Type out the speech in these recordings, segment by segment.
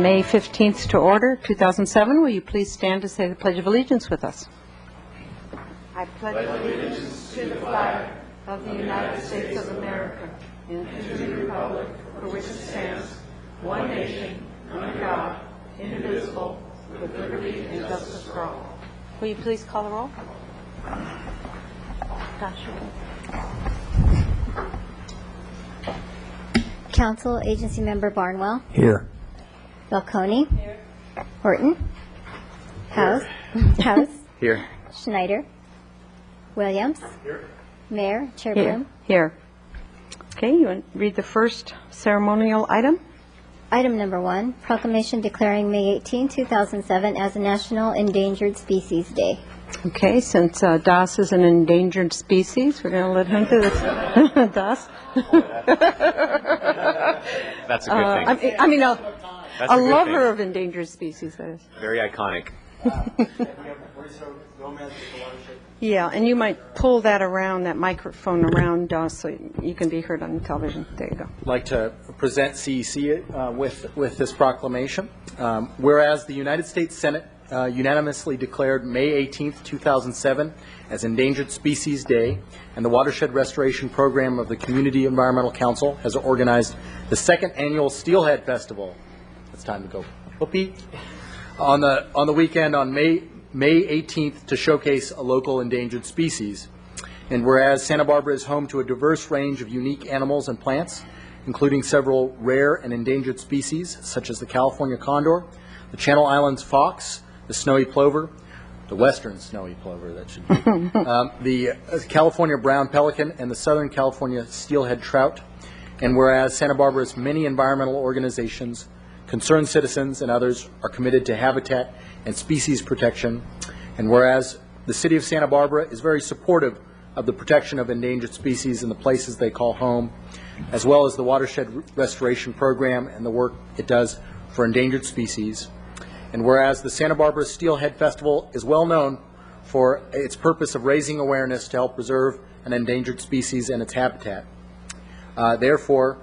May 15th to order, 2007. Will you please stand to say the Pledge of Allegiance with us? I pledge allegiance to the flag of the United States of America and to the republic for which it stands, one nation, under God, indivisible, with liberty and justice for all. Will you please call the roll? Council Agency Member Barnwell. Here. Balcony. Here. Horton. House. House. Here. Schneider. Williams. Here. Mayor. Chair Bloom. Here. Okay, you want to read the first ceremonial item? Item number 1, proclamation declaring May 18, 2007 as a National Endangered Species Day. Okay, since Das is an endangered species, we're going to let him do this. Das? That's a good thing. I mean, a good lover thing. of endangered species, that is. Very iconic. Yeah, and you might pull that around, that microphone around Das, so you can be heard on the television. There you go. I'd like to present CEC with this proclamation. Whereas the United States Senate unanimously declared May 18th, 2007 as Endangered Species Day, and the Watershed Restoration Program of the Community Environmental Council has organized the second annual Steelhead Festival. It's time to go whoopee. On the weekend on May 18th to showcase a local endangered species. And whereas Santa Barbara is home to a diverse range of unique animals and plants, including several rare and endangered species such as the California condor, the Channel Islands fox, the snowy plover, the western snowy plover, that should be, the California brown pelican, and the Southern California steelhead trout. And whereas Santa Barbara's many environmental organizations, concerned citizens, and others are committed to habitat and species protection, and whereas the City of Santa Barbara is very supportive of the protection of endangered species in the places they call home, as well as the Watershed Restoration Program and the work it does for endangered species, and whereas the Santa Barbara Steelhead Festival is well known for its purpose of raising awareness to help preserve an endangered species and its habitat. Therefore,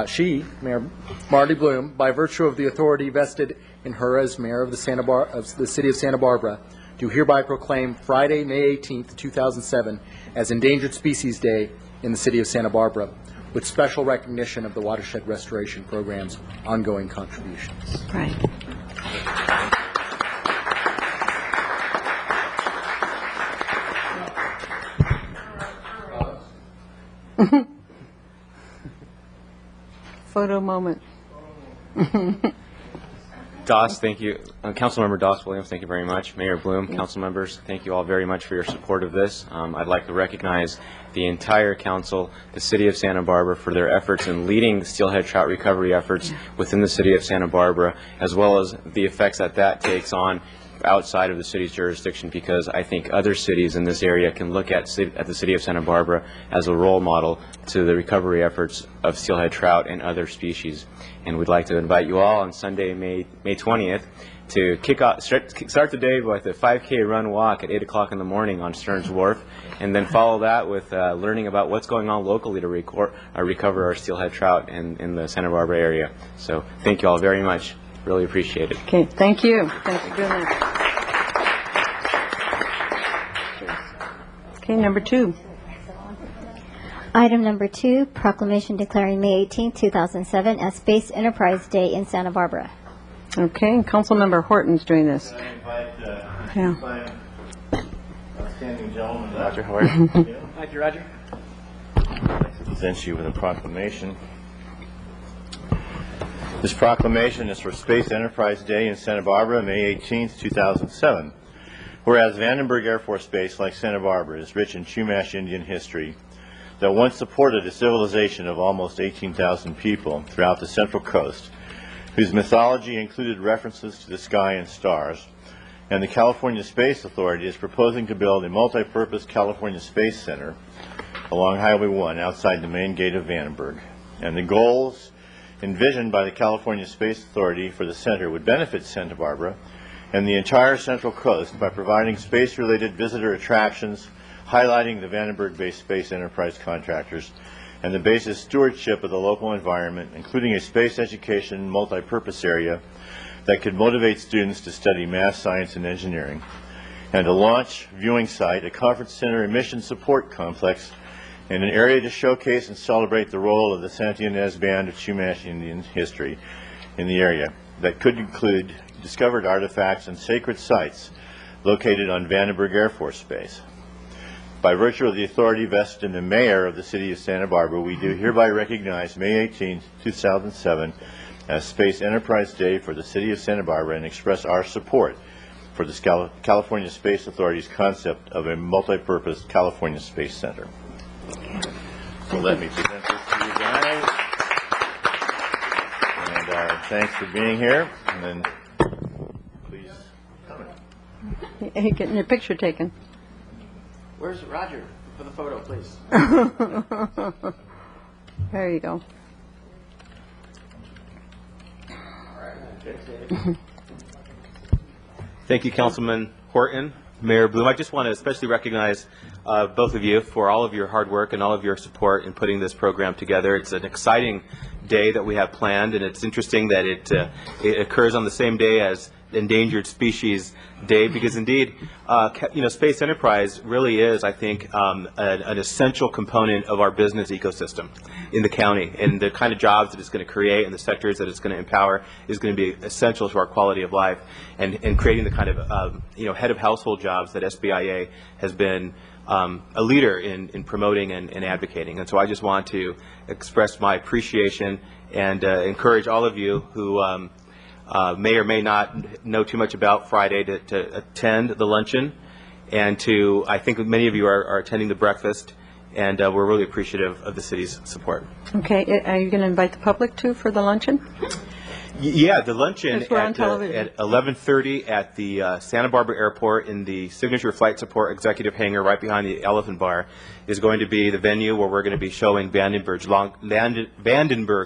she, Mayor Marty Bloom, by virtue of the authority vested in her as mayor of the City of Santa Barbara, do hereby proclaim Friday, May 18th, 2007 as Endangered Species Day in the City of Santa Barbara, with special recognition of the Watershed Restoration Program's ongoing contributions. Right. Photo moment. Das, thank you. Councilmember Das Williams, thank you very much. Mayor Bloom, council members, thank you all very much for your support of this. I'd like to recognize the entire council, the City of Santa Barbara, for their efforts in leading the steelhead trout recovery efforts within the City of Santa Barbara, as well as the effects that takes on outside of the city's jurisdiction, because I think other cities in this area can look at the City of Santa Barbara as a role model to the recovery efforts of steelhead trout and other species. And we'd like to invite you all on Sunday, May 20th, to start the day with a 5K run walk at 8 o'clock in the morning on Stearns Wharf, and then follow that with learning about what's going on locally to recover our steelhead trout in the Santa Barbara area. So thank you all very much. Really appreciate it. Okay, thank you. Thank you for doing that. Okay, number 2. Item number 2, proclamation declaring May 18, 2007 as Space Enterprise Day in Santa Barbara. Okay, and Councilmember Horton's doing this. I invite Yeah. outstanding gentleman. Roger, how are you? Thank you, Roger. I'd like to present you with a proclamation. This proclamation is for Space Enterprise Day in Santa Barbara, May 18th, 2007. Whereas Vandenberg Air Force Base, like Santa Barbara, is rich in Chumash Indian history that once supported a civilization of almost 18,000 people throughout the Central Coast, whose mythology included references to the sky and stars, and the California Space Authority is proposing to build a multi-purpose California Space Center along Highway 1 outside the main gate of Vandenberg. And the goals envisioned by the California Space Authority for the center would benefit Santa Barbara and the entire Central Coast by providing space-related visitor attractions, highlighting the Vandenberg-based space enterprise contractors, and the base's stewardship of the local environment, including a space education multi-purpose area that could motivate students to study math, science, and engineering, and a launch viewing site, a conference center, and mission support complex, and an area to showcase and celebrate the role of the Santa Ynez Band of Chumash Indian history in the area that could include discovered artifacts and sacred sites located on Vandenberg Air Force Base. By virtue of the authority vested in the mayor of the city of Santa Barbara, we do hereby recognize May 18, 2007 as Space Enterprise Day for the city of Santa Barbara and express our support for the California Space Authority's concept of a multi-purpose California Space Center. So let me present this to you guys. And thanks for being here. And then please comment. Hey, getting your picture taken. Where's Roger for the photo, please? There you go. Thank you, Councilman Horton, Mayor Bloom. I just want to especially recognize both of you for all of your hard work and all of your support in putting this program together. It's an exciting day that we have planned, and it's interesting that it occurs on the same day as Endangered Species Day, because indeed, Space Enterprise really is, I think, an essential component of our business ecosystem in the county, and the kind of jobs that it's going to create and the sectors that it's going to empower is going to be essential to our quality of life, and creating the kind of head of household jobs that SBIA has been a leader in promoting and advocating. And so I just want to express my appreciation and encourage all of you who may or may not know too much about Friday to attend the luncheon, and I think many of you are attending the breakfast, and we're really appreciative of the city's support. Okay, are you going to invite the public too for the luncheon? Yeah, the luncheon Yes, we're on television. at 11:30 at the Santa Barbara Airport in the Signature Flight Support Executive Hangar right behind the Elephant Bar is going to be the venue where we're going to be showing Vandenberg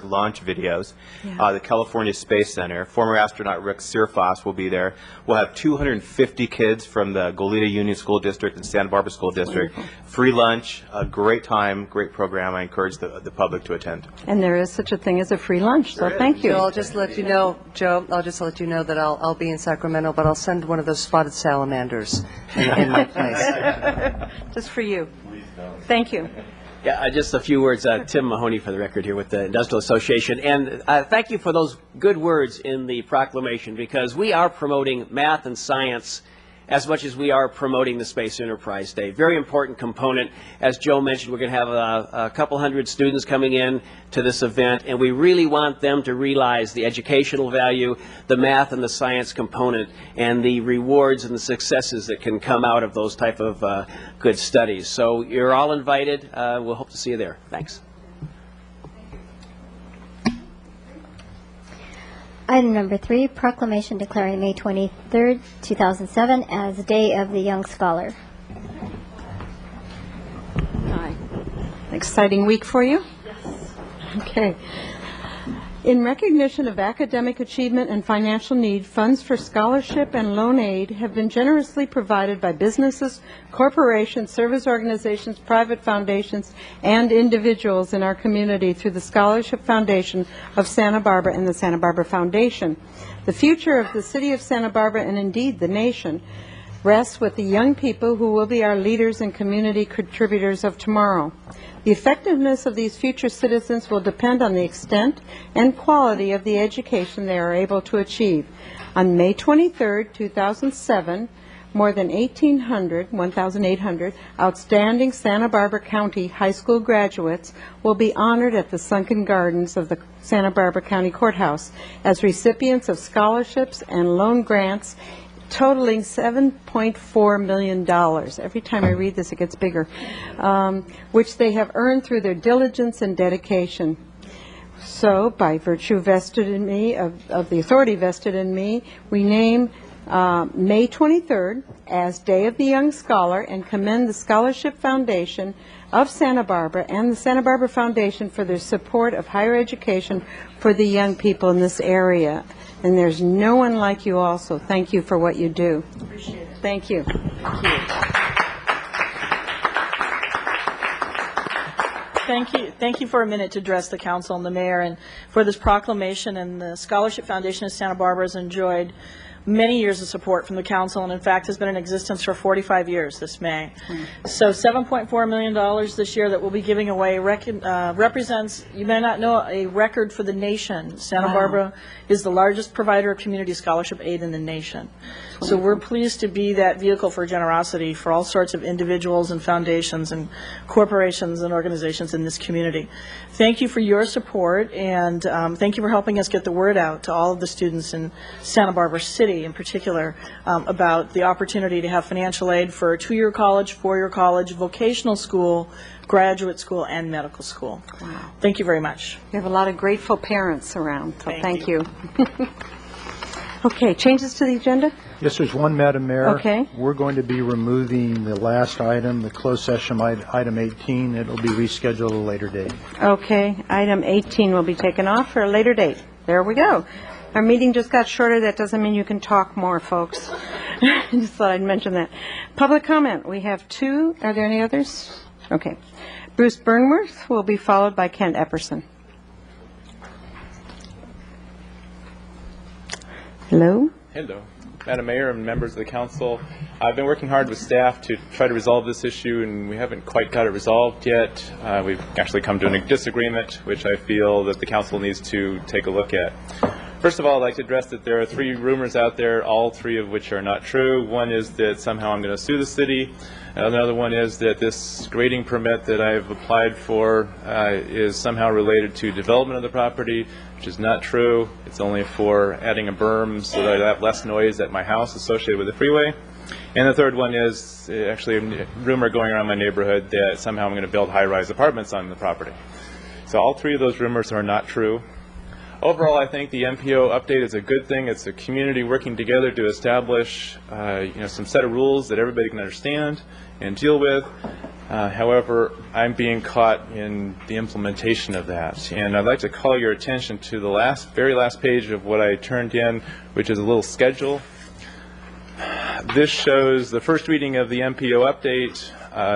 launch videos. Yeah. The California Space Center. Former astronaut Rick Searfoss will be there. We'll have 250 kids from the Goleta Union School District and Santa Barbara School District. Free lunch, a great time, great program. I encourage the public to attend. And there is such a thing as a free lunch, so thank you. So I'll just let you know, Joe, I'll just let you know that I'll be in Sacramento, but I'll send one of those spotted salamanders in my place. Just for you. Thank you. Yeah, just a few words. Tim Mahoney for the record here with the Industrial Association. And thank you for those good words in the proclamation, because we are promoting math and science as much as we are promoting the Space Enterprise Day. Very important component. As Joe mentioned, we're going to have a couple hundred students coming in to this event, and we really want them to realize the educational value, the math and the science component, and the rewards and the successes that can come out of those type of good studies. So you're all invited. We'll hope to see you there. Thanks. Item number 3, proclamation declaring May 23rd, 2007 as Day of the Young Scholar. Hi. Exciting week for you? Yes. Okay. In recognition of academic achievement and financial need, funds for scholarship and loan aid have been generously provided by businesses, corporations, service organizations, private foundations, and individuals in our community through the Scholarship Foundation of Santa Barbara and the Santa Barbara Foundation. The future of the city of Santa Barbara, and indeed the nation, rests with the young people who will be our leaders and community contributors of tomorrow. The effectiveness of these future citizens will depend on the extent and quality of the education they are able to achieve. On May 23, 2007, more than 1,800 outstanding Santa Barbara County high school graduates will be honored at the Sunken Gardens of the Santa Barbara County Courthouse as recipients of scholarships and loan grants totaling $7.4 million. Every time I read this, it gets bigger, which they have earned through their diligence and dedication. So, by virtue vested in me, of the authority vested in me, we name May 23rd as Day of the Young Scholar and commend the Scholarship Foundation of Santa Barbara and the Santa Barbara Foundation for their support of higher education for the young people in this area. And there's no one like you all, so thank you for what you do. Appreciate it. Thank you. Thank you. thank you for a minute to address the council and the mayor and for this proclamation. And the Scholarship Foundation of Santa Barbara has enjoyed many years of support from the council, and in fact has been in existence for 45 years this May. So $7.4 million this year that we'll be giving away represents, you may not know, a record for the nation. Santa Barbara is the largest provider of community scholarship aid in the nation. So we're pleased to be that vehicle for generosity for all sorts of individuals and foundations and corporations and organizations in this community. Thank you for your support, and thank you for helping us get the word out to all of the students in Santa Barbara City in particular about the opportunity to have financial aid for a 2-year college, 4-year college, vocational school, graduate school, and medical school. Wow. Thank you very much. We have a lot of grateful parents around, so Thank thank you. Okay, changes to the agenda? Yes, there's one, Madam Mayor. Okay. We're going to be removing the last item, the closed session item 18. It'll be rescheduled at a later date. Okay, item 18 will be taken off for a later date. There we go. Our meeting just got shorter. That doesn't mean you can talk more, folks. I just thought I'd mention that. Public comment. We have 2. Are there any others? Okay. Bruce Burnworth will be followed by Kent Epperson. Hello? Hello. Madam Mayor and members of the council, I've been working hard with staff to try to resolve this issue, and we haven't quite got it resolved yet. We've actually come to a disagreement, which I feel that the council needs to take a look at. First of all, I'd like to address that there are 3 rumors out there, all 3 of which are not true. One is that somehow I'm going to sue the city. Another one is that this grading permit that I've applied for is somehow related to development of the property, which is not true. It's only for adding a berm so that I have less noise at my house associated with the freeway. And the third one is actually a rumor going around my neighborhood that somehow I'm going to build high-rise apartments on the property. So all 3 of those rumors are not true. Overall, I think the MPO update is a good thing. It's a community working together to establish some set of rules that everybody can understand and deal with. However, I'm being caught in the implementation of that. And I'd like to call your attention to the very last page of what I turned in, which is a little schedule. This shows the first reading of the MPO update,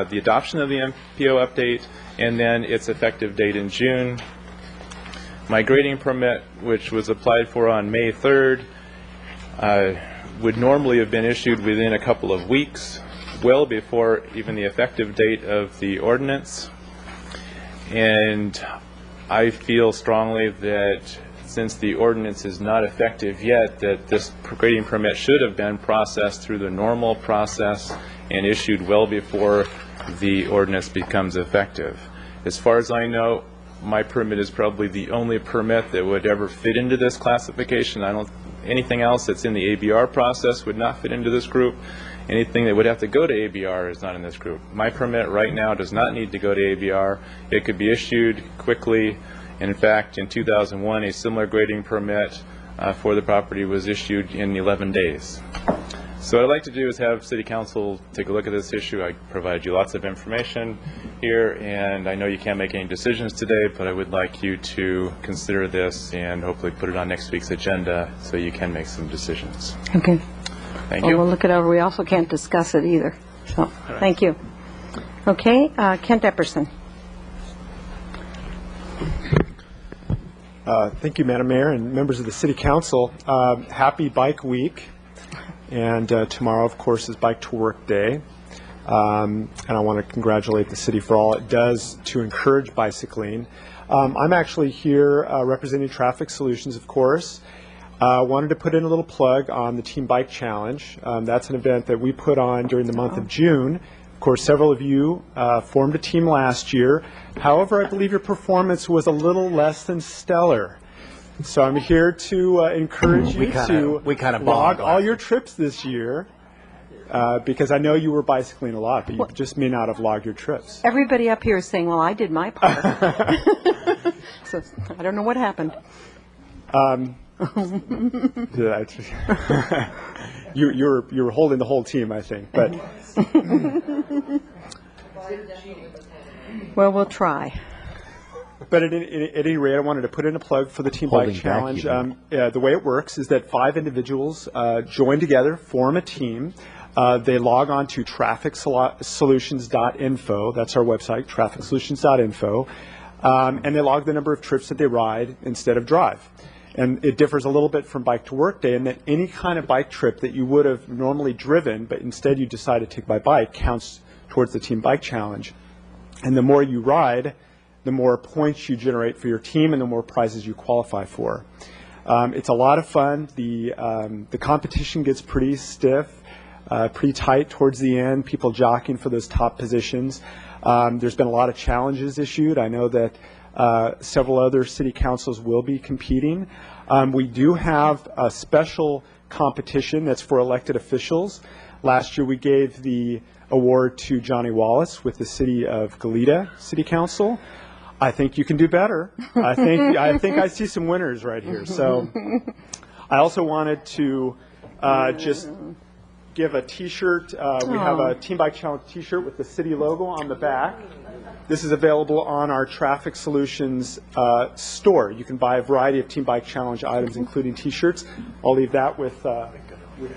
the adoption of the MPO update, and then its effective date in June. My grading permit, which was applied for on May 3rd, would normally have been issued within a couple of weeks, well before even the effective date of the ordinance. And I feel strongly that since the ordinance is not effective yet, that this grading permit should have been processed through the normal process and issued well before the ordinance becomes effective. As far as I know, my permit is probably the only permit that would ever fit into this classification. Anything else that's in the ABR process would not fit into this group. Anything that would have to go to ABR is not in this group. My permit right now does not need to go to ABR. It could be issued quickly. In fact, in 2001, a similar grading permit for the property was issued in 11 days. So what I'd like to do is have City Council take a look at this issue. I provided you lots of information here, and I know you can't make any decisions today, but I would like you to consider this and hopefully put it on next week's agenda so you can make some decisions. Okay. Thank Well, you. we'll look it over. We also can't discuss it either. So, thank you. Okay, Kent Epperson. Thank you, Madam Mayor and members of the City Council. Happy Bike Week. And tomorrow, of course, is Bike to Work Day. And I want to congratulate the city for all it does to encourage bicycling. I'm actually here representing Traffic Solutions, of course. Wanted to put in a little plug on the Team Bike Challenge. That's an event that we put on during the month of June. Of course, several of you formed a team last year. However, I believe your performance was a little less than stellar. So I'm here to encourage you to log all your trips this year, because I know you were bicycling a lot, but you just may not have logged your trips. Everybody up here is saying, well, I did my part. So I don't know what happened. You were holding the whole team, I think. But well, we'll try. But at any rate, I wanted to put in a plug for the Team Bike Challenge. The way it works is that 5 individuals join together, form a team. They log on to trafficsolutions.info. That's our website, trafficsolutions.info. and they log the number of trips that they ride instead of drive. And it differs a little bit from Bike to Work Day in that any kind of bike trip that you would have normally driven, but instead you decide to take by bike, counts towards the Team Bike Challenge. And the more you ride, the more points you generate for your team and the more prizes you qualify for. It's a lot of fun. The competition gets pretty stiff, pretty tight towards the end, people jockeying for those top positions. There's been a lot of challenges issued. I know that several other city councils will be competing. We do have a special competition that's for elected officials. Last year we gave the award to Johnny Wallace with the City of Goleta City Council. I think you can do better. I think I see some winners right here. So I also wanted to just give a T-shirt. We have a Team Bike Challenge T-shirt with the city logo on the back. This is available on our Traffic Solutions store. You can buy a variety of Team Bike Challenge items, including T-shirts. I'll leave that with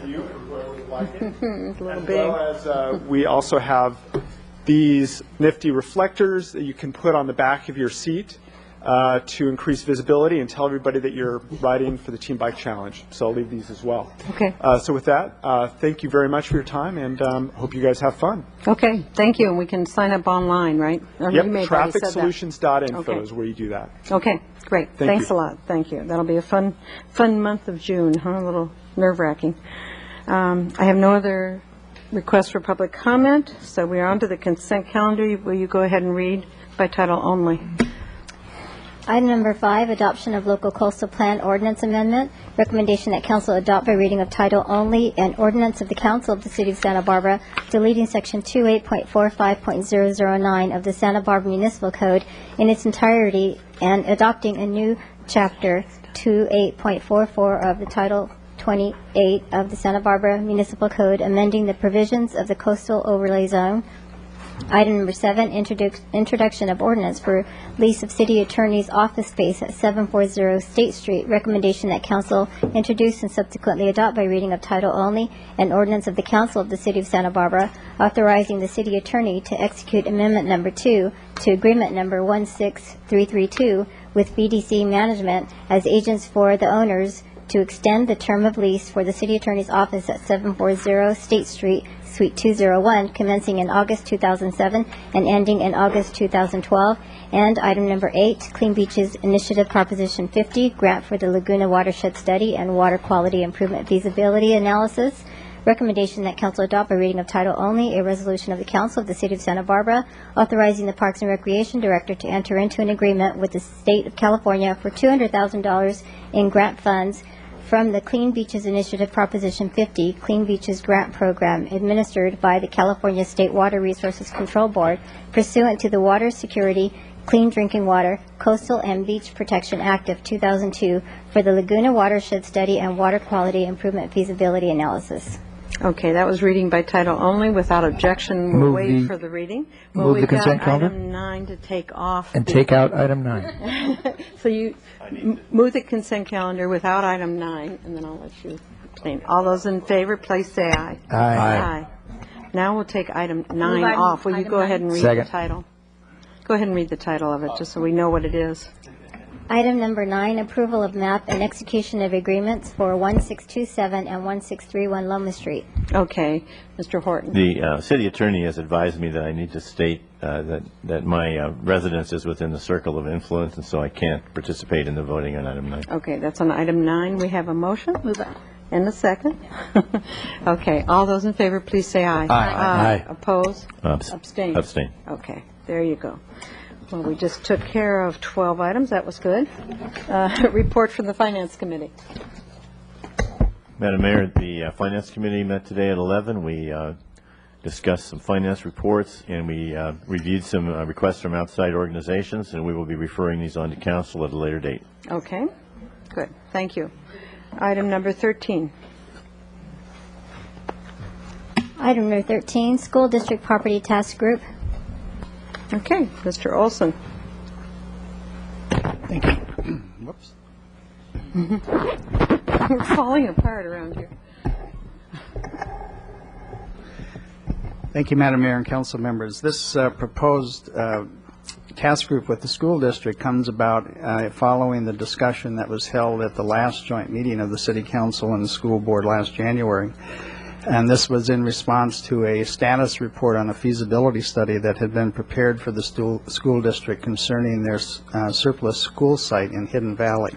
you, whoever would like it. It's a little As big. well as we also have these nifty reflectors that you can put on the back of your seat to increase visibility and tell everybody that you're riding for the Team Bike Challenge. So I'll leave these as well. Okay. So with that, thank you very much for your time, and hope you guys have fun. Okay, thank you. And we can sign up online, right? Or you may Yep, have already said that. trafficsolutions.info Okay. is where you do that. Okay, great. Thank Thanks you. a lot. Thank you. That'll be a fun month of June, huh? A little nerve-wracking. I have no other requests for public comment, so we are on to the consent calendar. Will you go ahead and read by title only? Item number 5, adoption of local coastal plan ordinance amendment. Recommendation that council adopt by reading of title only an ordinance of the council of the city of Santa Barbara deleting section 28.45.009 of the Santa Barbara Municipal Code in its entirety and adopting a new chapter 28.44 of the title 28 of the Santa Barbara Municipal Code, amending the provisions of the coastal overlay zone. Item number 7, introduction of ordinance for lease of city attorney's office space at 740 State Street. Recommendation that council introduce and subsequently adopt by reading of title only an ordinance of the council of the city of Santa Barbara authorizing the city attorney to execute amendment number 2 to agreement number 16332 with BDC Management as agents for the owners to extend the term of lease for the city attorney's office at 740 State Street, Suite 201, commencing in August 2007 and ending in August 2012. And item number 8, Clean Beaches Initiative Proposition 50, grant for the Laguna Watershed Study and Water Quality Improvement Feasibility Analysis. Recommendation that council adopt by reading of title only a resolution of the council of the city of Santa Barbara authorizing the Parks and Recreation Director to enter into an agreement with the state of California for $200,000 in grant funds from the Clean Beaches Initiative Proposition 50 Clean Beaches Grant Program administered by the California State Water Resources Control Board pursuant to the Water Security, Clean Drinking Water, Coastal and Beach Protection Act of 2002 for the Laguna Watershed Study and Water Quality Improvement Feasibility Analysis. Okay, that was reading by title only without objection. We'll Move wait the- for the reading. move the consent calendar. We've got item 9 to take off. And take out item 9. So you move the consent calendar without item 9, and then I'll let you explain. All those in favor, please say aye. Aye. Now we'll take item 9 item- off. Will you item go 9. ahead and read Second. the title? Go ahead and read the title of it, just so we know what it is. Item number 9, approval of map and execution of agreements for 1627 and 1631 Loma Street. Okay, Mr. Horton. The city attorney has advised me that I need to state that my residence is within the circle of influence, and so I can't participate in the voting on item 9. Okay, that's on item 9. We have a motion. Move it. And a second. Okay, all those in favor, please say aye. Aye. Oppose? Abstain? Abstain. Okay, there you go. Well, we just took care of 12 items. That was good. Report from the Finance Committee. Madam Mayor, the Finance Committee met today at 11. We discussed some finance reports, and we reviewed some requests from outside organizations, and we will be referring these on to council at a later date. Okay, good. Thank you. Item number 13. Item number 13, School District Property Task Group. Okay, Mr. Olson. Thank you. Whoops. We're falling apart around here. Thank you, Madam Mayor and council members. This proposed task group with the school district comes about following the discussion that was held at the last joint meeting of the City Council and the school board last January. And this was in response to a status report on a feasibility study that had been prepared for the school district concerning their surplus school site in Hidden Valley,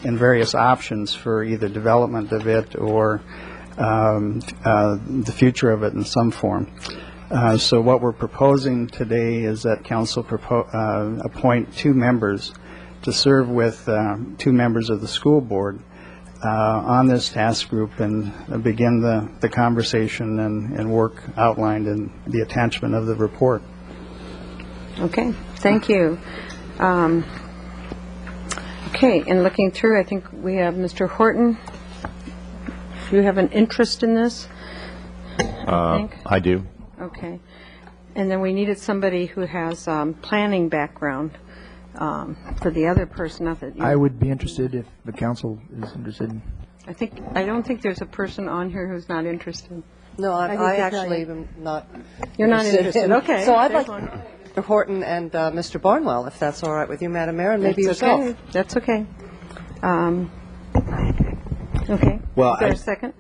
and various options for either development of it or the future of it in some form. So what we're proposing today is that council appoint 2 members to serve with 2 members of the school board on this task group and begin the conversation and work outlined in the attachment of the report. Okay, thank you. Okay, and looking through, I think we have Mr. Horton. Do you have an interest in this? I do. Okay. And then we needed somebody who has planning background for the other person, not that you... I would be interested if the council is interested. I don't think there's a person on here who's not interested. No, I actually am not. You're not interested, okay. So I'd like There's one. Mr. Horton and Mr. Barnwell, if that's all right with you, Madam Mayor, and maybe yourself. Okay. That's okay. Okay. Well, Is there a second?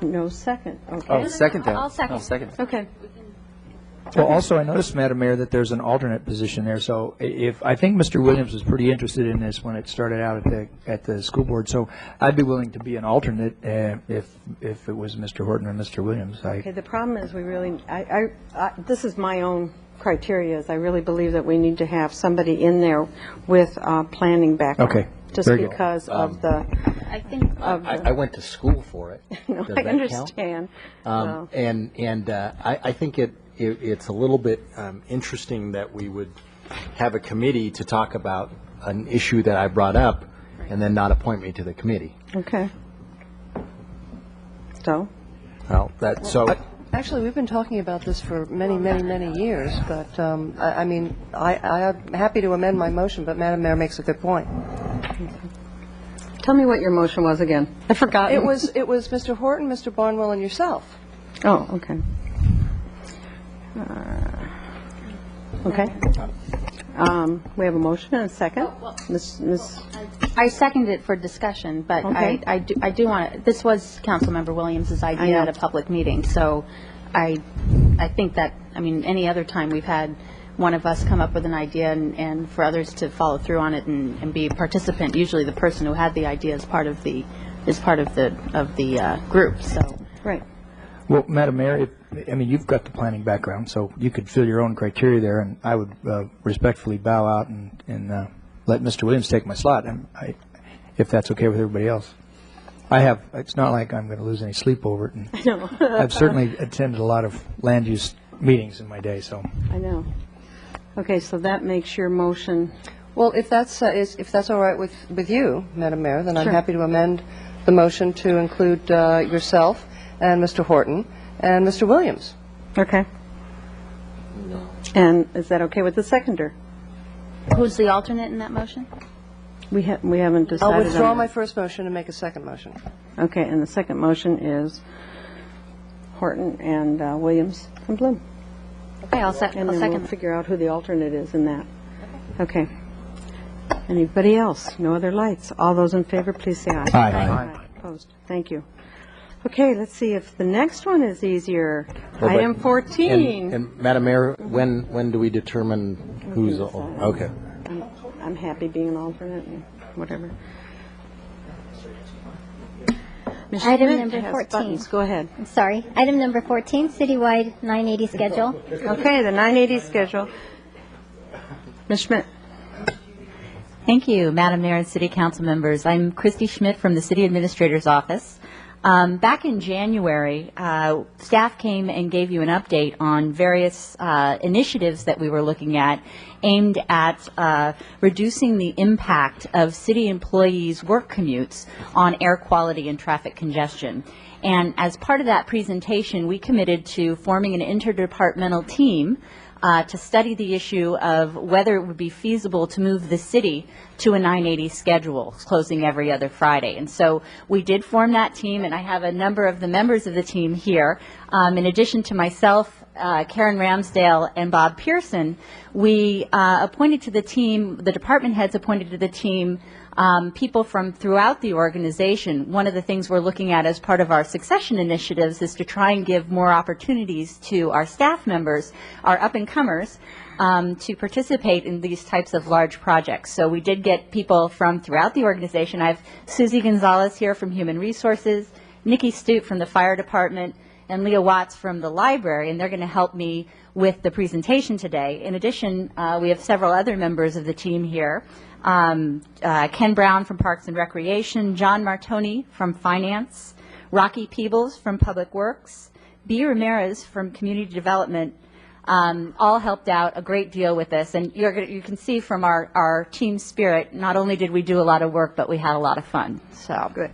No second, okay. Oh, second that. I'll second. I'll second. Okay. Well, also, I noticed, Madam Mayor, that there's an alternate position there, so I think Mr. Williams was pretty interested in this when it started out at the school board, so I'd be willing to be an alternate if it was Mr. Horton or Mr. Williams. Okay, the problem is we really, this is my own criteria, is I really believe that we need to have somebody in there with planning background. Okay. Just Very good. because of the... I think I went to school for it. No, Does I that understand. count? I think it's a little bit interesting that we would have a committee to talk about an issue that I brought up and then not appoint me to the committee. Okay. So? Well, Actually, we've been talking about this for many, many, many years, but, I'm happy to amend my motion, but Madam Mayor makes a good point. Tell me what your motion was again. I forgot. It was Mr. Horton, Mr. Barnwell, and yourself. Oh, okay. Okay. We have a motion and a second. Ms. I second it for discussion, but Okay. I do want to, this was Councilmember Williams' idea know. at a public meeting, so I think that, any other time we've had one of us come up with an idea and for others to follow through on it and be a participant, usually the person who had the idea is part of the group, so. Right. Well, Madam Mayor, you've got the planning background, so you could fill your own criteria there, and I would respectfully bow out and let Mr. Williams take my slot, if that's okay with everybody else. It's not like I'm going to lose any sleep over it, and I know. I've certainly attended a lot of land use meetings in my day, so. I know. Okay, so that makes your motion. Well, if that's all right with you, Madam Mayor, then I'm Sure. happy to amend the motion to include yourself and Mr. Horton and Mr. Williams. Okay. And is that okay with the seconder? Who's the alternate in that motion? We haven't decided I'll withdraw on my that. first motion and make a second motion. Okay, and the second motion is Horton and Williams and Bloom. Okay, I'll And second then we'll that. figure out who the alternate is in that. Okay. Anybody else? No other lights? All those in favor, please say aye. Aye. Opposed? Thank you. Okay, let's see if the next one is easier. Well, but- Item 14. And Madam Mayor, when do we determine who's, okay. I'm happy being an alternate and whatever. Ms. Item Schmidt number has 14. buttons. Go ahead. I'm sorry. Item number 14, citywide 980 schedule. Okay, the 980 schedule. Ms. Schmidt. Thank you, Madam Mayor and City Council members. I'm Christy Schmidt from the City Administrator's Office. Back in January, staff came and gave you an update on various initiatives that we were looking at aimed at reducing the impact of city employees' work commutes on air quality and traffic congestion. And as part of that presentation, we committed to forming an interdepartmental team to study the issue of whether it would be feasible to move the city to a 980 schedule, closing every other Friday. And so we did form that team, and I have a number of the members of the team here. In addition to myself, Karen Ramsdale, and Bob Pearson, we appointed to the team, the department heads appointed to the team, people from throughout the organization. One of the things we're looking at as part of our succession initiatives is to try and give more opportunities to our staff members, our up-and-comers, to participate in these types of large projects. So we did get people from throughout the organization. I have Susie Gonzalez here from Human Resources, Nikki Stute from the Fire Department, and Leah Watts from the library, and they're going to help me with the presentation today. In addition, we have several other members of the team here. Ken Brown from Parks and Recreation, John Martoni from Finance, Rocky Peebles from Public Works, B. Ramirez from Community Development, all helped out a great deal with this. And you can see from our team spirit, not only did we do a lot of work, but we had a lot of fun. So good.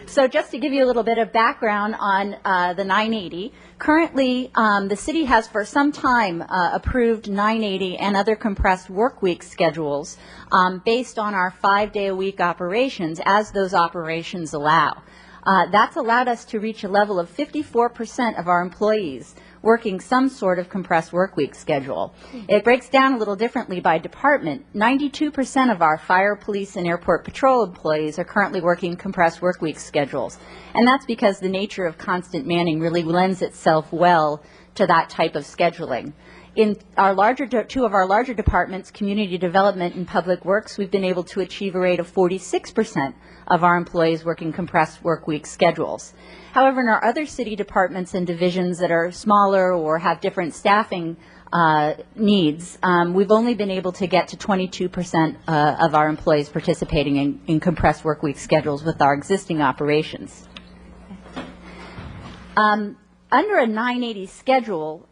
So just to give you a little bit of background on the 980, currently the city has for some time approved 980 and other compressed work week schedules based on our 5-day-a-week operations as those operations allow. That's allowed us to reach a level of 54% of our employees working some sort of compressed work week schedule. It breaks down a little differently by department. 92% of our fire, police, and airport patrol employees are currently working compressed work week schedules. And that's because the nature of constant manning really lends itself well to that type of scheduling. In our two of our larger departments, Community Development and Public Works, we've been able to achieve a rate of 46% of our employees working compressed work week schedules. However, in our other city departments and divisions that are smaller or have different staffing needs, we've only been able to get to 22% of our employees participating in compressed work week schedules with our existing operations. Under a 980 schedule,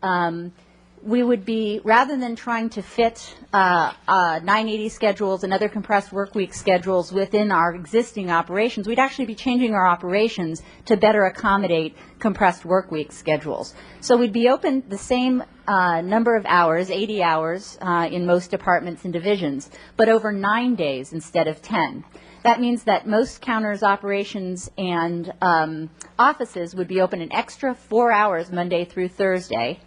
we would be, rather than trying to fit 980 schedules and other compressed work week schedules within our existing operations, we'd actually be changing our operations to better accommodate compressed work week schedules. So we'd be open the same number of hours, 80 hours in most departments and divisions, but over 9 days instead of 10. That means that most counters, operations, and offices would be open an extra 4 hours Monday through Thursday,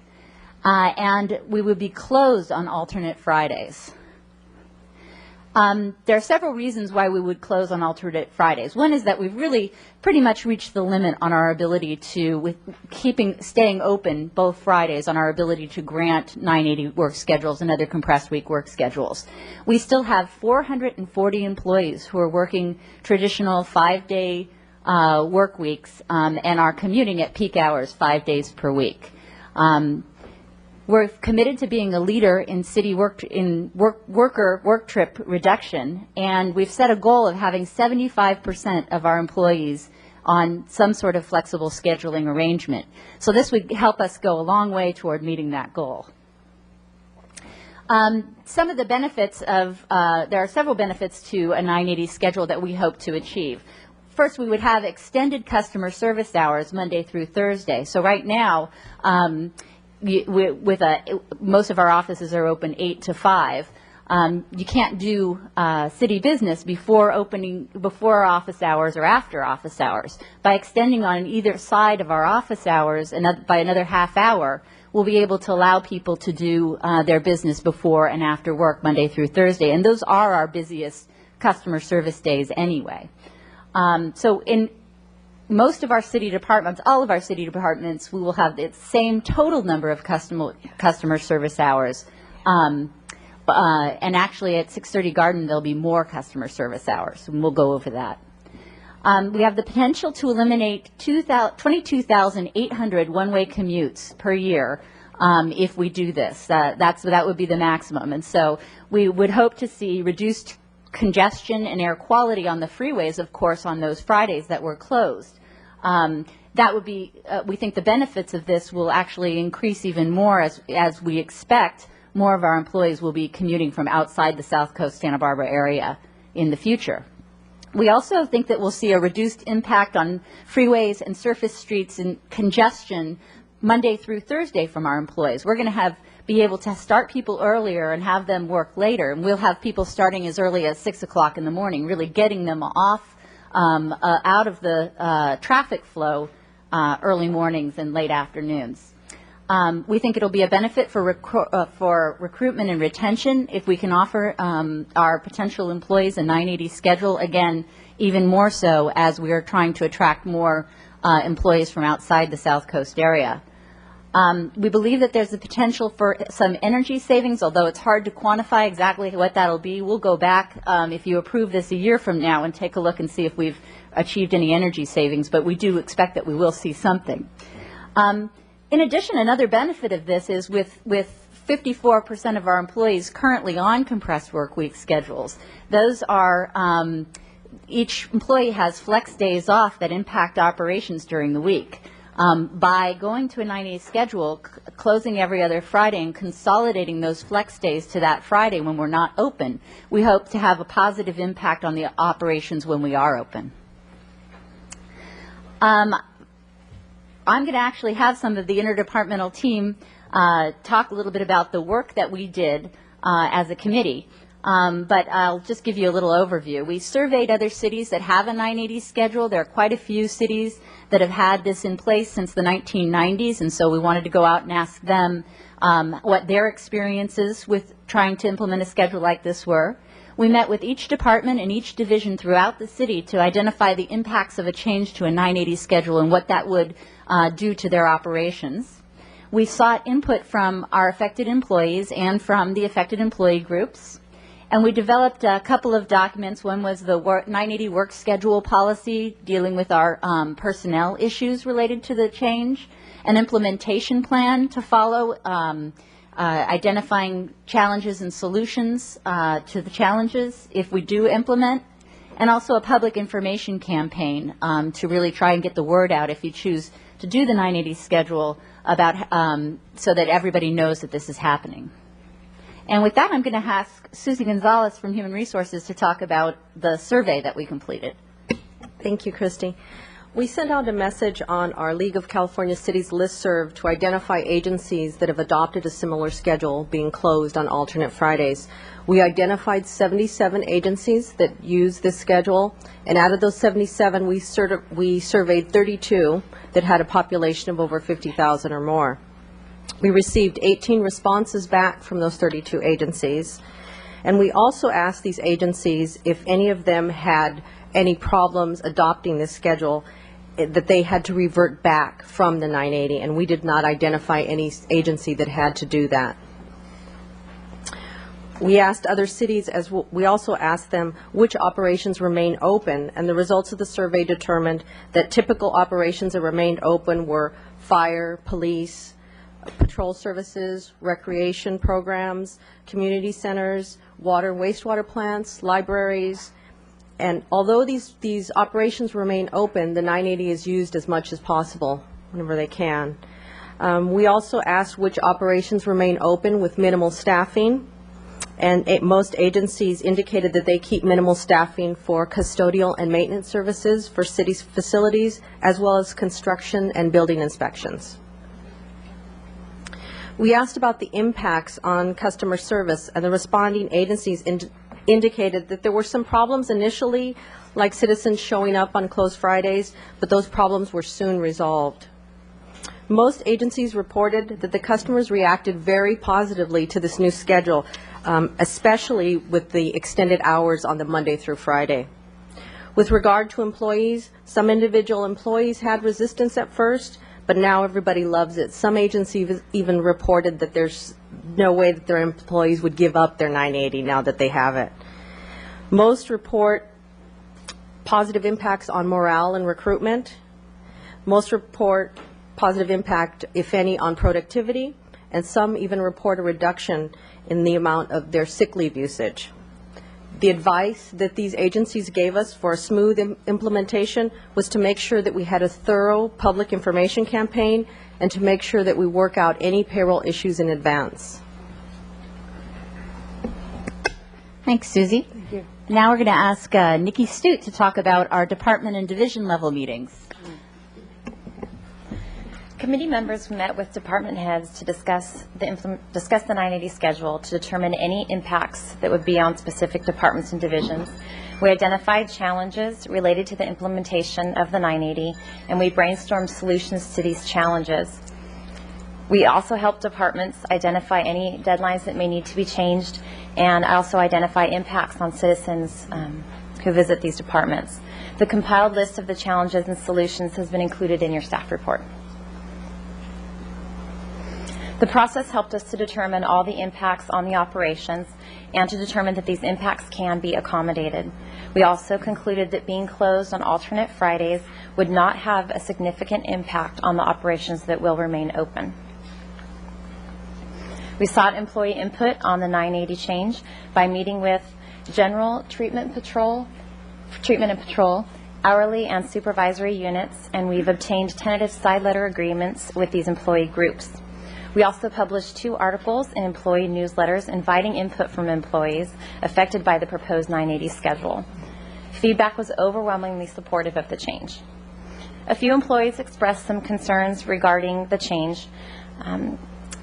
and we would be closed on alternate Fridays. There are several reasons why we would close on alternate Fridays. One is that we've really pretty much reached the limit on our ability to, with staying open both Fridays, on our ability to grant 980 work schedules and other compressed week work schedules. We still have 440 employees who are working traditional 5-day work weeks and are commuting at peak hours 5 days per week. We're committed to being a leader in city work trip reduction, and we've set a goal of having 75% of our employees on some sort of flexible scheduling arrangement. So this would help us go a long way toward meeting that goal. Some of the benefits of, there are several benefits to a 980 schedule that we hope to achieve. First, we would have extended customer service hours Monday through Thursday. So right now, most of our offices are open 8 to 5. You can't do city business before office hours or after office hours. By extending on either side of our office hours by another half hour, we'll be able to allow people to do their business before and after work Monday through Thursday. And those are our busiest customer service days anyway. So in most of our city departments, all of our city departments, we will have the same total number of customer service hours. And actually at 630 Garden, there'll be more customer service hours, and we'll go over that. We have the potential to eliminate 22,800 one-way commutes per year if we do this. That would be the maximum. And so we would hope to see reduced congestion and air quality on the freeways, of course, on those Fridays that were closed. That would be, we think the benefits of this will actually increase even more as we expect more of our employees will be commuting from outside the South Coast Santa Barbara area in the future. We also think that we'll see a reduced impact on freeways and surface streets and congestion Monday through Thursday from our employees. We're going to be able to start people earlier and have them work later, and we'll have people starting as early as 6 o'clock in the morning, really getting them off out of the traffic flow early mornings and late afternoons. We think it'll be a benefit for recruitment and retention if we can offer our potential employees a 980 schedule, again, even more so as we are trying to attract more employees from outside the South Coast area. We believe that there's the potential for some energy savings, although it's hard to quantify exactly what that'll be. We'll go back, if you approve this a year from now, and take a look and see if we've achieved any energy savings, but we do expect that we will see something. In addition, another benefit of this is with 54% of our employees currently on compressed work week schedules. Those are, each employee has flex days off that impact operations during the week. By going to a 980 schedule, closing every other Friday and consolidating those flex days to that Friday when we're not open, we hope to have a positive impact on the operations when we are open. I'm going to actually have some of the interdepartmental team talk a little bit about the work that we did as a committee. But I'll just give you a little overview. We surveyed other cities that have a 980 schedule. There are quite a few cities that have had this in place since the 1990s, and so we wanted to go out and ask them what their experiences with trying to implement a schedule like this were. We met with each department and each division throughout the city to identify the impacts of a change to a 980 schedule and what that would do to their operations. We sought input from our affected employees and from the affected employee groups. And we developed a couple of documents. One was the 980 work schedule policy dealing with our personnel issues related to the change, an implementation plan to follow, identifying challenges and solutions to the challenges if we do implement, and also a public information campaign to really try and get the word out if you choose to do the 980 schedule about so that everybody knows that this is happening. And with that, I'm going to ask Susie Gonzalez from Human Resources to talk about the survey that we completed. Thank you, Christy. We sent out a message on our League of California Cities listserv to identify agencies that have adopted a similar schedule being closed on alternate Fridays. We identified 77 agencies that use this schedule, and out of those 77, we surveyed 32 that had a population of over 50,000 or more. We received 18 responses back from those 32 agencies, and we also asked these agencies if any of them had any problems adopting this schedule, that they had to revert back from the 980, and we did not identify any agency that had to do that. We asked other cities, as we also asked them which operations remain open, and the results of the survey determined that typical operations that remained open were fire, police, patrol services, recreation programs, community centers, water and wastewater plants, libraries. And although these operations remain open, the 980 is used as much as possible whenever they can. We also asked which operations remain open with minimal staffing, and most agencies indicated that they keep minimal staffing for custodial and maintenance services for city facilities, as well as construction and building inspections. We asked about the impacts on customer service, and the responding agencies indicated that there were some problems initially, like citizens showing up on closed Fridays, but those problems were soon resolved. Most agencies reported that the customers reacted very positively to this new schedule, especially with the extended hours on the Monday through Friday. With regard to employees, some individual employees had resistance at first, but now everybody loves it. Some agencies even reported that there's no way that their employees would give up their 980 now that they have it. Most report positive impacts on morale and recruitment. Most report positive impact, if any, on productivity, and some even report a reduction in the amount of their sick leave usage. The advice that these agencies gave us for a smooth implementation was to make sure that we had a thorough public information campaign and to make sure that we work out any payroll issues in advance. Thanks, Susie. Thank you. Now we're going to ask Nikki Stute to talk about our department and division level meetings. Committee members met with department heads to discuss the 980 schedule to determine any impacts that would be on specific departments and divisions. We identified challenges related to the implementation of the 980, and we brainstormed solutions to these challenges. We also helped departments identify any deadlines that may need to be changed, and also identify impacts on citizens who visit these departments. The compiled list of the challenges and solutions has been included in your staff report. The process helped us to determine all the impacts on the operations and to determine that these impacts can be accommodated. We also concluded that being closed on alternate Fridays would not have a significant impact on the operations that will remain open. We sought employee input on the 980 change by meeting with General Treatment and Patrol, hourly and supervisory units, and we've obtained tentative side letter agreements with these employee groups. We also published 2 articles in employee newsletters inviting input from employees affected by the proposed 980 schedule. Feedback was overwhelmingly supportive of the change. A few employees expressed some concerns regarding the change.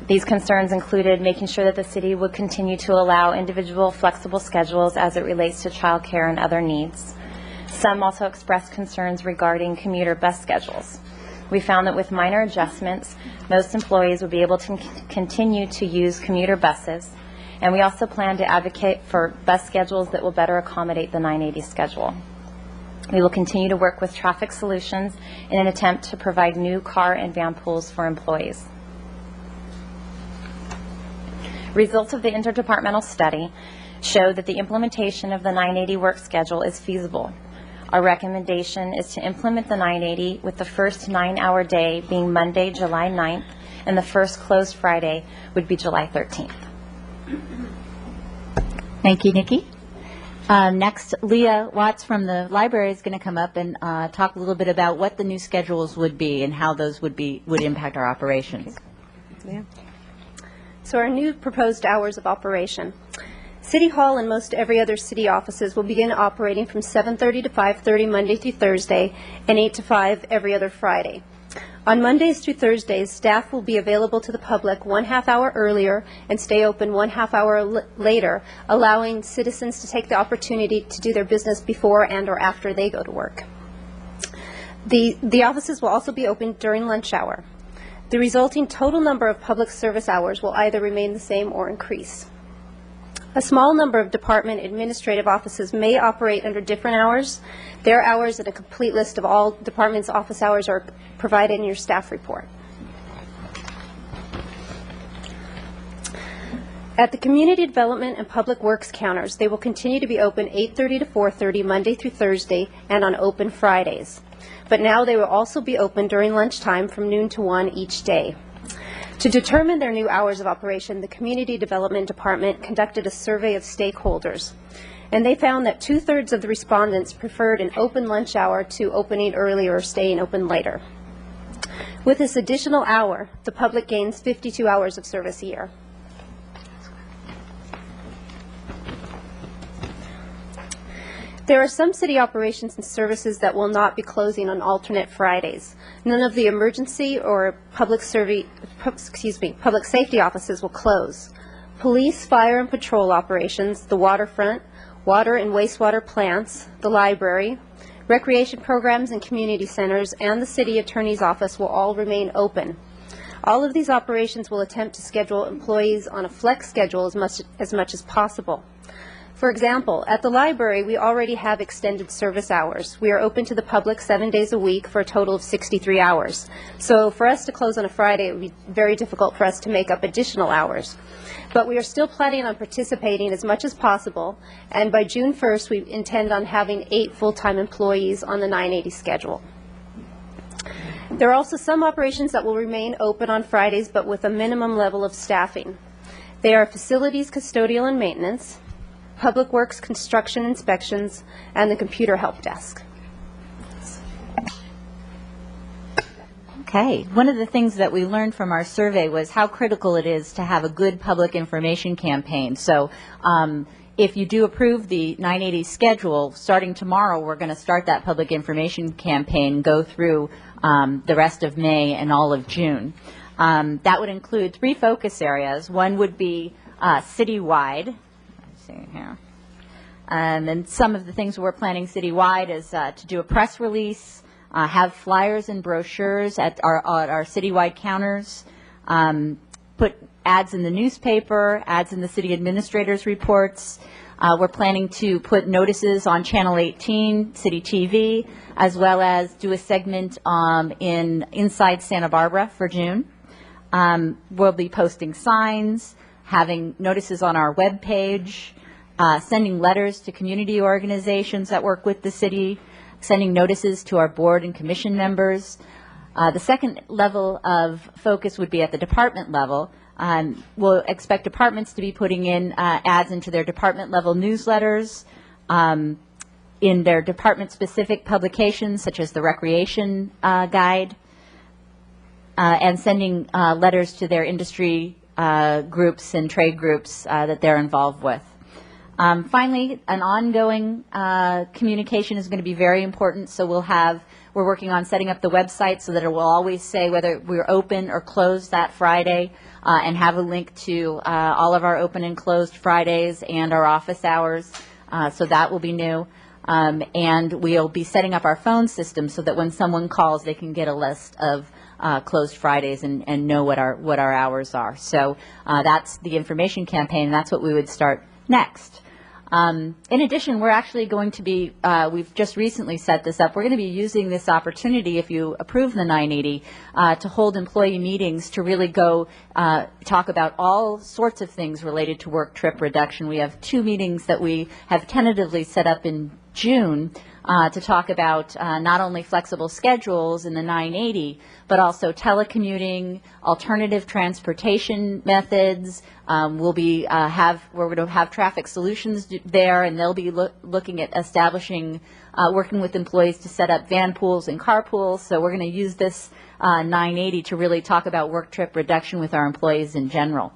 These concerns included making sure that the city would continue to allow individual flexible schedules as it relates to child care and other needs. Some also expressed concerns regarding commuter bus schedules. We found that with minor adjustments, most employees would be able to continue to use commuter buses, and we also plan to advocate for bus schedules that will better accommodate the 980 schedule. We will continue to work with Traffic Solutions in an attempt to provide new car and van pools for employees. Results of the interdepartmental study showed that the implementation of the 980 work schedule is feasible. Our recommendation is to implement the 980 with the first 9-hour day being Monday, July 9th, and the first closed Friday would be July 13th. Thank you, Nikki. Next, Leah Watts from the library is going to come up and talk a little bit about what the new schedules would be and how those would impact our operations. Yeah. So our new proposed hours of operation. City Hall and most every other city offices will begin operating from 7:30 to 5:30 Monday through Thursday and 8 to 5 every other Friday. On Mondays through Thursdays, staff will be available to the public 1/2 hour earlier and stay open 1/2 hour later, allowing citizens to take the opportunity to do their business before and or after they go to work. The offices will also be open during lunch hour. The resulting total number of public service hours will either remain the same or increase. A small number of department administrative offices may operate under different hours. Their hours and a complete list of all departments' office hours are provided in your staff report. At the Community Development and Public Works counters, they will continue to be open 8:30 to 4:30 Monday through Thursday and on open Fridays. But now they will also be open during lunchtime from noon to 1 each day. To determine their new hours of operation, the Community Development Department conducted a survey of stakeholders, and they found that 2/3 of the respondents preferred an open lunch hour to opening earlier or staying open later. With this additional hour, the public gains 52 hours of service a year. There are some city operations and services that will not be closing on alternate Fridays. None of the emergency or public safety offices will close. Police, fire, and patrol operations, the waterfront, water and wastewater plants, the library, recreation programs and community centers, and the city attorney's office will all remain open. All of these operations will attempt to schedule employees on a flex schedule as much as possible. For example, at the library, we already have extended service hours. We are open to the public 7 days a week for a total of 63 hours. So for us to close on a Friday, it would be very difficult for us to make up additional hours. But we are still planning on participating as much as possible, and by June 1st, we intend on having 8 full-time employees on the 980 schedule. There are also some operations that will remain open on Fridays, but with a minimum level of staffing. They are facilities, custodial, and maintenance, Public Works construction inspections, and the computer help desk. Okay. One of the things that we learned from our survey was how critical it is to have a good public information campaign. So if you do approve the 980 schedule, starting tomorrow, we're going to start that public information campaign, go through the rest of May and all of June. That would include 3 focus areas. One would be citywide. Let's see here. And some of the things we're planning citywide is to do a press release, have flyers and brochures at our citywide counters, put ads in the newspaper, ads in the city administrators' reports. We're planning to put notices on Channel 18, City TV, as well as do a segment in Inside Santa Barbara for June. We'll be posting signs, having notices on our webpage, sending letters to community organizations that work with the city, sending notices to our board and commission members. The second level of focus would be at the department level. We'll expect departments to be putting in ads into their department level newsletters, in their department-specific publications, such as the Recreation Guide, and sending letters to their industry groups and trade groups that they're involved with. Finally, an ongoing communication is going to be very important, so we're working on setting up the website so that it will always say whether we're open or closed that Friday, and have a link to all of our open and closed Fridays and our office hours, so that will be new. And we'll be setting up our phone system so that when someone calls, they can get a list of closed Fridays and know what our hours are. So that's the information campaign, and that's what we would start next. In addition, we're actually going to be, we've just recently set this up, we're going to be using this opportunity, if you approve the 980, to hold employee meetings to really go talk about all sorts of things related to work trip reduction. We have 2 meetings that we have tentatively set up in June to talk about not only flexible schedules in the 980, but also telecommuting, alternative transportation methods. We're going to have Traffic Solutions there, and they'll be looking at establishing, working with employees to set up van pools and car pools. So we're going to use this 980 to really talk about work trip reduction with our employees in general.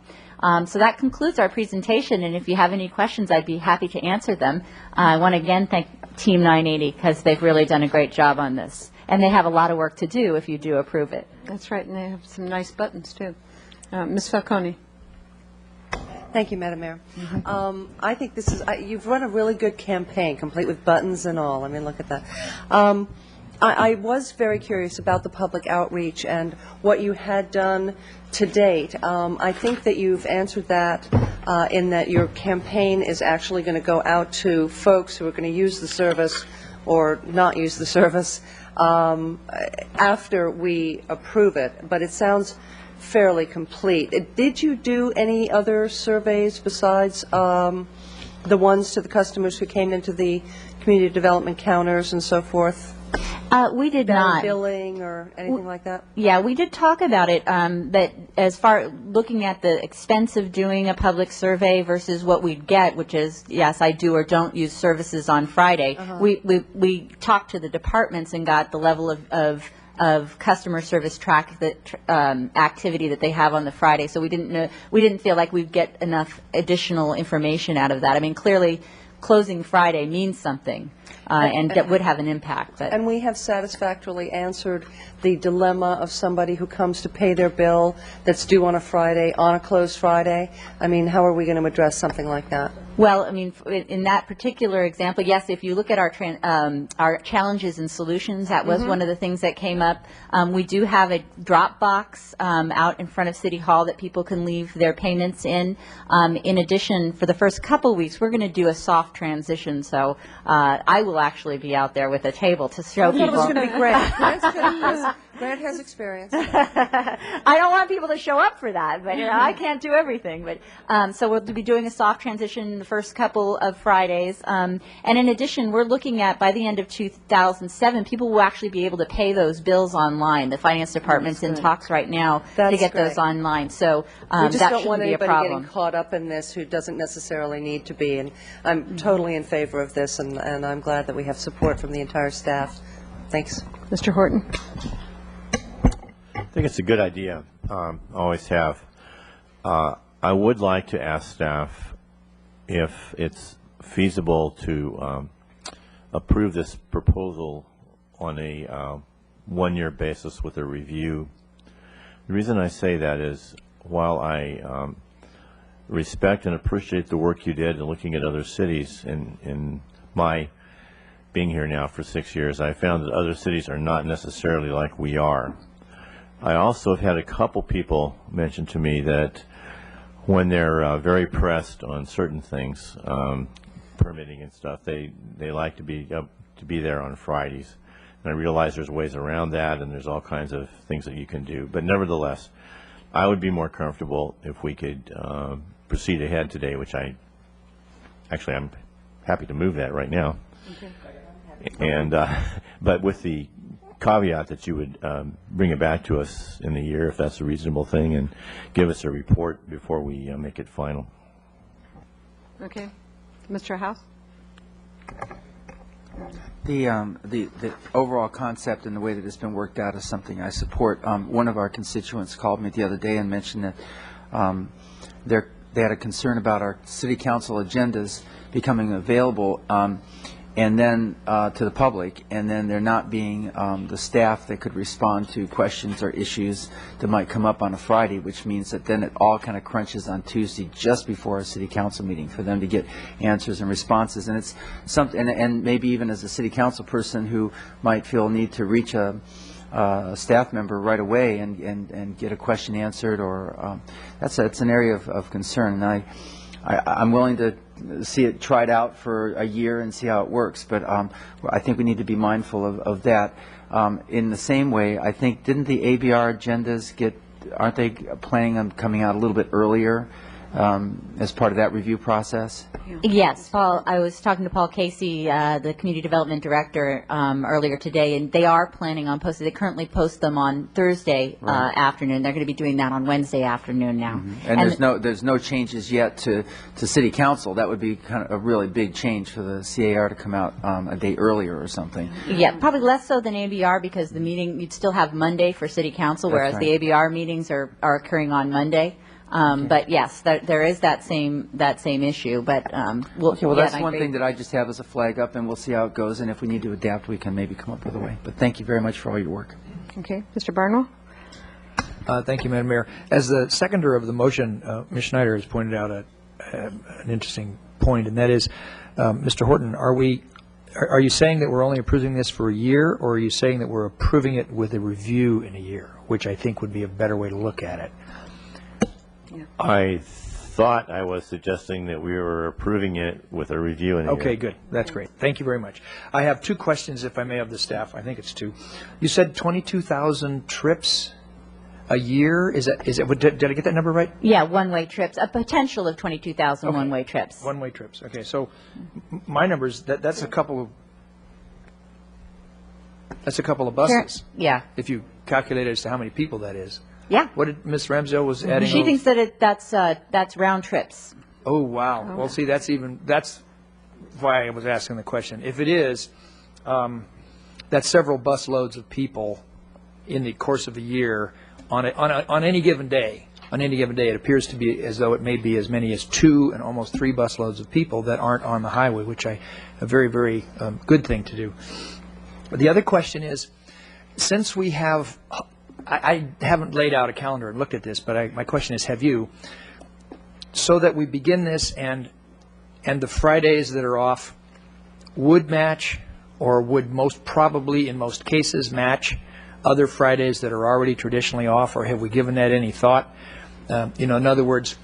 So that concludes our presentation, and if you have any questions, I'd be happy to answer them. I want to again thank Team 980 because they've really done a great job on this. And they have a lot of work to do if you do approve it. That's right, and they have some nice buttons, too. Ms. Falcone. Thank you, Madam Mayor. I think this is, you've run a really good campaign, complete with buttons and all. I mean, look at that. I was very curious about the public outreach and what you had done to date. I think that you've answered that in that your campaign is actually going to go out to folks who are going to use the service or not use the service after we approve it. But it sounds fairly complete. Did you do any other surveys besides the ones to the customers who came into the community development counters and so forth? We did not. Billing or anything like that? Yeah, we did talk about it, but as far looking at the expense of doing a public survey versus what we'd get, which is, yes, I do or don't use services on Friday, we talked to the departments and got the level of customer service activity that they have on the Friday. So we didn't feel like we'd get enough additional information out of that. I mean, clearly, closing Friday means something, and that would have an impact. But. And we have satisfactorily answered the dilemma of somebody who comes to pay their bill that's due on a Friday, on a closed Friday. I mean, how are we going to address something like that? Well, I mean, in that particular example, yes, if you look at our challenges and solutions, that was one of the things that came up. We do have a drop box out in front of City Hall that people can leave their payments in. In addition, for the first couple weeks, we're going to do a soft transition. So I will actually be out there with a table to show people. I thought it was going to be Grant. Grant has experience. I don't want people to show up for that, but I can't do everything. But so we'll be doing a soft transition the first couple of Fridays. And in addition, we're looking at, by the end of 2007, people will actually be able to pay those bills online. The finance department's in talks right now to get those online. So we just that don't want shouldn't be a anybody problem. getting caught up in this who doesn't necessarily need to be. And I'm totally in favor of this, and I'm glad that we have support from the entire staff. Thanks. Mr. Horton. I think it's a good idea. Always have. I would like to ask staff if it's feasible to approve this proposal on a one-year basis with a review. The reason I say that is while I respect and appreciate the work you did in looking at other cities, in my being here now for 6 years, I found that other cities are not necessarily like we are. I also have had a couple people mention to me that when they're very pressed on certain things, permitting and stuff, they like to be there on Fridays. And I realize there's ways around that, and there's all kinds of things that you can do. But nevertheless, I would be more comfortable if we could proceed ahead today, which I'm happy to move that right now. Okay. And but with the caveat that you would bring it back to us in the year, if that's a reasonable thing, and give us a report before we make it final. Okay. Mr. House? The overall concept and the way that it's been worked out is something I support. One of our constituents called me the other day and mentioned that they had a concern about our city council agendas becoming available and then to the public, and then there not being the staff that could respond to questions or issues that might come up on a Friday, which means that then it all kind of crunches on Tuesday just before a city council meeting for them to get answers and responses. And it's something, and maybe even as a city council person who might feel a need to reach a staff member right away and get a question answered, or that's an area of concern. And I'm willing to see it tried out for a year and see how it works, but I think we need to be mindful of that. In the same way, I think, didn't the ABR agendas aren't they planning on coming out a little bit earlier as part of that review process? Yes, Paul, I was talking to Paul Casey, the Community Development Director, earlier today, and they are planning on posting. They currently post them on Thursday afternoon. They're going to be doing that on Wednesday afternoon now. And there's no changes yet to City Council. That would be kind of a really big change for the CAR to come out a day earlier or something. Yeah, probably less so than ABR, because the meeting, you'd still have Monday for City Council, whereas the ABR meetings are occurring on Monday. But yes, there is that same issue. But well, that's one thing that I just have as a flag up, and we'll see how it goes. And if we need to adapt, we can maybe come up with a way. But thank you very much for all your work. Okay, Mr. Barnwell. Thank you, Madam Mayor. As the seconder of the motion, Ms. Schneider has pointed out an interesting point, and that is, Mr. Horton, are you saying that we're only approving this for a year, or are you saying that we're approving it with a review in a year, which I think would be a better way to look at it? I thought I was suggesting that we were approving it with a review in a year. Okay, good. That's great. Thank you very much. I have two questions, if I may, of the staff. I think it's two. You said 22,000 trips a year. Is that did I get that number right? Yeah, one-way trips. A potential of 22,000 one-way trips. One-way trips. Okay, so my numbers, that's a couple of buses. Yeah. If you calculate it as to how many people that is. Yeah. What did Ms. Ramsdale was adding? She thinks that that's round trips. Oh, wow. Well, see, that's why I was asking the question. If it is, that's several bus loads of people in the course of a year on any given day. On any given day, it appears to be as though it may be as many as 2 and almost 3 bus loads of people that aren't on the highway, which a very, very good thing to do. But the other question is, since we have, I haven't laid out a calendar and looked at this, but my question is, have you, so that we begin this and the Fridays that are off would match, or would most probably in most cases match other Fridays that are already traditionally off, or have we given that any thought? In other words,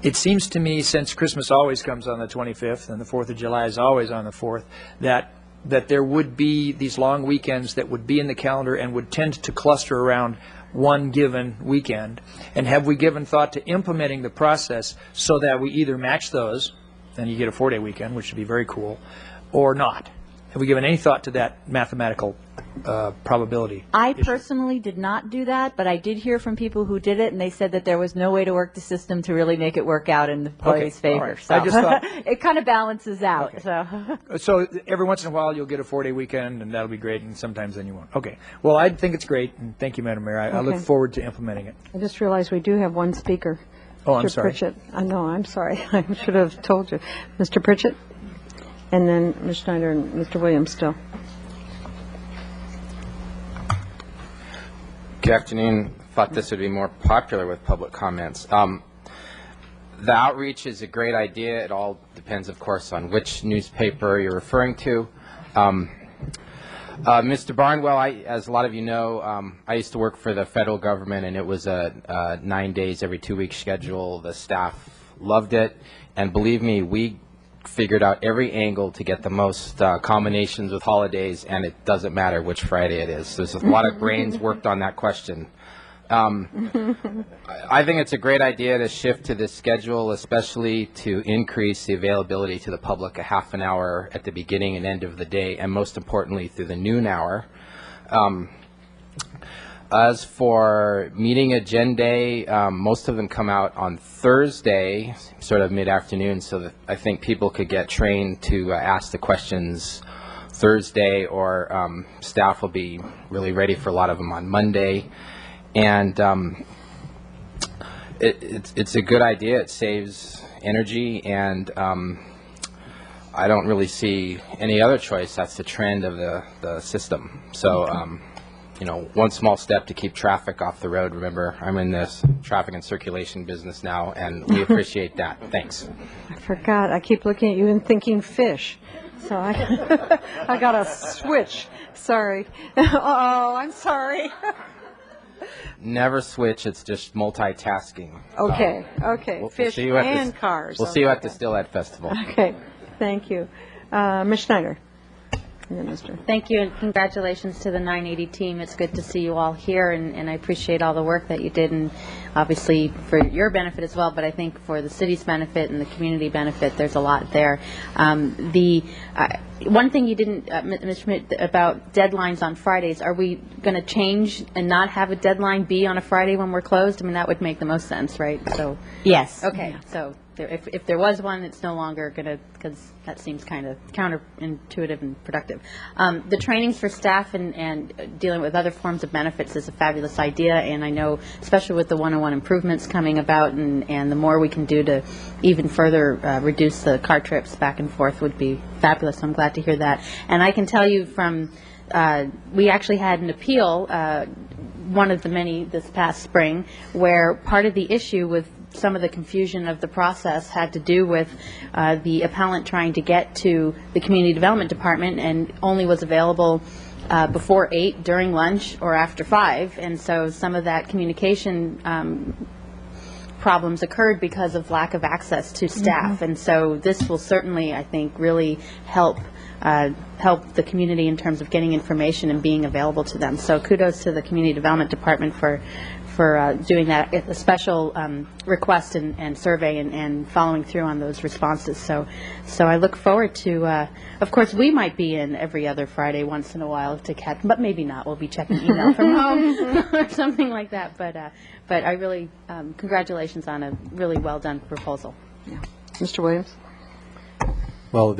it seems to me, since Christmas always comes on the 25th and the 4th of July is always on the 4th, that there would be these long weekends that would be in the calendar and would tend to cluster around one given weekend. And have we given thought to implementing the process so that we either match those, and you get a 4-day weekend, which would be very cool, or not? Have we given any thought to that mathematical probability? I personally did not do that, but I did hear from people who did it, and they said that there was no way to work the system to really make it work out in the employee's favor. Right. So I just thought, it kind of balances out. Okay. So every once in a while you'll get a 4-day weekend, and that'll be great, and sometimes then you won't. Okay. Well, I think it's great, and thank you, Madam Mayor. I look forward to implementing it. I just realized we do have one speaker Oh, I'm Mr. sorry. Pritchett. No, I'm sorry. I should have told you. Mr. Pritchett? And then Ms. Schneider and Mr. Williams still. Good afternoon. Thought this would be more popular with public comments. The outreach is a great idea. It all depends, of course, on which newspaper you're referring to. Mr. Barnwell, as a lot of you know, I used to work for the federal government, and it was a 9 days every 2 week schedule. The staff loved it, and believe me, we figured out every angle to get the most combinations with holidays, and it doesn't matter which Friday it is. There's a lot of brains worked on that question. I think it's a great idea to shift to this schedule, especially to increase the availability to the public a half an hour at the beginning and end of the day, and most importantly through the noon hour. As for meeting agenda, most of them come out on Thursday, sort of mid-afternoon, so that I think people could get trained to ask the questions Thursday, or staff will be really ready for a lot of them on Monday. And it's a good idea. It saves energy, and I don't really see any other choice. That's the trend of the system. So, you know, one small step to keep traffic off the road. Remember, I'm in this traffic and circulation business now, and we appreciate that. Thanks. I forgot. I keep looking at you and thinking fish. So I got to switch. Sorry. Oh, I'm sorry. Never switch. It's just multitasking. Okay. Okay. Fish and cars. We'll see you at the Stillhead Festival. Okay. Thank you. Ms. Schneider. And then Mr. Thank you, and congratulations to the 980 team. It's good to see you all here, and I appreciate all the work that you did, and obviously for your benefit as well, but I think for the city's benefit and the community benefit, there's a lot there. One thing you didn't, Ms. Schmidt, about deadlines on Fridays, are we going to change and not have a deadline be on a Friday when we're closed? I mean, that would make the most sense, right? So Yes. Okay, so if there was one, it's no longer going to, because that seems kind of counterintuitive and productive. The trainings for staff and dealing with other forms of benefits is a fabulous idea, and I know, especially with the one-on-one improvements coming about, and the more we can do to even further reduce the car trips back and forth would be fabulous. I'm glad to hear that. And I can tell you from, we actually had an appeal, one of the many this past spring, where part of the issue with some of the confusion of the process had to do with the appellant trying to get to the Community Development Department and only was available before 8, during lunch, or after 5. And so some of that communication problems occurred because of lack of access to staff. And so this will certainly, I think, really help the community in terms of getting information and being available to them. So kudos to the Community Development Department for doing that, a special request and survey and following through on those responses. So I look forward to, of course, we might be in every other Friday once in a while to catch, but maybe not. We'll be checking email from home or something like that. But I really, congratulations on a really well-done proposal. Yeah. Mr. Williams? Well,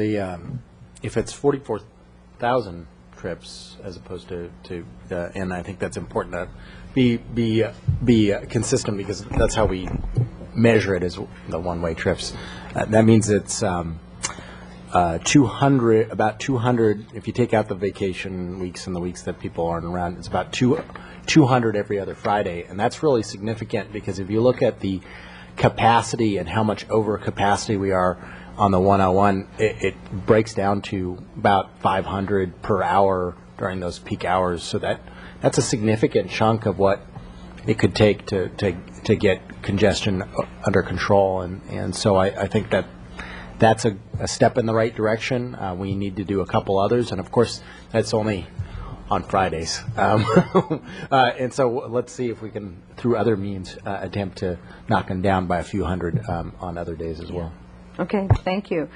if it's 44,000 trips as opposed to and I think that's important to be consistent, because that's how we measure it, as the one-way trips. That means it's 200, about 200, if you take out the vacation weeks and the weeks that people aren't around, it's about 200 every other Friday. And that's really significant, because if you look at the capacity and how much over capacity we are on the 101, it breaks down to about 500 per hour during those peak hours. So that's a significant chunk of what it could take to get congestion under control. And so I think that's a step in the right direction. We need to do a couple others, and of course that's only on Fridays. And so let's see if we can, through other means, attempt to knock them down by a few hundred on other days as well. Okay, thank you.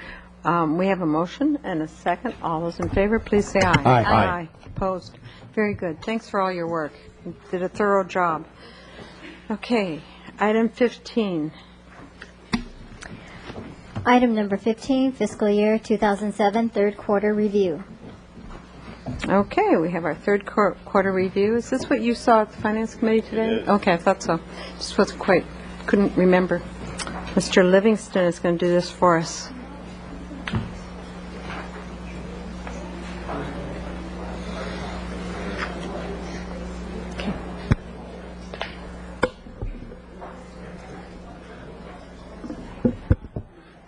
We have a motion and a second. All those in favor, please say aye. Aye. Aye. Opposed? Very good. Thanks for all your work. You did a thorough job. Okay, item 15. Item number 15, fiscal year 2007, third quarter review. Okay, we have our third quarter review. Is this what you saw at the Finance Committee today? Okay, I thought so. Just wasn't quite, couldn't remember. Mr. Livingston is going to do this for us.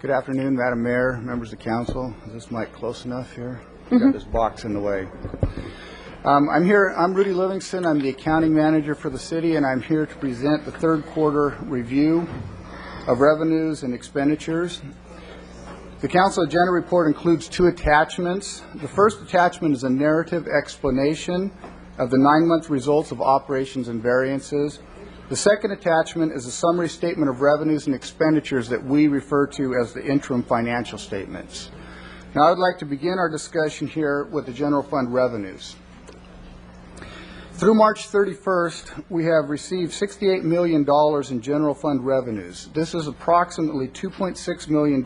Good afternoon, Madam Mayor, members of council. Is this mic close enough here? Got this box in the way. I'm here, I'm Rudy Livingston. I'm the accounting manager for the city, and I'm here to present the third quarter review of revenues and expenditures. The council agenda report includes 2 attachments. The first attachment is a narrative explanation of the 9-month results of operations and variances. The second attachment is a summary statement of revenues and expenditures that we refer to as the interim financial statements. Now, I would like to begin our discussion here with the general fund revenues. Through March 31st, we have received $68 million in general fund revenues. This is approximately $2.6 million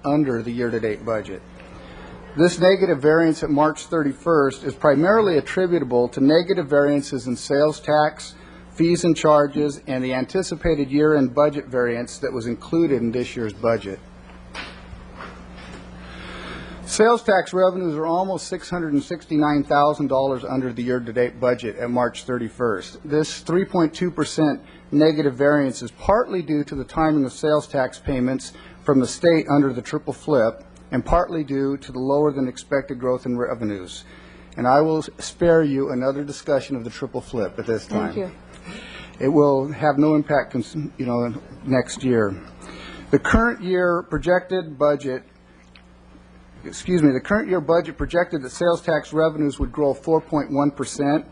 under the year-to-date budget. This negative variance at March 31st is primarily attributable to negative variances in sales tax, fees and charges, and the anticipated year-end budget variance that was included in this year's budget. Sales tax revenues are almost $669,000 under the year-to-date budget at March 31st. This 3.2% negative variance is partly due to the timing of sales tax payments from the state under the triple flip, and partly due to the lower than expected growth in revenues. And I will spare you another discussion of the triple flip at this time. Thank you. It will have no impact, next year. The current year projected budget the current year budget projected that sales tax revenues would grow 4.1%,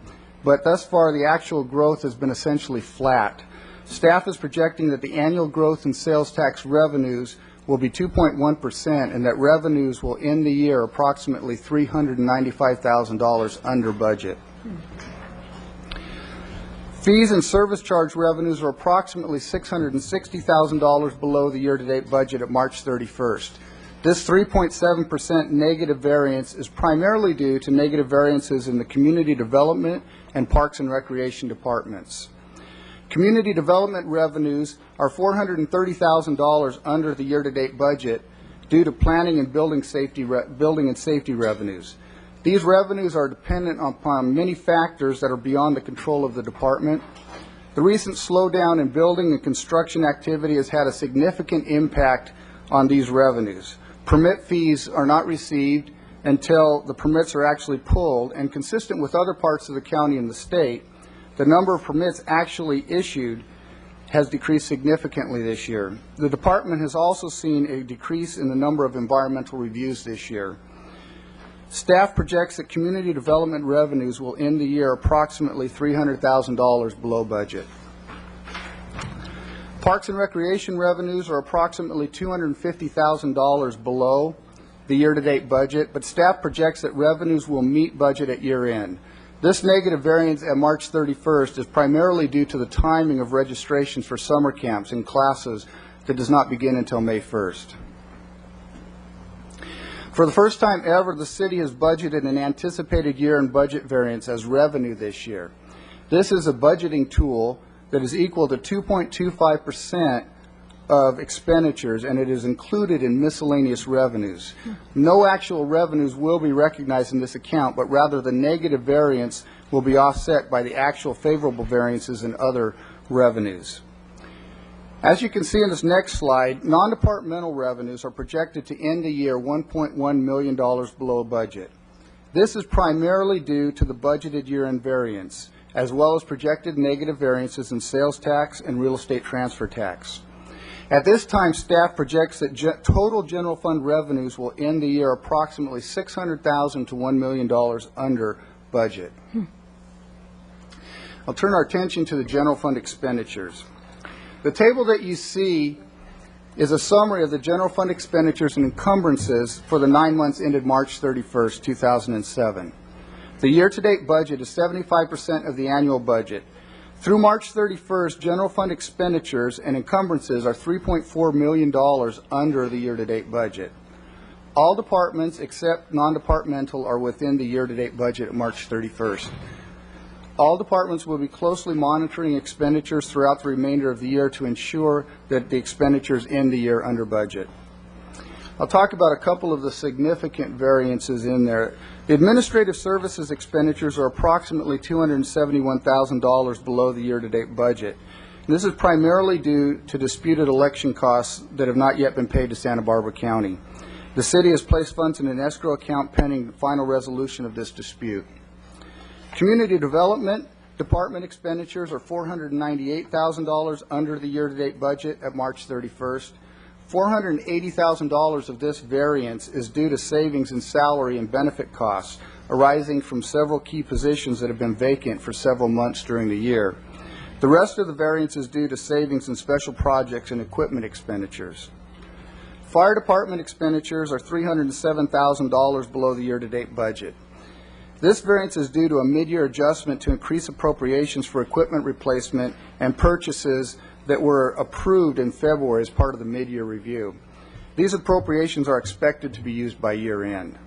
but thus far the actual growth has been essentially flat. Staff is projecting that the annual growth in sales tax revenues will be 2.1% and that revenues will end the year approximately $395,000 under budget. Fees and service charge revenues are approximately $660,000 below the year-to-date budget at March 31st. This 3.7% negative variance is primarily due to negative variances in the community development and parks and recreation departments. Community development revenues are $430,000 under the year-to-date budget due to planning and building and safety revenues. These revenues are dependent upon many factors that are beyond the control of the department. The recent slowdown in building and construction activity has had a significant impact on these revenues. Permit fees are not received until the permits are actually pulled, and consistent with other parts of the county and the state, the number of permits actually issued has decreased significantly this year. The department has also seen a decrease in the number of environmental reviews this year. Staff projects that community development revenues will end the year approximately $300,000 below budget. Parks and recreation revenues are approximately $250,000 below the year-to-date budget, but staff projects that revenues will meet budget at year-end. This negative variance at March 31st is primarily due to the timing of registrations for summer camps and classes that does not begin until May 1st. For the first time ever, the city has budgeted an anticipated year-end budget variance as revenue this year. This is a budgeting tool that is equal to 2.25% of expenditures, and it is included in miscellaneous revenues. No actual revenues will be recognized in this account, but rather the negative variance will be offset by the actual favorable variances in other revenues. As you can see in this next slide, non-departmental revenues are projected to end the year $1.1 million below budget. This is primarily due to the budgeted year-end variance, as well as projected negative variances in sales tax and real estate transfer tax. At this time, staff projects that total general fund revenues will end the year approximately $600,000 to $1 million under budget. I'll turn our attention to the general fund expenditures. The table that you see is a summary of the general fund expenditures and encumbrances for the 9 months ended March 31st, 2007. The year-to-date budget is 75% of the annual budget. Through March 31st, general fund expenditures and encumbrances are $3.4 million under the year-to-date budget. All departments except non-departmental are within the year-to-date budget at March 31st. All departments will be closely monitoring expenditures throughout the remainder of the year to ensure that the expenditures end the year under budget. I'll talk about a couple of the significant variances in there. The administrative services expenditures are approximately $271,000 below the year-to-date budget. And this is primarily due to disputed election costs that have not yet been paid to Santa Barbara County. The city has placed funds in an escrow account pending final resolution of this dispute. Community Development Department expenditures are $498,000 under the year-to-date budget at March 31st. $480,000 of this variance is due to savings in salary and benefit costs arising from several key positions that have been vacant for several months during the year. The rest of the variance is due to savings in special projects and equipment expenditures. Fire Department expenditures are $307,000 below the year-to-date budget. This variance is due to a mid-year adjustment to increase appropriations for equipment replacement and purchases that were approved in February as part of the mid-year review. These appropriations are expected to be used by year-end.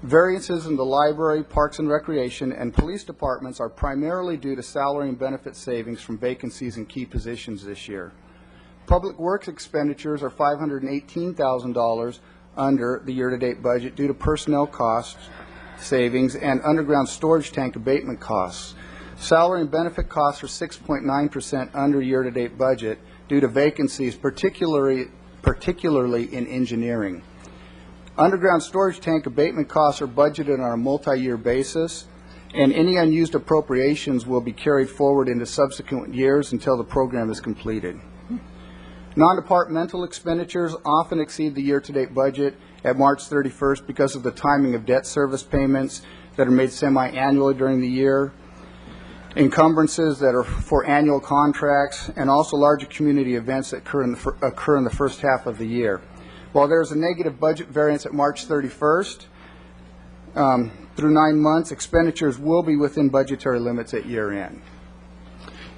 Variances in the library, parks and recreation, and police departments are primarily due to salary and benefit savings from vacancies in key positions this year. Public Works expenditures are $518,000 under the year-to-date budget due to personnel costs savings and underground storage tank abatement costs. Salary and benefit costs are 6.9% under year-to-date budget due to vacancies, particularly in engineering. Underground storage tank abatement costs are budgeted on a multi-year basis, and any unused appropriations will be carried forward into subsequent years until the program is completed. Non-departmental expenditures often exceed the year-to-date budget at March 31st because of the timing of debt service payments that are made semi-annually during the year, encumbrances that are for annual contracts, and also larger community events that occur in the first half of the year. While there is a negative budget variance at March 31st, through 9 months, expenditures will be within budgetary limits at year-end.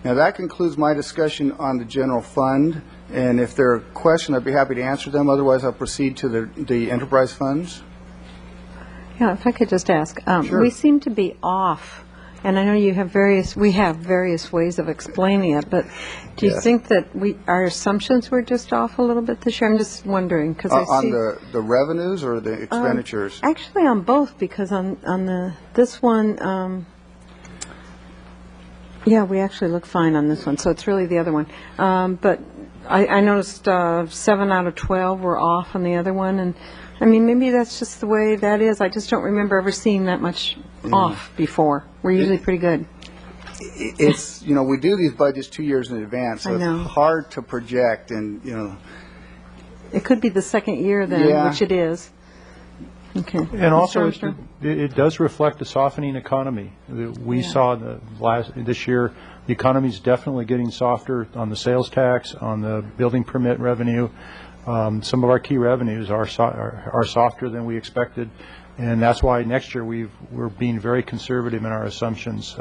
Now that concludes my discussion on the general fund, and if there are questions, I'd be happy to answer them. Otherwise, I'll proceed to the enterprise funds. Yeah, if I could just ask, Sure. we seem to be off, and I know you have we have various ways of explaining it, but do you Yeah. think that our assumptions were just off a little bit this year? I'm just wondering, because I see... On the revenues or the expenditures? Actually, on both, because on this one, yeah, we actually look fine on this one, so it's really the other one. But I noticed 7 out of 12 were off on the other one, and I mean, maybe that's just the way that is. I just don't remember ever seeing that much off before. We're usually pretty good. It's, we do these budgets 2 years in advance, so I know. it's hard to project, and, It could be the second year then, Yeah. which it is. Okay. And also, Mr. Armstrong? it does reflect a softening economy. We saw this year, the economy is definitely getting softer on the sales tax, on the building permit revenue. Some of our key revenues are softer than we expected, and that's why next year we're being very conservative in our assumptions.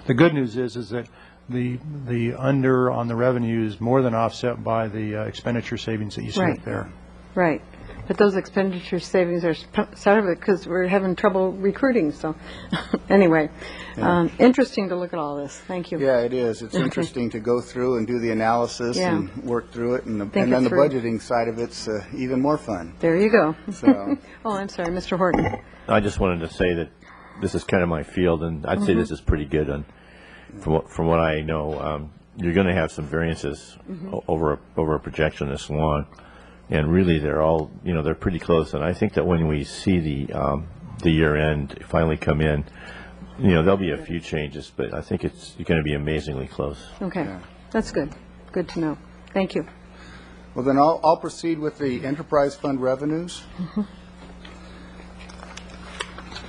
The good news is that the under on the revenue is more than offset by the expenditure savings that you see Right. up there. Right. But those expenditure savings are part of it because we're having trouble recruiting, so, anyway. Yeah. Interesting to look at all this. Thank you. Yeah, it is. It's Okay. interesting to go through and do the analysis Yeah. and work through it, and Think then it the through. budgeting side of it's even more fun. There you go. So- Oh, I'm sorry, Mr. Horton. I just wanted to say that this is kind of my field, and I'd say this is pretty good. And from what I know, you're going to have some variances over a projection this long, and really they're all they're pretty close. And I think that when we see the year end finally come in, there'll be a few changes, but I think it's going to be amazingly close. Okay, that's good. Good to know. Thank you. Well, then I'll proceed with the enterprise fund revenues.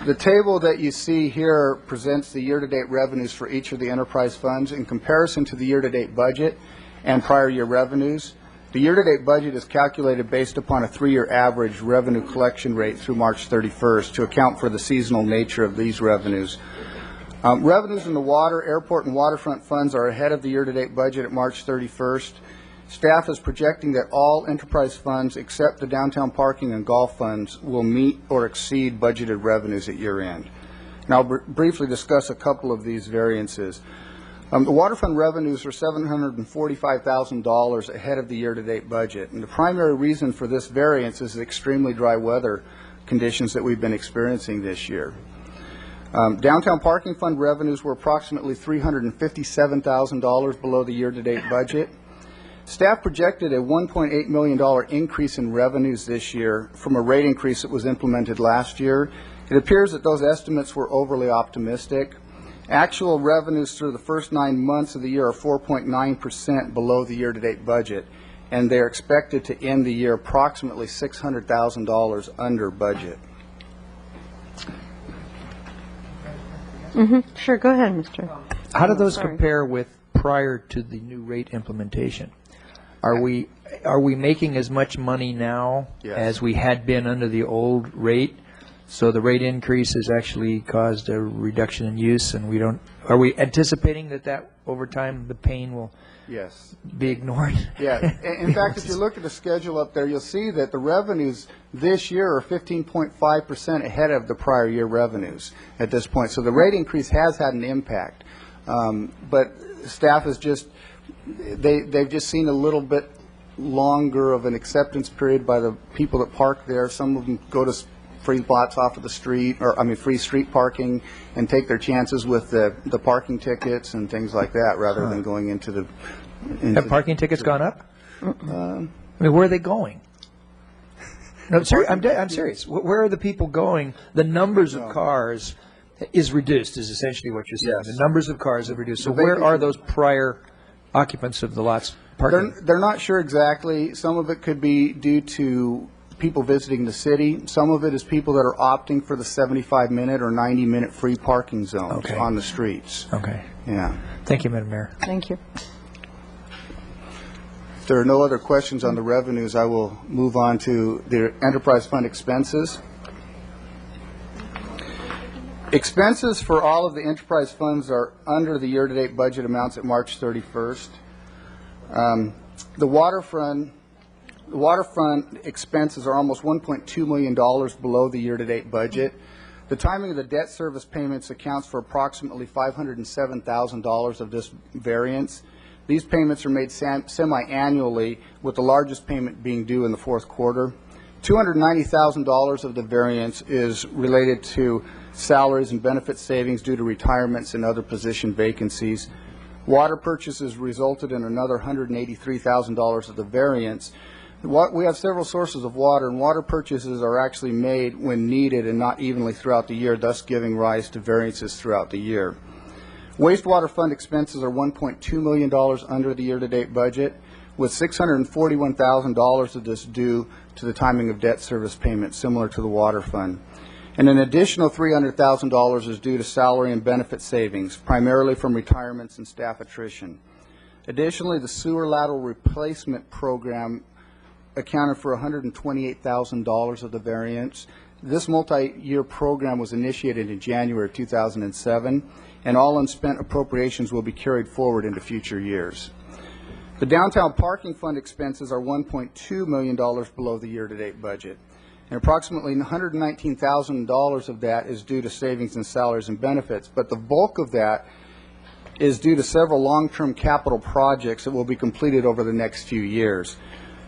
The table that you see here presents the year-to-date revenues for each of the enterprise funds in comparison to the year-to-date budget and prior year revenues. The year-to-date budget is calculated based upon a 3-year average revenue collection rate through March 31st to account for the seasonal nature of these revenues. Revenues in the water, airport, and waterfront funds are ahead of the year-to-date budget at March 31st. Staff is projecting that all enterprise funds except the downtown parking and golf funds will meet or exceed budgeted revenues at year end. and I'll briefly discuss a couple of these variances. The water fund revenues are $745,000 ahead of the year-to-date budget, and the primary reason for this variance is the extremely dry weather conditions that we've been experiencing this year. Downtown parking fund revenues were approximately $357,000 below the year-to-date budget. Staff projected a $1.8 million increase in revenues this year from a rate increase that was implemented last year. It appears that those estimates were overly optimistic. Actual revenues through the first 9 months of the year are 4.9% below the year-to-date budget, and they're expected to end the year approximately $600,000 under budget. Sure, go ahead, Mr. How do those compare with prior to the new rate implementation? Are we making as much money now as we had been under the old rate? So the rate increase has actually caused a reduction in use, and are we anticipating that over time the pain will be ignored? Yeah. In fact, if you look at the schedule up there, you'll see that the revenues this year are 15.5% ahead of the prior year revenues at this point. So the rate increase has had an impact. But staff has they've just seen a little bit longer of an acceptance period by the people that park there. Some of them go to free lots off of the street, free street parking, and take their chances with the parking tickets and things like that, rather than going into the. Have parking tickets gone up? Where are they going? No, I'm serious. Where are the people going? The numbers of cars is reduced, is essentially what you're saying. The numbers of cars have reduced. So where are those prior occupants of the lots parking? They're not sure exactly. Some of it could be due to people visiting the city. Some of it is people that are opting for the 75-minute or 90-minute free parking zones on the streets. Okay. Yeah. Thank you, Madam Mayor. Thank you. If there are no other questions on the revenues, I will move on to the enterprise fund expenses. Expenses for all of the enterprise funds are under the year-to-date budget amounts at March 31st. The waterfront expenses are almost $1.2 million below the year-to-date budget. The timing of the debt service payments accounts for approximately $507,000 of this variance. These payments are made semi-annually, with the largest payment being due in the fourth quarter. $290,000 of the variance is related to salaries and benefit savings due to retirements and other position vacancies. Water purchases resulted in another $183,000 of the variance. We have several sources of water, and water purchases are actually made when needed and not evenly throughout the year, thus giving rise to variances throughout the year. Wastewater fund expenses are $1.2 million under the year-to-date budget, with $641,000 of this due to the timing of debt service payments, similar to the water fund. And an additional $300,000 is due to salary and benefit savings, primarily from retirements and staff attrition. Additionally, the sewer lateral replacement program accounted for $128,000 of the variance. This multi-year program was initiated in January of 2007, and all unspent appropriations will be carried forward into future years. The downtown parking fund expenses are $1.2 million below the year-to-date budget, and approximately $119,000 of that is due to savings in salaries and benefits, but the bulk of that is due to several long-term capital projects that will be completed over the next few years.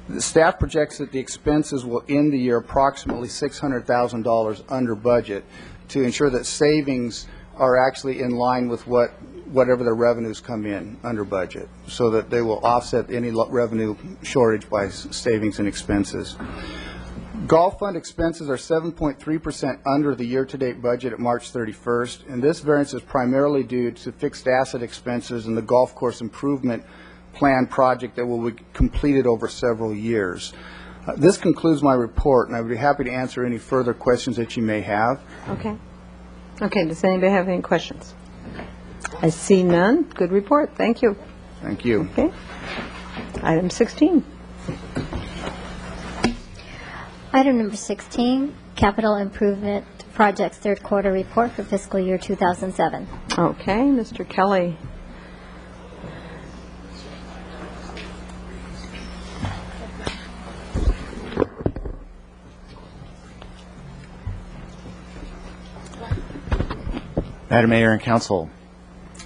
The staff projects that the expenses will end the year approximately $600,000 under budget to ensure that savings are actually in line with whatever the revenues come in under budget, so that they will offset any revenue shortage by savings and expenses. Golf fund expenses are 7.3% under the year-to-date budget at March 31st, and this variance is primarily due to fixed asset expenses and the golf course improvement plan project that will be completed over several years. This concludes my report, and I would be happy to answer any further questions that you may have. Okay. Okay, does anybody have any questions? I see none. Good report. Thank you. Thank you. Okay. Item 16. Item number 16, Capital Improvement Projects Third Quarter Report for Fiscal Year 2007. Okay, Mr. Kelly. Madam Mayor and Council,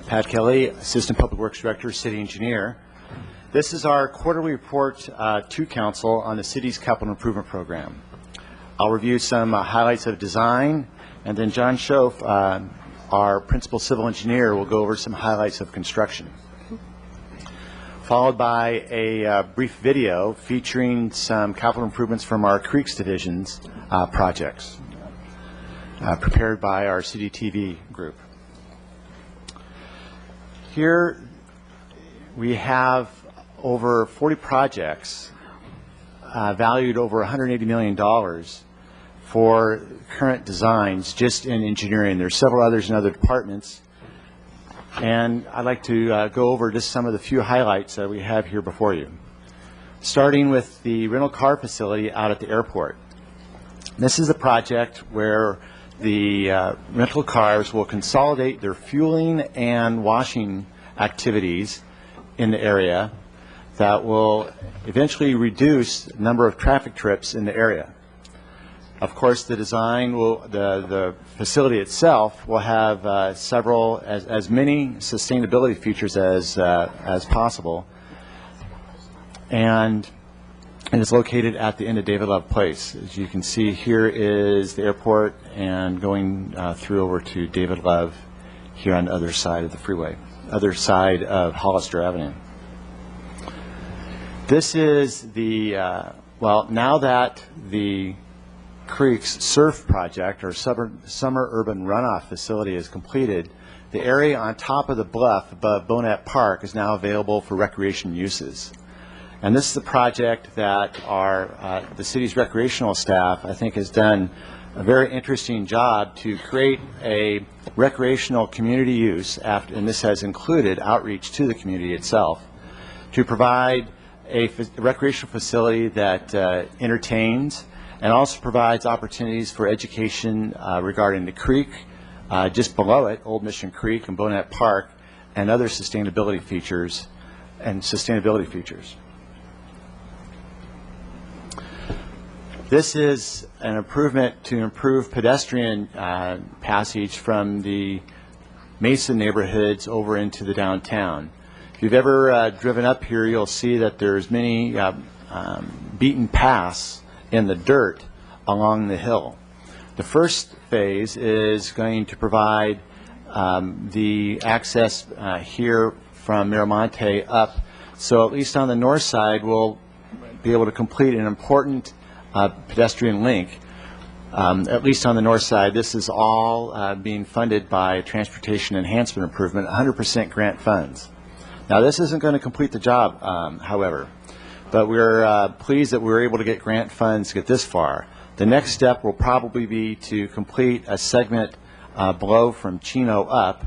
Pat Kelly, Assistant Public Works Director, City Engineer. This is our quarterly report to Council on the city's capital improvement program. I'll review some highlights of design, and then John Schoaf, our Principal Civil Engineer, will go over some highlights of construction, followed by a brief video featuring some capital improvements from our Creeks Division's projects, prepared by our City TV group. Here we have over 40 projects valued over $180 million for current designs just in engineering. There's several others in other departments. And I'd like to go over just some of the few highlights that we have here before you. Starting with the rental car facility out at the airport. This is a project where the rental cars will consolidate their fueling and washing activities in the area that will eventually reduce the number of traffic trips in the area. Of course, the design will, the facility itself will have several, as many sustainability features as possible, and it is located at the end of David Love Place. As you can see, here is the airport, and going through over to David Love here on the other side of the freeway, other side of Hollister Avenue. This is the, well, now that the Creeks Surf Project, or Summer Urban Runoff Facility, is completed, the area on top of the bluff above Bonnet Park is now available for recreation uses. And this is a project that the city's recreational staff, I think, has done a very interesting job to create a recreational community use, and this has included outreach to the community itself, to provide a recreational facility that entertains and also provides opportunities for education regarding the creek, just below it, Old Mission Creek and Bonnet Park, and other sustainability features This is an improvement to improve pedestrian passage from the Mesa neighborhoods over into the downtown. If you've ever driven up here, you'll see that there's many beaten paths in the dirt along the hill. The first phase is going to provide the access here from Miramonte up, so at least on the north side we'll be able to complete an important pedestrian link. At least on the north side, this is all being funded by Transportation Enhancement Improvement, 100% grant funds. Now, this isn't going to complete the job, however, but we're pleased that we were able to get grant funds to get this far. The next step will probably be to complete a segment below from Chino up,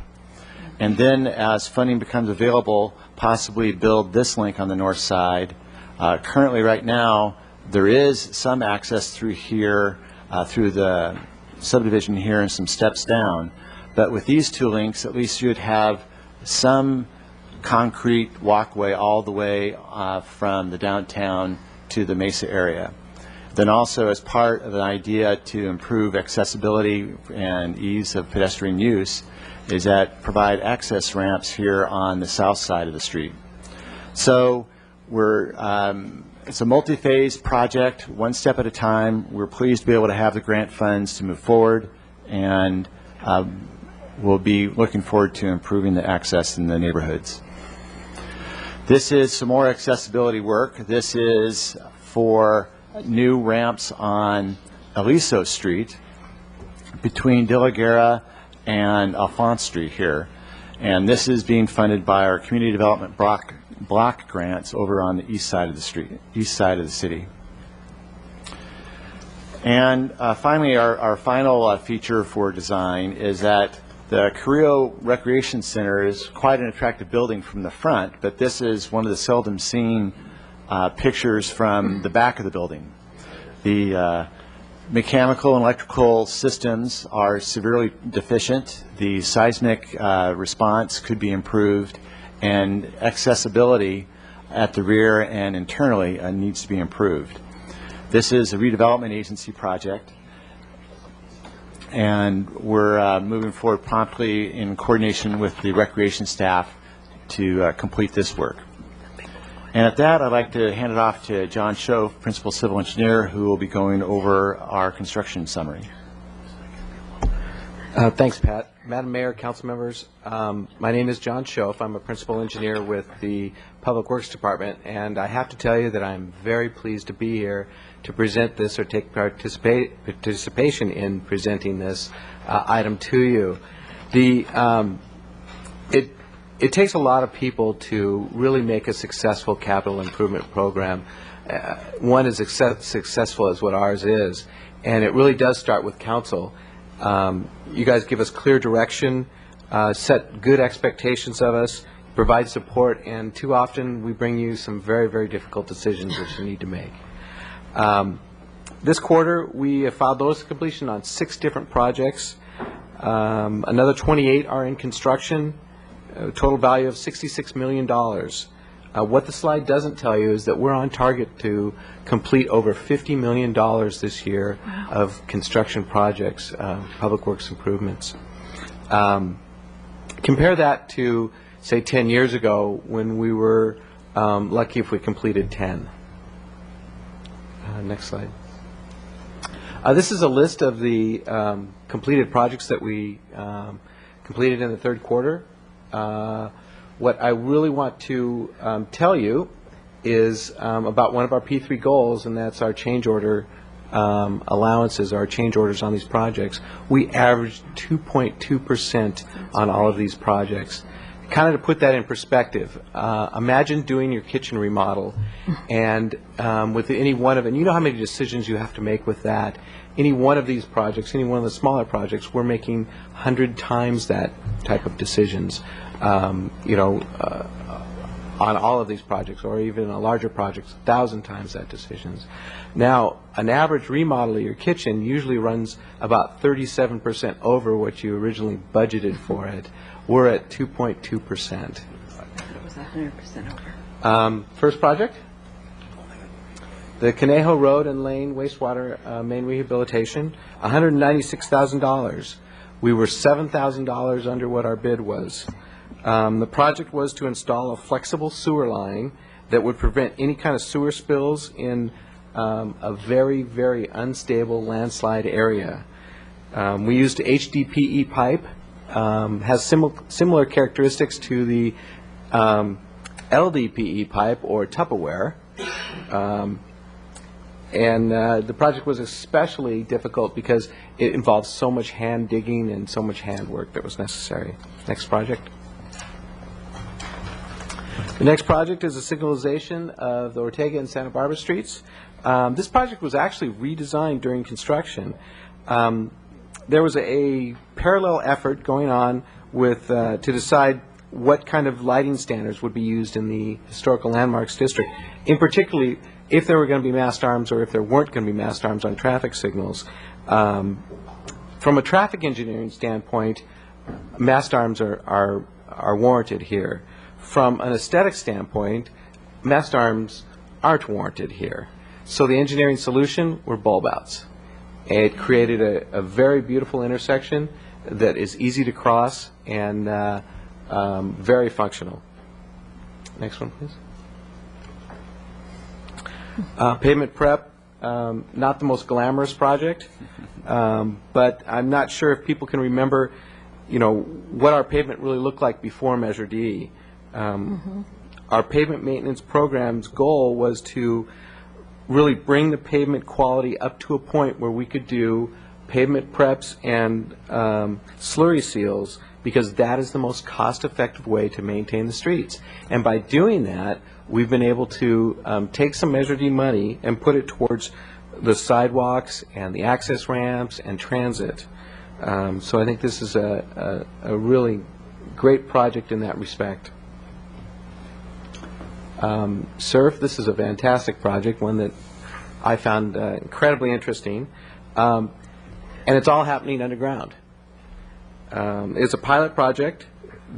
and then as funding becomes available, possibly build this link on the north side. Currently, right now, there is some access through here, through the subdivision here and some steps down. But with these two links, at least you'd have some concrete walkway all the way from the downtown to the Mesa area. Then also, as part of an idea to improve accessibility and ease of pedestrian use, is that provide access ramps here on the south side of the street. So we're it's a multi-phase project, one step at a time. We're pleased to be able to have the grant funds to move forward, and we'll be looking forward to improving the access in the neighborhoods. This is some more accessibility work. This is for new ramps on Aliso Street between De La Guerra and Alphonse Street here. And this is being funded by our Community Development block grants over on the east side of the street, east side of the city. And finally, our final feature for design is that the Carrillo Recreation Center is quite an attractive building from the front, but this is one of the seldom seen pictures from the back of the building. The mechanical and electrical systems are severely deficient. The seismic response could be improved, and accessibility at the rear and internally needs to be improved. This is a redevelopment agency project, and we're moving forward promptly in coordination with the recreation staff to complete this work. And at that, I'd like to hand it off to John Schoaf, Principal Civil Engineer, who will be going over our construction summary. Thanks, Pat. Madam Mayor, council members, my name is John Schoaf. I'm a Principal Engineer with the Public Works Department, and I have to tell you that I'm very pleased to be here to present this or take participation in presenting this item to you. It takes a lot of people to really make a successful capital improvement program, one as successful as what ours is, and it really does start with council. You guys give us clear direction, set good expectations of us, provide support, and too often we bring you some very, very difficult decisions which you need to make. This quarter, we have filed notice of completion on 6 different projects. Another 28 are in construction, a total value of $66 million. What the slide doesn't tell you is that we're on target to complete over $50 million this year of construction projects, public works improvements. Compare that to, say, 10 years ago when we were lucky if we completed 10. Next slide. This is a list of the completed projects that we completed in the third quarter. What I really want to tell you is about one of our P3 goals, and that's our change order allowances, our change orders on these projects. We averaged 2.2% on all of these projects. Kind of to put that in perspective, imagine doing your kitchen remodel, and with any one of, and you know how many decisions you have to make with that. Any one of these projects, any one of the smaller projects, we're making 100 times that type of decisions, on all of these projects, or even a larger projects, 1,000 times that decisions. Now, an average remodel of your kitchen usually runs about 37% over what you originally budgeted for it. We're at 2.2%. It was 100% over. First project, the Conejo Road and Lane wastewater main rehabilitation, $196,000. We were $7,000 under what our bid was. The project was to install a flexible sewer line that would prevent any kind of sewer spills in a very, very unstable landslide area. We used HDPE pipe. Has similar characteristics to the LDPE pipe or Tupperware. The project was especially difficult because it involved so much hand digging and so much hand work that was necessary. Next project. The next project is a signalization of the Ortega and Santa Barbara streets. This project was actually redesigned during construction. There was a parallel effort going on with to decide what kind of lighting standards would be used in the Historical Landmarks District, in particularly if there were going to be mast arms or if there weren't going to be mast arms on traffic signals. From a traffic engineering standpoint, mast arms are warranted here. From an aesthetic standpoint, mast arms aren't warranted here. So the engineering solution were bulb outs. It created a very beautiful intersection that is easy to cross and very functional. Next one, please. Pavement prep, not the most glamorous project, but I'm not sure if people can remember, what our pavement really looked like before Measure D. Our pavement maintenance program's goal was to really bring the pavement quality up to a point where we could do pavement preps and slurry seals, because that is the most cost-effective way to maintain the streets. And by doing that, we've been able to take some Measure D money and put it towards the sidewalks and the access ramps and transit. So I think this is a really great project in that respect. SURF, this is a fantastic project, one that I found incredibly interesting, and it's all happening underground. It's a pilot project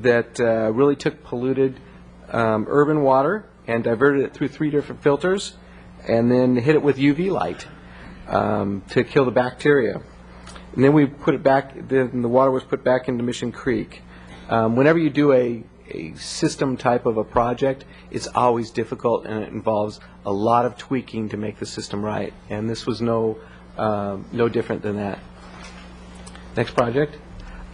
that really took polluted urban water and diverted it through 3 different filters and then hit it with UV light to kill the bacteria. And then we put it back, then the water was put back into Mission Creek. Whenever you do a system type of a project, it's always difficult, and it involves a lot of tweaking to make the system right. And this was no different than that. Next project.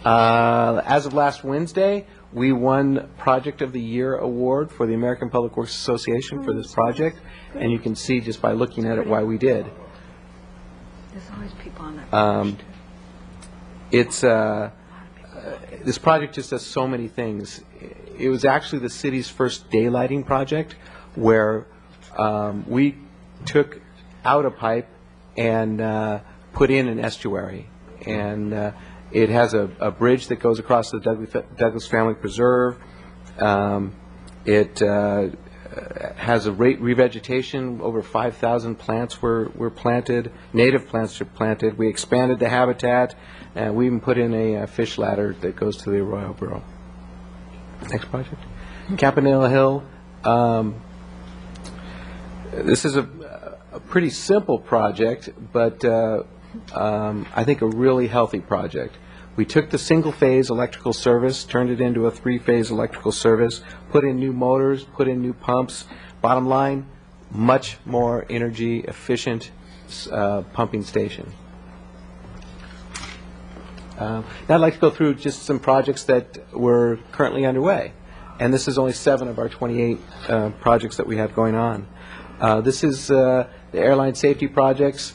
As of last Wednesday, we won Project of the Year award for the American Public Works Association for this project, and you can see just by looking at it why we did. There's always people on that. This project just does so many things. It was actually the city's first daylighting project, where we took out a pipe and put in an estuary. And it has a bridge that goes across the Douglas Family Preserve. It has a revegetation. Over 5,000 plants were planted. Native plants were planted. We expanded the habitat. And we even put in a fish ladder that goes to the Arroyo Burrow. Next project. Campanile Hill. This is a pretty simple project, but I think a really healthy project. We took the single-phase electrical service, turned it into a three-phase electrical service, put in new motors, put in new pumps. Bottom line, much more energy efficient pumping station. Now I'd like to go through just some projects that were currently underway. And this is only 7 of our 28 projects that we have going on. This is the airline safety projects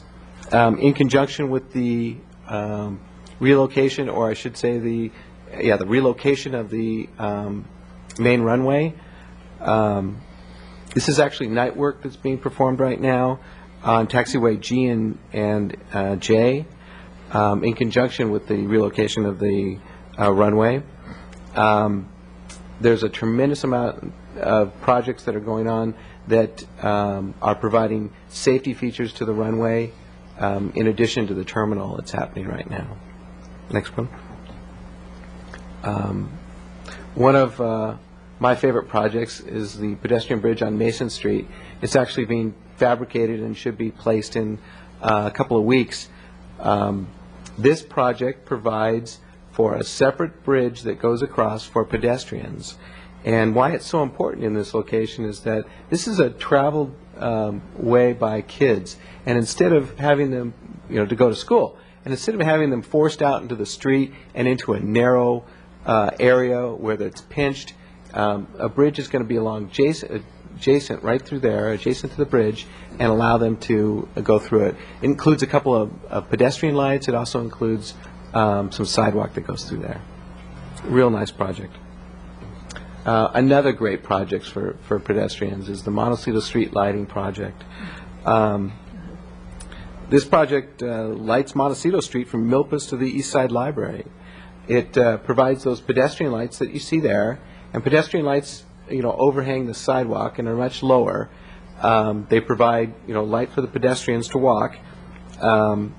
in conjunction with the relocation, or I should say the relocation of the main runway. This is actually night work that's being performed right now on taxiway G and J in conjunction with the relocation of the runway. There's a tremendous amount of projects that are going on that are providing safety features to the runway in addition to the terminal that's happening right now. Next one. One of my favorite projects is the pedestrian bridge on Mason Street. It's actually being fabricated and should be placed in a couple of weeks. This project provides for a separate bridge that goes across for pedestrians. And why it's so important in this location is that this is a traveled way by kids. And instead of having them, to go to school, and instead of having them forced out into the street and into a narrow area where it's pinched, a bridge is going to be along adjacent right through there, adjacent to the bridge, and allow them to go through it. It includes a couple of pedestrian lights. It also includes some sidewalk that goes through there. Real nice project. Another great project for pedestrians is the Montecito Street Lighting Project. This project lights Montecito Street from Milpas to the East Side Library. It provides those pedestrian lights that you see there, and pedestrian lights, overhang the sidewalk and are much lower. They provide, light for the pedestrians to walk.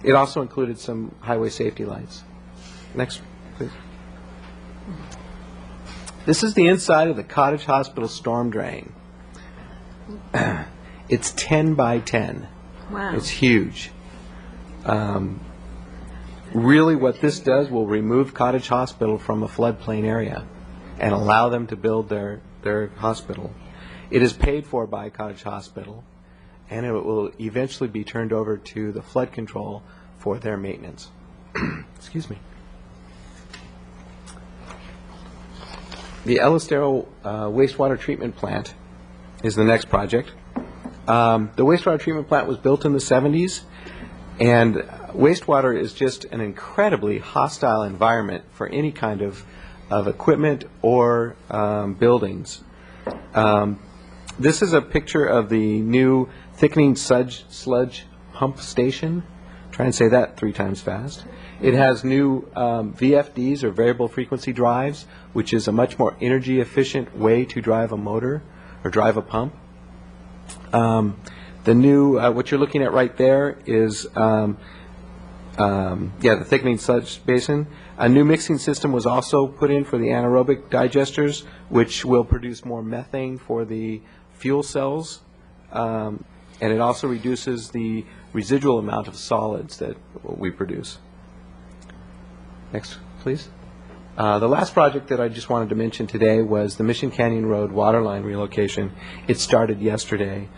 It also included some highway safety lights. Next, please. This is the inside of the Cottage Hospital storm drain. It's 10 by 10. Wow. It's huge. Really what this does will remove Cottage Hospital from a floodplain area and allow them to build their hospital. It is paid for by Cottage Hospital, and it will eventually be turned over to the flood control for their maintenance. Excuse me. The Elistero wastewater treatment plant is the next project. The wastewater treatment plant was built in the 70s, and wastewater is just an incredibly hostile environment for any kind of equipment or buildings. This is a picture of the new thickening sludge pump station. Try and say that 3 times fast. It has new VFDs, or variable frequency drives, which is a much more energy efficient way to drive a motor or drive a pump. The new, what you're looking at right there is, the thickening sludge basin. A new mixing system was also put in for the anaerobic digesters, which will produce more methane for the fuel cells, and it also reduces the residual amount of solids that we produce. Next, please. The last project that I just wanted to mention today was the Mission Canyon Road waterline relocation. It started yesterday.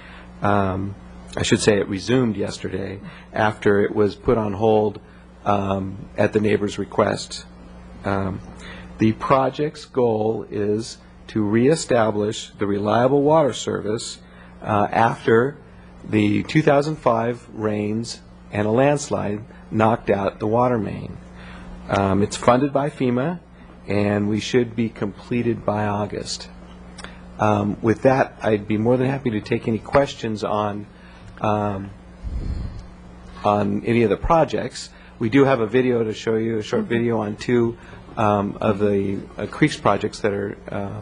I should say it resumed yesterday after it was put on hold at the neighbor's request. The project's goal is to reestablish the reliable water service after the 2005 rains and a landslide knocked out the water main. It's funded by FEMA, and we should be completed by August. With that, I'd be more than happy to take any questions on any of the projects. We do have a video to show you, a short video on two of the Creeks projects that are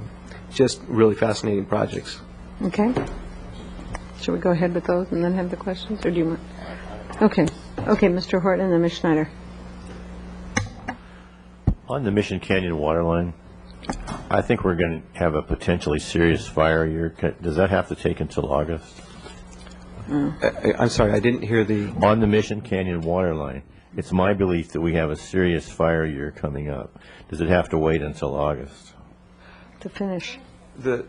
just really fascinating projects. Okay. Should we go ahead with those and then have the questions, or do you want? Okay. Okay, Mr. Horton and then Ms. Schneider. On the Mission Canyon waterline, I think we're going to have a potentially serious fire year. Does that have to take until August? I'm sorry, I didn't hear the... On the Mission Canyon waterline, it's my belief that we have a serious fire year coming up. Does it have to wait until August? To finish. The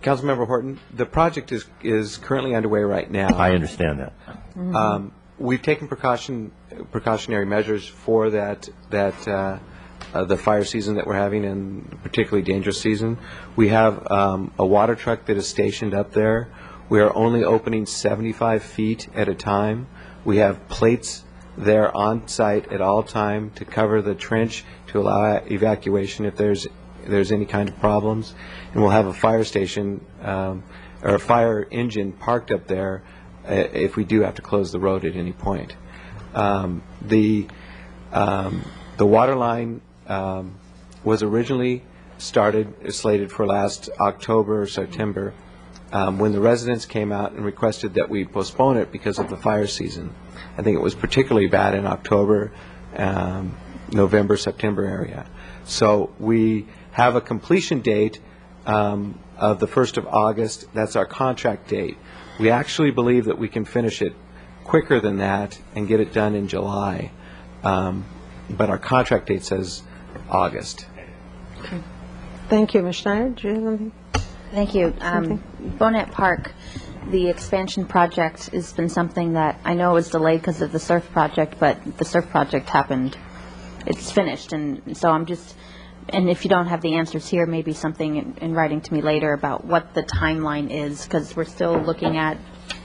Councilmember Horton, the project is currently underway right now. I understand that. Mm-hmm. We've taken precautionary measures for that the fire season that we're having, and particularly dangerous season. We have a water truck that is stationed up there. We are only opening 75 feet at a time. We have plates there on site at all time to cover the trench to allow evacuation if there's any kind of problems. And we'll have a fire station or a fire engine parked up there if we do have to close the road at any point. The water line was originally slated for last October or September when the residents came out and requested that we postpone it because of the fire season. I think it was particularly bad in October, November, September area. So we have a completion date of the 1st of August. That's our contract date. We actually believe that we can finish it quicker than that and get it done in July. But our contract date says August. Okay. Thank you. Ms. Schneider, do you have anything? Thank you. Bonet Park, the expansion project has been something that I know was delayed because of the surf project, but the surf project happened. It's finished, and so I'm just, and if you don't have the answers here, maybe something in writing to me later about what the timeline is, because we're still looking at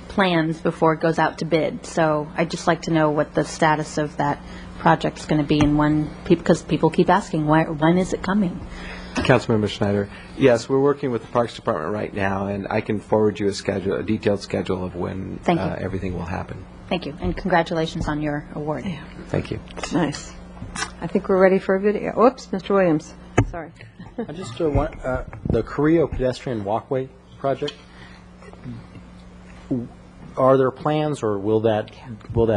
plans before it goes out to bid. So I'd just like to know what the status of that project's going to be, and when, because people keep asking, when is it coming? Councilmember Schneider, yes, we're working with the Parks Department right now, and I can forward you a detailed schedule of when everything will happen. Thank you, and congratulations on your award. Yeah. Thank you. Nice. I think we're ready for a video. Oops, Mr. Williams. Sorry. I just want the Carrillo pedestrian walkway project. Are there plans, or will that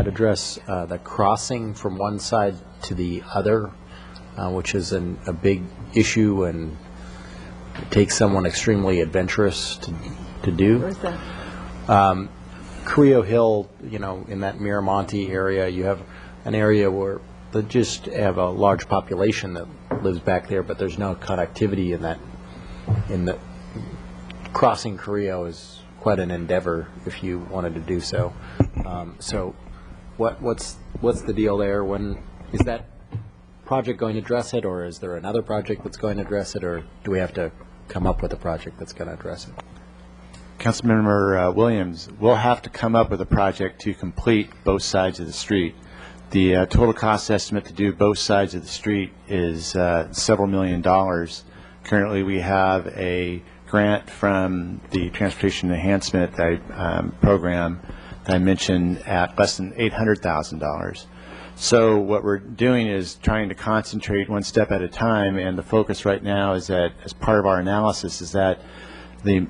address the crossing from one side to the other, which is a big issue and it takes someone extremely adventurous to do? Where's that? Carrillo Hill, in that Miramonte area, you have an area where they just have a large population that lives back there, but there's no connectivity in the crossing Carrillo is quite an endeavor if you wanted to do so. So what's the deal there? When is that project going to address it, or is there another project that's going to address it, or do we have to come up with a project that's going to address it? Councilmember Williams, we'll have to come up with a project to complete both sides of the street. The total cost estimate to do both sides of the street is several $1 million. Currently, we have a grant from the Transportation Enhancement program that I mentioned at less than $800,000. So what we're doing is trying to concentrate one step at a time, and the focus right now is that, as part of our analysis, is that the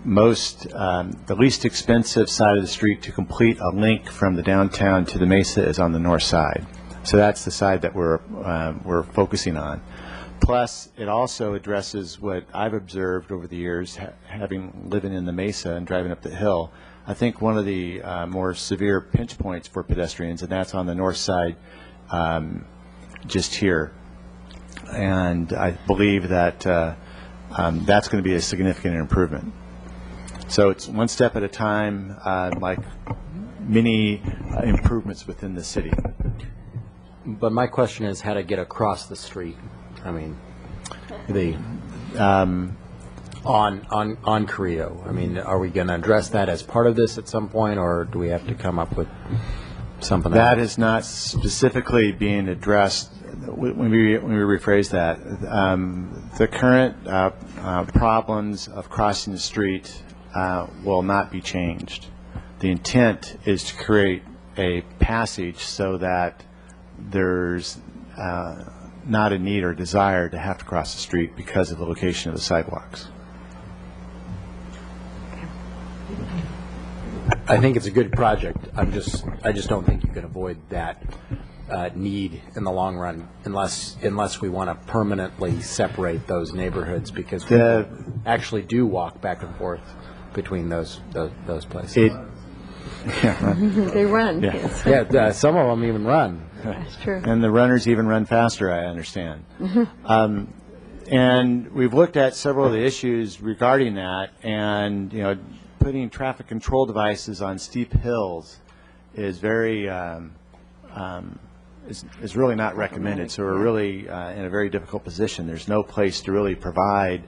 least expensive side of the street to complete a link from the downtown to the Mesa is on the north side. So that's the side that we're focusing on. Plus, it also addresses what I've observed over the years, living in the Mesa and driving up the hill. I think one of the more severe pinch points for pedestrians, and that's on the north side, just here. and I believe that that's going to be a significant improvement. So it's one step at a time, like many improvements within the city. But my question is how to get across the street. I mean, on Carrillo. I mean, are we going to address that as part of this at some point, or do we have to come up with something that else? is not specifically being addressed. When we rephrase that, the current problems of crossing the street will not be changed. The intent is to create a passage so that there's not a need or desire to have to cross the street because of the location of the sidewalks. I think it's a good project. I just don't think you can avoid that need in the long run unless we want to permanently separate those neighborhoods, because people actually do walk back and forth between those places. They run. Yeah. Yes. Yeah, some of them even run. That's true. And the runners even run faster, I understand. And we've looked at several of the issues regarding that, and putting traffic control devices on steep hills is very is really not recommended. So we're really in a very difficult position. There's no place to really provide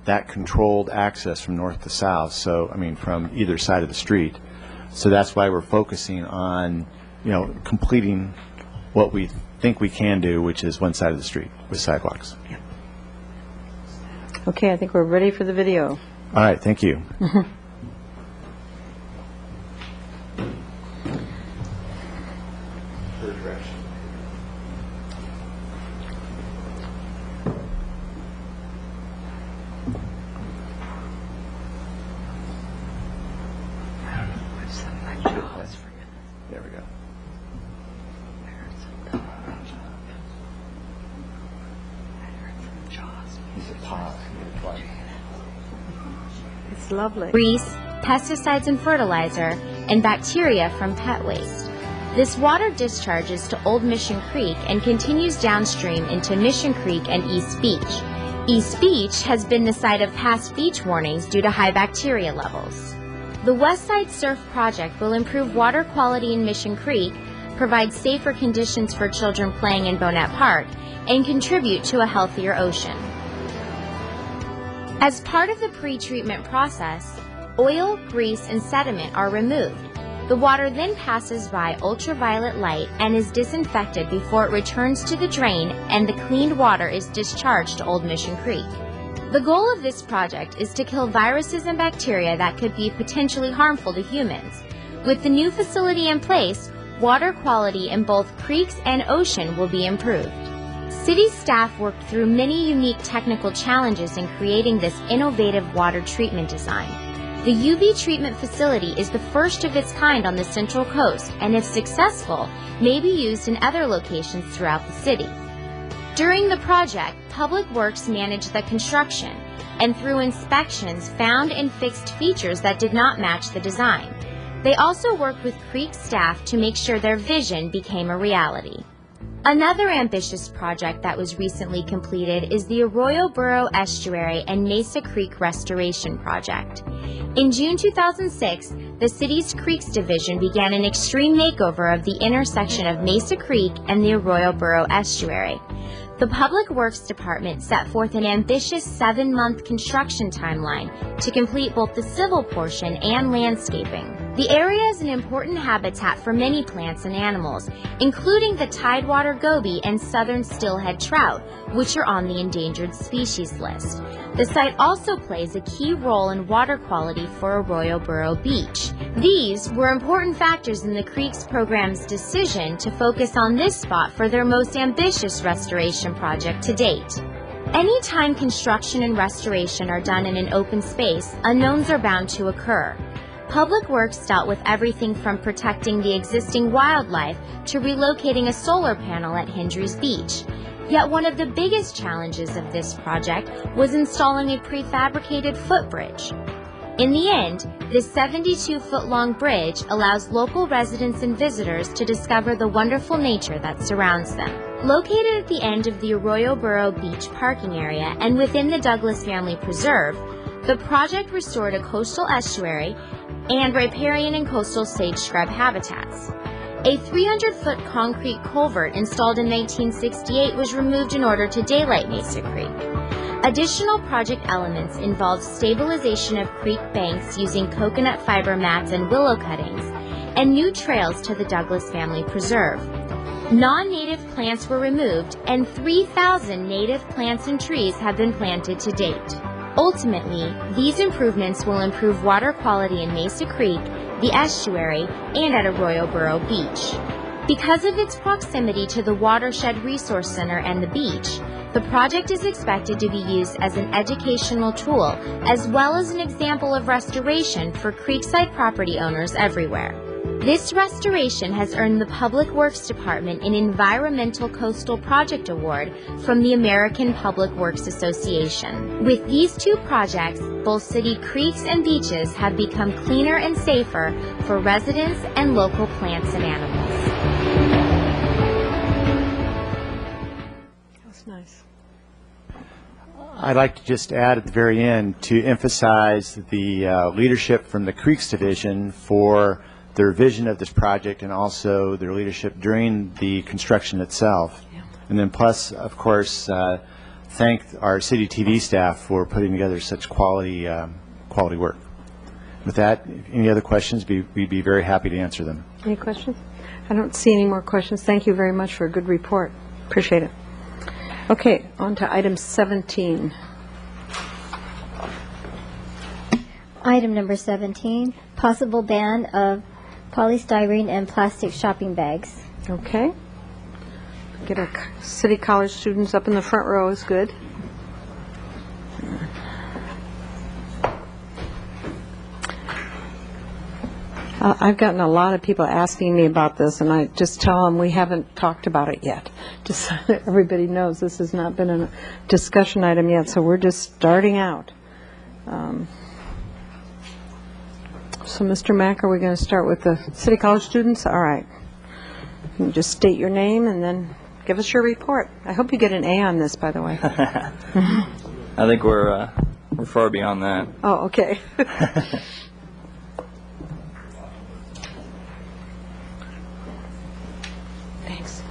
that controlled access from north to south. So I mean, from either side of the street. So that's why we're focusing on completing what we think we can do, which is one side of the street with sidewalks. Okay, I think we're ready for the video. All right, thank you. There we go. It's lovely. Grease, pesticides and fertilizer, and bacteria from pet waste. This water discharges to Old Mission Creek and continues downstream into Mission Creek and East Beach. East Beach has been the site of past beach warnings due to high bacteria levels. The West Side Surf Project will improve water quality in Mission Creek, provide safer conditions for children playing in Bonnet Park, and contribute to a healthier ocean. As part of the pre-treatment process, oil, grease, and sediment are removed. The water then passes by ultraviolet light and is disinfected before it returns to the drain, and the cleaned water is discharged to Old Mission Creek. The goal of this project is to kill viruses and bacteria that could be potentially harmful to humans. With the new facility in place, water quality in both creeks and ocean will be improved. City staff worked through many unique technical challenges in creating this innovative water treatment design. The UV treatment facility is the first of its kind on the Central Coast, and if successful, may be used in other locations throughout the city. During the project, Public Works managed the construction, and through inspections found and fixed features that did not match the design. They also worked with Creek staff to make sure their vision became a reality. Another ambitious project that was recently completed is the Arroyo Burro Estuary and Mesa Creek Restoration Project. In June 2006, the city's Creeks Division began an extreme makeover of the intersection of Mesa Creek and the Arroyo Burro Estuary. The Public Works Department set forth an ambitious 7-month construction timeline to complete both the civil portion and landscaping. The area is an important habitat for many plants and animals, including the tidewater goby and southern steelhead trout, which are on the endangered species list. The site also plays a key role in water quality for Arroyo Burro Beach. These were important factors in the Creeks program's decision to focus on this spot for their most ambitious restoration project to date. Anytime construction and restoration are done in an open space, unknowns are bound to occur. Public Works dealt with everything from protecting the existing wildlife to relocating a solar panel at Hendry's Beach. Yet one of the biggest challenges of this project was installing a prefabricated footbridge. In the end, this 72-foot-long bridge allows local residents and visitors to discover the wonderful nature that surrounds them. Located at the end of the Arroyo Burro Beach parking area and within the Douglas Family Preserve, the project restored a coastal estuary and riparian and coastal sage scrub habitats. A 300-foot concrete culvert installed in 1968 was removed in order to daylight Mesa Creek. Additional project elements involved stabilization of creek banks using coconut fiber mats and willow cuttings, and new trails to the Douglas Family Preserve. Non-native plants were removed, and 3,000 native plants and trees have been planted to date. Ultimately, these improvements will improve water quality in Mesa Creek, the estuary, and at Arroyo Burro Beach. Because of its proximity to the Watershed Resource Center and the beach, the project is expected to be used as an educational tool as well as an example of restoration for creekside property owners everywhere. This restoration has earned the Public Works Department an Environmental Coastal Project Award from the American Public Works Association. With these two projects, both city creeks and beaches have become cleaner and safer for residents and local plants and animals. That's nice. I'd like to just add at the very end to emphasize the leadership from the Creeks Division for their vision of this project and also their leadership during the construction itself. Yeah. And then plus, of course, thank our city TV staff for putting together such quality work. With that, any other questions, we'd be very happy to answer them. Any questions? I don't see any more questions. Thank you very much for a good report. Appreciate it. Okay, on to item 17. Item number 17, possible ban of polystyrene and plastic shopping bags. Okay. Get our City College students up in the front row is good. I've gotten a lot of people asking me about this, and I just tell them we haven't talked about it yet. Just so that everybody knows this has not been a discussion item yet, so we're just starting out. So, Mr. Mack, are we going to start with the City College students? All right. You can just state your name and then give us your report. I hope you get an A on this, by the way. I think we're far beyond that. Oh, okay. Thanks.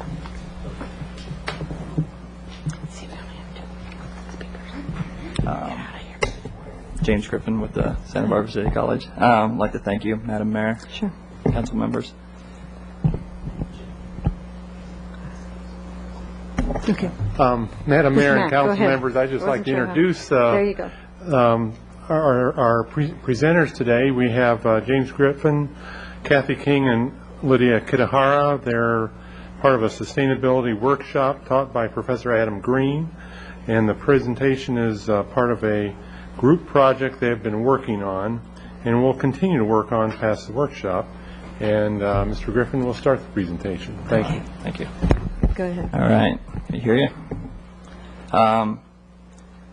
James Griffin with the Santa Barbara City College. I'd like to thank you, Madam Mayor, sure, council members. Okay. Madam Mayor and Matt, go council ahead. members, I'd just like Wasn't to sure how- introduce There you go. our presenters today. We have James Griffin, Kathy King, and Lydia Kitahara. They're part of a sustainability workshop taught by Professor Adam Green, and the presentation is part of a group project they've been working on and will continue to work on past the workshop. And Mr. Griffin will start the presentation. Thank you. Thank you. Go ahead. All right. Can you hear you?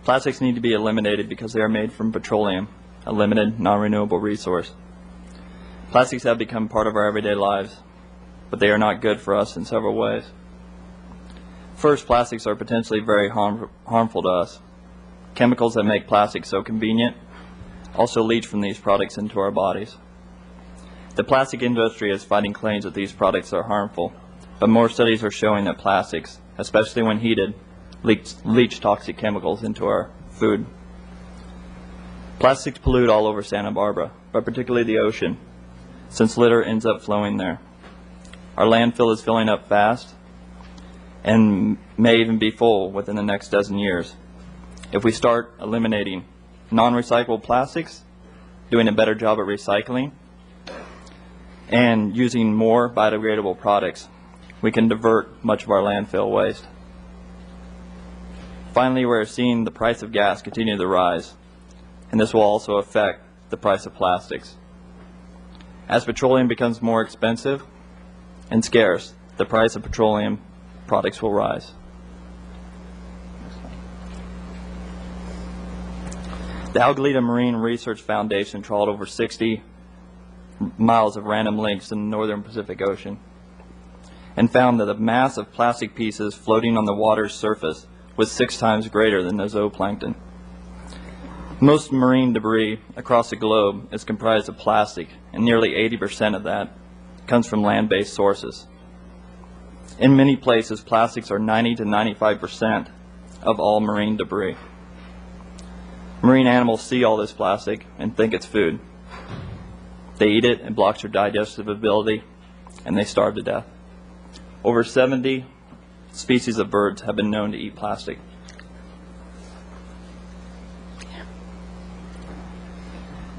Plastics need to be eliminated because they are made from petroleum, a limited, non-renewable resource. Plastics have become part of our everyday lives, but they are not good for us in several ways. First, plastics are potentially very harmful to us. Chemicals that make plastics so convenient also leach from these products into our bodies. The plastic industry is fighting claims that these products are harmful, but more studies are showing that plastics, especially when heated, leach toxic chemicals into our food. Plastics pollute all over Santa Barbara, but particularly the ocean, since litter ends up flowing there. Our landfill is filling up fast and may even be full within the next dozen years. If we start eliminating non-recyclable plastics, doing a better job at recycling, and using more biodegradable products, we can divert much of our landfill waste. Finally, we're seeing the price of gas continue to rise, and this will also affect the price of plastics. As petroleum becomes more expensive and scarce, the price of petroleum products will rise. The Algalita Marine Research Foundation trawled over 60 miles of random links in the northern Pacific Ocean. and found that the mass of plastic pieces floating on the water's surface was 6 times greater than the zooplankton. Most marine debris across the globe is comprised of plastic, and nearly 80% of that comes from land-based sources. In many places, plastics are 90 to 95% of all marine debris. Marine animals see all this plastic and think it's food. They eat it, it blocks their digestive ability, and they starve to death. Over 70 species of birds have been known to eat plastic.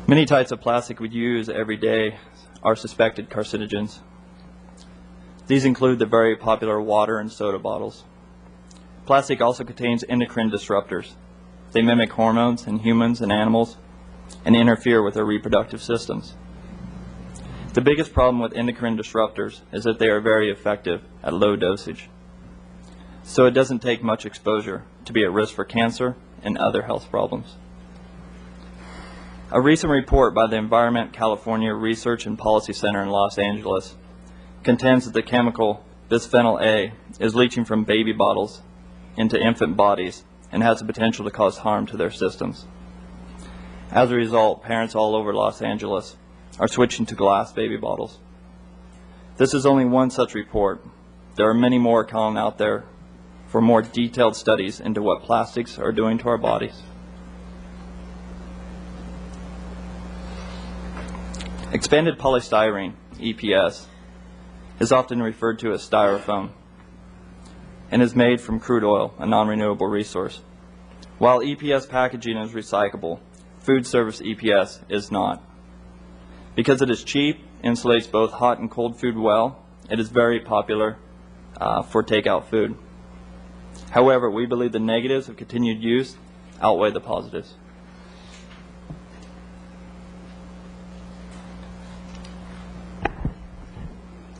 Many types of plastic we use every day are suspected carcinogens. These include the very popular water and soda bottles. Plastic also contains endocrine disruptors. They mimic hormones in humans and animals and interfere with their reproductive systems. The biggest problem with endocrine disruptors is that they are very effective at low dosage. So it doesn't take much exposure to be at risk for cancer and other health problems. A recent report by the Environment California Research and Policy Center in Los Angeles contends that the chemical bisphenol A is leaching from baby bottles into infant bodies and has the potential to cause harm to their systems. As a result, parents all over Los Angeles are switching to glass baby bottles. This is only one such report. There are many more calling out there for more detailed studies into what plastics are doing to our bodies. Expanded polystyrene, EPS, is often referred to as styrofoam and is made from crude oil, a non-renewable resource. While EPS packaging is recyclable, food service EPS is not. Because it is cheap, insulates both hot and cold food well, it is very popular for takeout food. However, we believe the negatives of continued use outweigh the positives.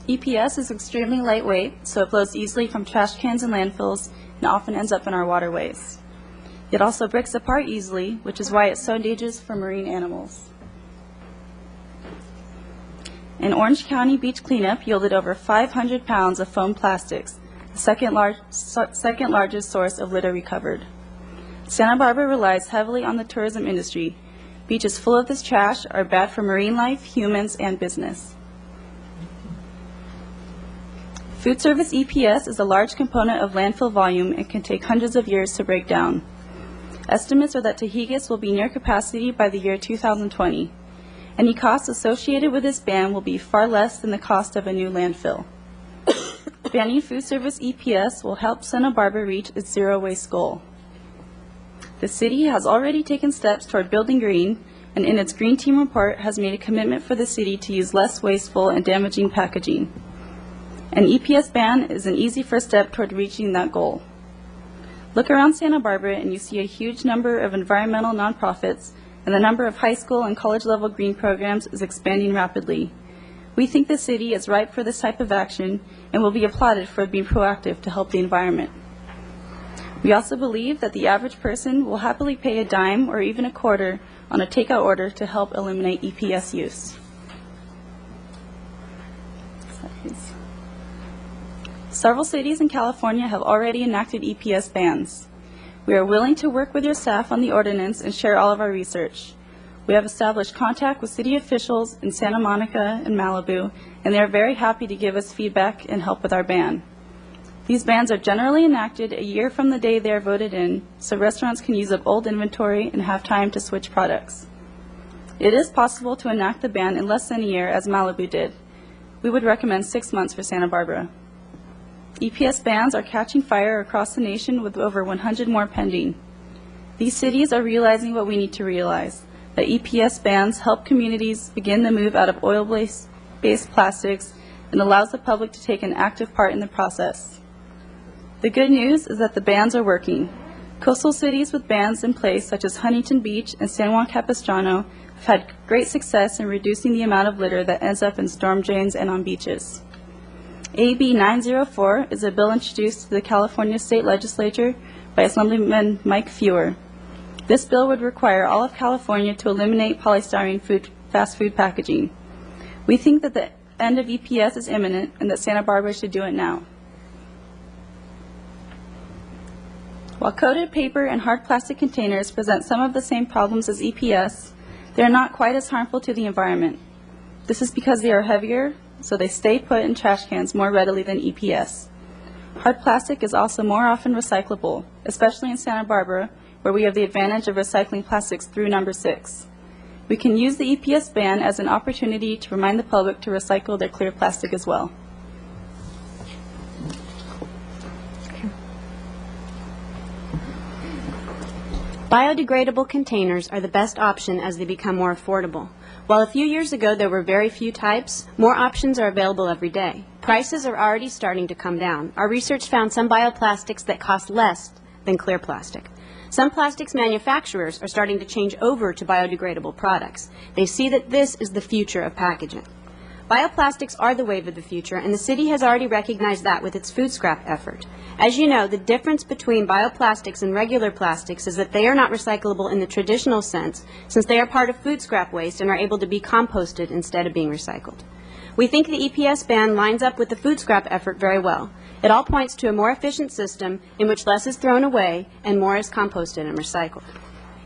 EPS is extremely lightweight, so it flows easily from trash cans and landfills and often ends up in our waterways. It also breaks apart easily, which is why it's so dangerous for marine animals. An Orange County beach cleanup yielded over 500 pounds of foam plastics, the second largest source of litter recovered. Santa Barbara relies heavily on the tourism industry. Beaches full of this trash are bad for marine life, humans, and business. Food service EPS is a large component of landfill volume and can take hundreds of years to break down. Estimates are that Tahigas will be near capacity by the year 2020. Any costs associated with this ban will be far less than the cost of a new landfill. Banning food service EPS will help Santa Barbara reach its zero waste goal. The city has already taken steps toward building green, and in its Green Team report has made a commitment for the city to use less wasteful and damaging packaging. An EPS ban is an easy first step toward reaching that goal. Look around Santa Barbara and you see a huge number of environmental nonprofits, and the number of high school and college level green programs is expanding rapidly. We think the city is ripe for this type of action and will be applauded for being proactive to help the environment. We also believe that the average person will happily pay a dime or even a quarter on a takeout order to help eliminate EPS use. Several cities in California have already enacted EPS bans. We are willing to work with your staff on the ordinance and share all of our research. We have established contact with city officials in Santa Monica and Malibu, and they are very happy to give us feedback and help with our ban. These bans are generally enacted a year from the day they are voted in, so restaurants can use up old inventory and have time to switch products. It is possible to enact the ban in less than a year, as Malibu did. We would recommend 6 months for Santa Barbara. EPS bans are catching fire across the nation with over 100 more pending. These cities are realizing what we need to realize, that EPS bans help communities begin the move out of oil-based plastics and allows the public to take an active part in the process. The good news is that the bans are working. Coastal cities with bans in place, such as Huntington Beach and San Juan Capistrano, have had great success in reducing the amount of litter that ends up in storm drains and on beaches. AB 904 is a bill introduced to the California State Legislature by Assemblyman Mike Fewer. This bill would require all of California to eliminate polystyrene fast food packaging. We think that the end of EPS is imminent and that Santa Barbara should do it now. While coated paper and hard plastic containers present some of the same problems as EPS, they are not quite as harmful to the environment. This is because they are heavier, so they stay put in trash cans more readily than EPS. Hard plastic is also more often recyclable, especially in Santa Barbara, where we have the advantage of recycling plastics through number 6. We can use the EPS ban as an opportunity to remind the public to recycle their clear plastic as well. Biodegradable containers are the best option as they become more affordable. While a few years ago there were very few types, more options are available every day. Prices are already starting to come down. Our research found some bioplastics that cost less than clear plastic. Some plastics manufacturers are starting to change over to biodegradable products. They see that this is the future of packaging. Bioplastics are the wave of the future, and the city has already recognized that with its food scrap effort. As you know, the difference between bioplastics and regular plastics is that they are not recyclable in the traditional sense, since they are part of food scrap waste and are able to be composted instead of being recycled. We think the EPS ban lines up with the food scrap effort very well. It all points to a more efficient system in which less is thrown away and more is composted and recycled.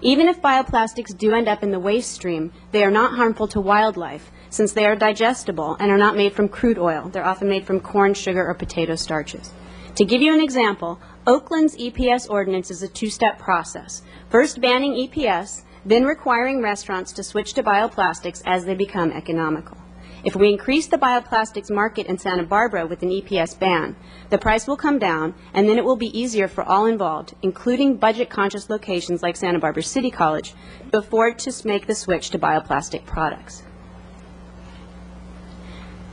Even if bioplastics do end up in the waste stream, they are not harmful to wildlife, since they are digestible and are not made from crude oil. They're often made from corn, sugar, or potato starches. To give you an example, Oakland's EPS ordinance is a two-step process. First banning EPS, then requiring restaurants to switch to bioplastics as they become economical. If we increase the bioplastics market in Santa Barbara with an EPS ban, the price will come down, and then it will be easier for all involved, including budget-conscious locations like Santa Barbara City College, to afford to make the switch to bioplastic products.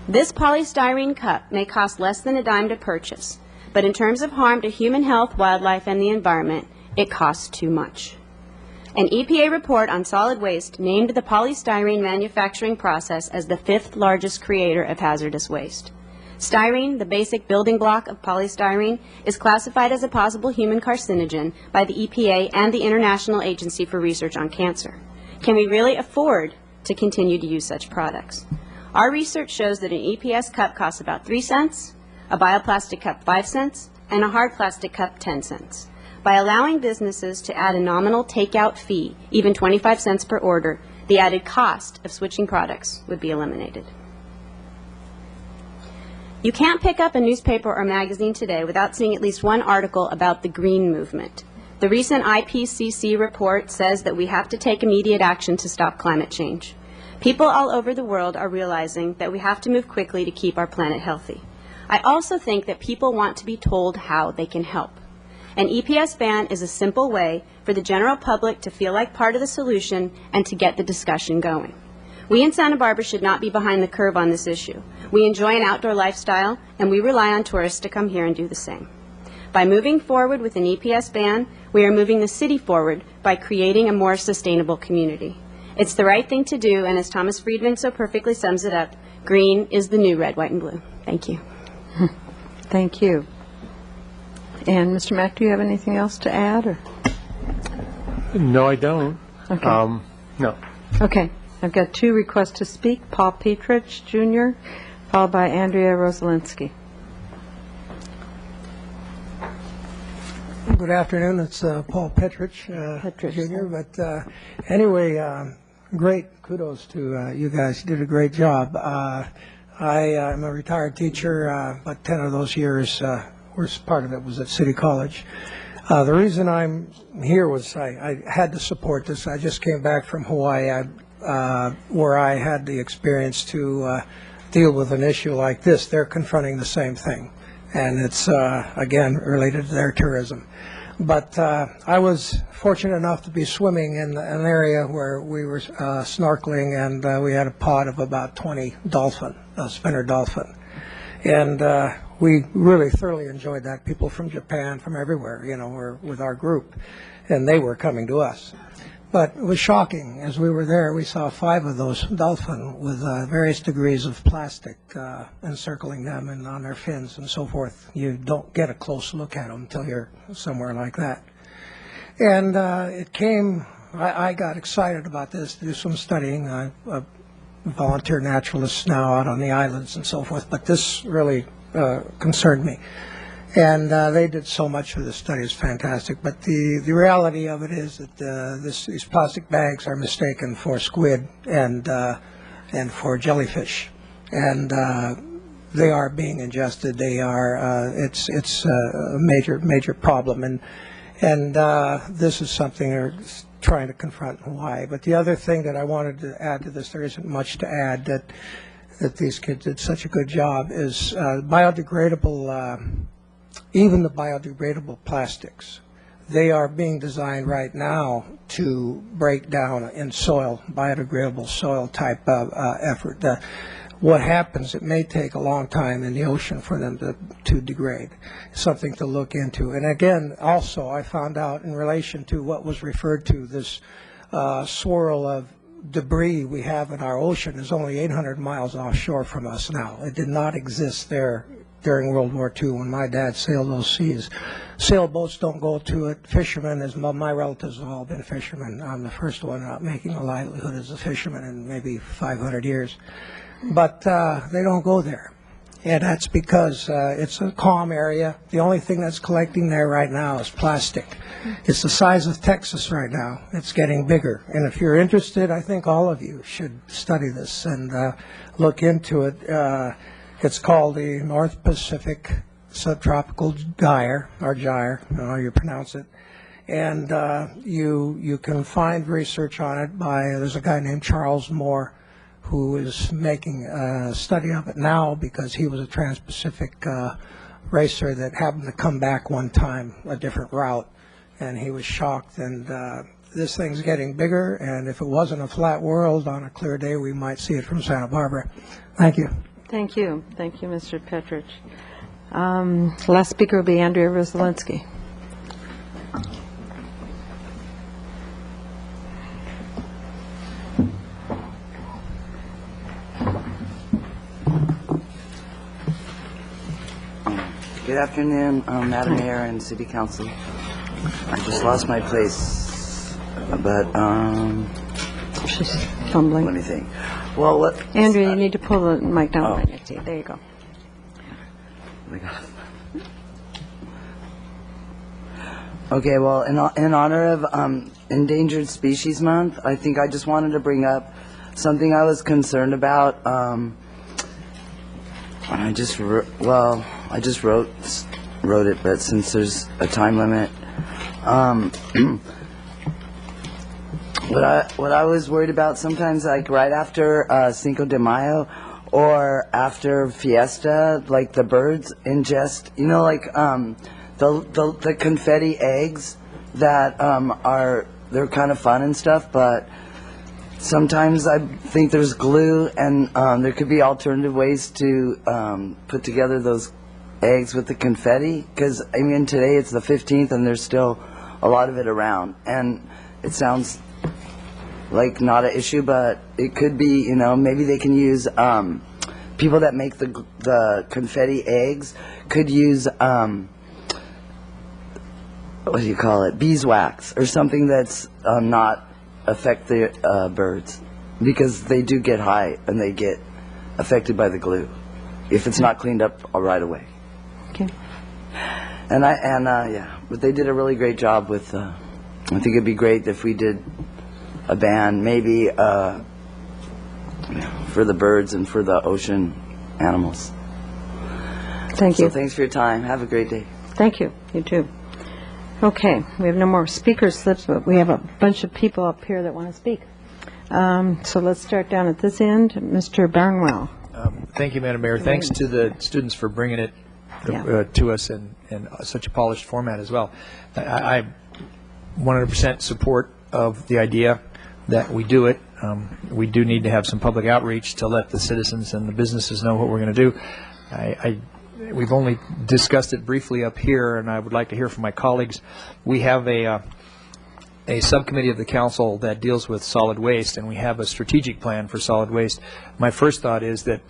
This polystyrene cup may cost less than a dime to purchase, but in terms of harm to human health, wildlife, and the environment, it costs too much. An EPA report on solid waste named the polystyrene manufacturing process as the 5th largest creator of hazardous waste. Styrene, the basic building block of polystyrene, is classified as a possible human carcinogen by the EPA and the International Agency for Research on Cancer. Can we really afford to continue to use such products? Our research shows that an EPS cup costs about 3 cents, a bioplastic cup 5 cents, and a hard plastic cup 10 cents. By allowing businesses to add a nominal takeout fee, even 25 cents per order, the added cost of switching products would be eliminated. You can't pick up a newspaper or magazine today without seeing at least one article about the green movement. The recent IPCC report says that we have to take immediate action to stop climate change. People all over the world are realizing that we have to move quickly to keep our planet healthy. I also think that people want to be told how they can help. An EPS ban is a simple way for the general public to feel like part of the solution and to get the discussion going. We in Santa Barbara should not be behind the curve on this issue. We enjoy an outdoor lifestyle, and we rely on tourists to come here and do the same. By moving forward with an EPS ban, we are moving the city forward by creating a more sustainable community. It's the right thing to do, and as Thomas Friedman so perfectly sums it up, green is the new red, white, and blue. Thank you. Thank you. And Mr. Mack, do you have anything else to add? Or? No, I don't. Okay. No. Okay. I've got 2 requests to speak. Paul Petrich, Jr., followed by Andrea Rosalinsky. Good afternoon. It's Paul Petrich, Jr. But anyway, great kudos to you guys. You did a great job. I am a retired teacher. About 10 of those years, part of it was at City College. The reason I'm here was I had to support this. I just came back from Hawaii, where I had the experience to deal with an issue like this. They're confronting the same thing, and it's, again, related to their tourism. But I was fortunate enough to be swimming in an area where we were snorkeling, and we had a pod of about 20 dolphin, spinner dolphin. And we really thoroughly enjoyed that. People from Japan, from everywhere, were with our group, and they were coming to us. But it was shocking. As we were there, we saw 5 of those dolphin with various degrees of plastic encircling them and on their fins and so forth. You don't get a close look at them until you're somewhere like that. And I got excited about this, to do some studying. volunteer naturalists now out on the islands and so forth, but this really concerned me. And they did so much for this study. It's fantastic. But the reality of it is that these plastic bags are mistaken for squid and for jellyfish. And they are being ingested. They are. It's a major problem. And this is something they're trying to confront in Hawaii. But the other thing that I wanted to add to this, there isn't much to add, that these kids did such a good job, is biodegradable. Even the biodegradable plastics, they are being designed right now to break down in soil, biodegradable soil type of effort. What happens, it may take a long time in the ocean for them to degrade. Something to look into. And again, also, I found out in relation to what was referred to, this swirl of debris we have in our ocean is only 800 miles offshore from us now. It did not exist there during World War II when my dad sailed those seas. Sailboats don't go to it. Fishermen, as my relatives have all been fishermen. I'm the first one out making a livelihood as a fisherman in maybe 500 years. But they don't go there. And that's because it's a calm area. The only thing that's collecting there right now is plastic. It's the size of Texas right now. It's getting bigger. And if you're interested, I think all of you should study this and look into it. It's called the North Pacific Subtropical Gyre, or Gyre, I don't know how you pronounce it. And you can find research on it by, there's a guy named Charles Moore who is making a study of it now because he was a Trans-Pacific racer that happened to come back one time, a different route, and he was shocked. And this thing's getting bigger, and if it wasn't a flat world on a clear day, we might see it from Santa Barbara. Thank you. Thank you. Thank you, Mr. Petrich. Last speaker will be Andrea Rosalinsky. Good afternoon, Madam Mayor and City Council. I just lost my place, but she's fumbling. Let me think. Well, Andrea, you need to pull the mic down. Oh. There you go. Okay, well, in honor of Endangered Species Month, I think I just wanted to bring up something I was concerned about. I just wrote it, but since there's a time limit, what I was worried about sometimes, like right after Cinco de Mayo or after Fiesta, like the birds ingest, you know, like the confetti eggs that they're kind of fun and stuff, but sometimes I think there's glue, and there could be alternative ways to put together those eggs with the confetti, because, I mean, today it's the 15th and there's still a lot of it around. And it sounds like not an issue, but it could be, you know, maybe they can use, people that make the confetti eggs could use, what do you call it, beeswax or something that's not affect the birds, because they do get high and they get affected by the glue if it's not cleaned up right away. Okay. And yeah, but they did a really great job with. I think it'd be great if we did a ban, maybe for the birds and for the ocean animals. Thank you. So thanks for your time. Have a great day. Thank you. You too. Okay, we have no more speaker slips, but we have a bunch of people up here that want to speak. So let's start down at this end. Mr. Barnwell. Thank you, Madam Mayor. Thanks to the students for bringing it to us in such a polished format as well. I 100% support of the idea that we do it. We do need to have some public outreach to let the citizens and the businesses know what we're going to do. We've only discussed it briefly up here, and I would like to hear from my colleagues. We have a subcommittee of the council that deals with solid waste, and we have a strategic plan for solid waste. My first thought is that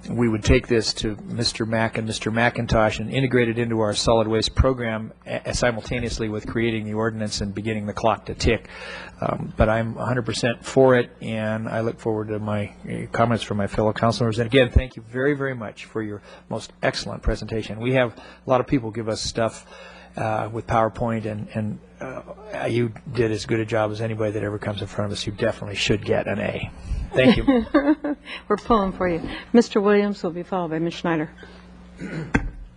we would take this to Mr. Mack and Mr. McIntosh and integrate it into our solid waste program simultaneously with creating the ordinance and beginning the clock to tick. But I'm 100% for it, and I look forward to my comments from my fellow councilors. And again, thank you very, very much for your most excellent presentation. We have a lot of people give us stuff with PowerPoint, and you did as good a job as anybody that ever comes in front of us. You definitely should get an A. Thank you. We're pulling for you. Mr. Williams will be followed by Ms. Schneider.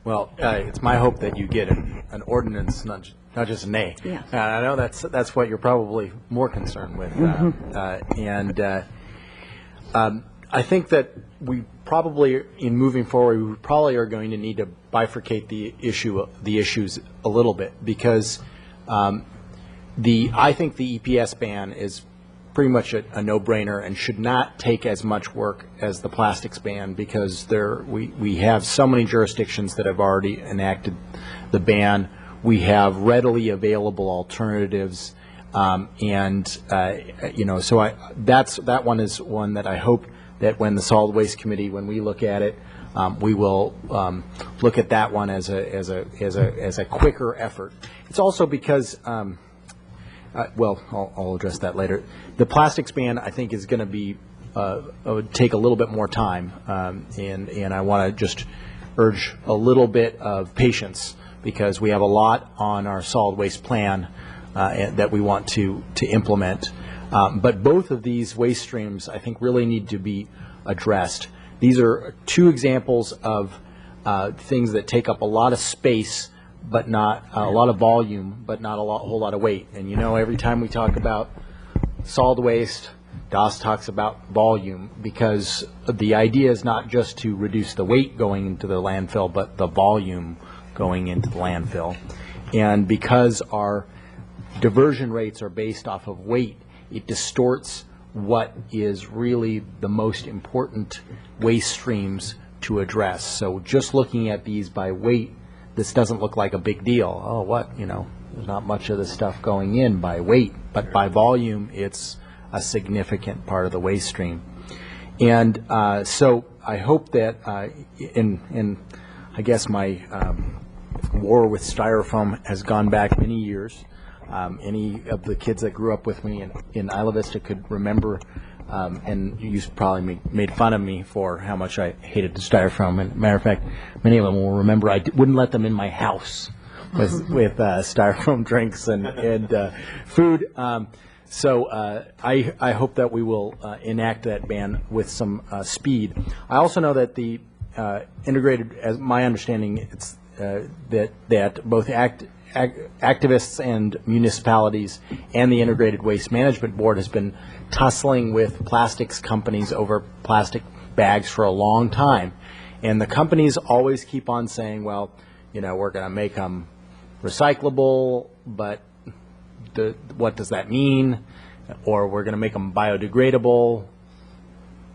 Well, it's my hope that you get an ordinance, not just an A. Yeah. I know that's what you're probably more concerned with. I think that we probably, in moving forward, we probably are going to need to bifurcate the issues a little bit, because I think the EPS ban is pretty much a no-brainer and should not take as much work as the plastics ban, because we have so many jurisdictions that have already enacted the ban. We have readily available alternatives, so that one is one that I hope that when the Solid Waste Committee, when we look at it, we will look at that one as a quicker effort. It's also because, I'll address that later. The plastics ban, I think, is going to be would take a little bit more time, and I want to just urge a little bit of patience, because we have a lot on our solid waste plan that we want to implement. But both of these waste streams, I think, really need to be addressed. These are two examples of things that take up a lot of space, but not a lot of volume, but not a whole lot of weight. And every time we talk about solid waste, DAS talks about volume, because the idea is not just to reduce the weight going into the landfill, but the volume going into the landfill. And because our diversion rates are based off of weight, it distorts what is really the most important waste streams to address. So just looking at these by weight, this doesn't look like a big deal. Oh, what, there's not much of this stuff going in by weight, but by volume, it's a significant part of the waste stream. And so I hope that in I guess my war with styrofoam has gone back many years. Any of the kids that grew up with me in Isla Vista could remember, and you probably made fun of me for how much I hated the styrofoam. And matter of fact, many of them will remember I wouldn't let them in my house with styrofoam drinks and food. So I hope that we will enact that ban with some speed. I also know that the integrated, as my understanding, it's that both activists and municipalities and the Integrated Waste Management Board has been tussling with plastics companies over plastic bags for a long time. And the companies always keep on saying, well, we're going to make them recyclable, but what does that mean? Or we're going to make them biodegradable.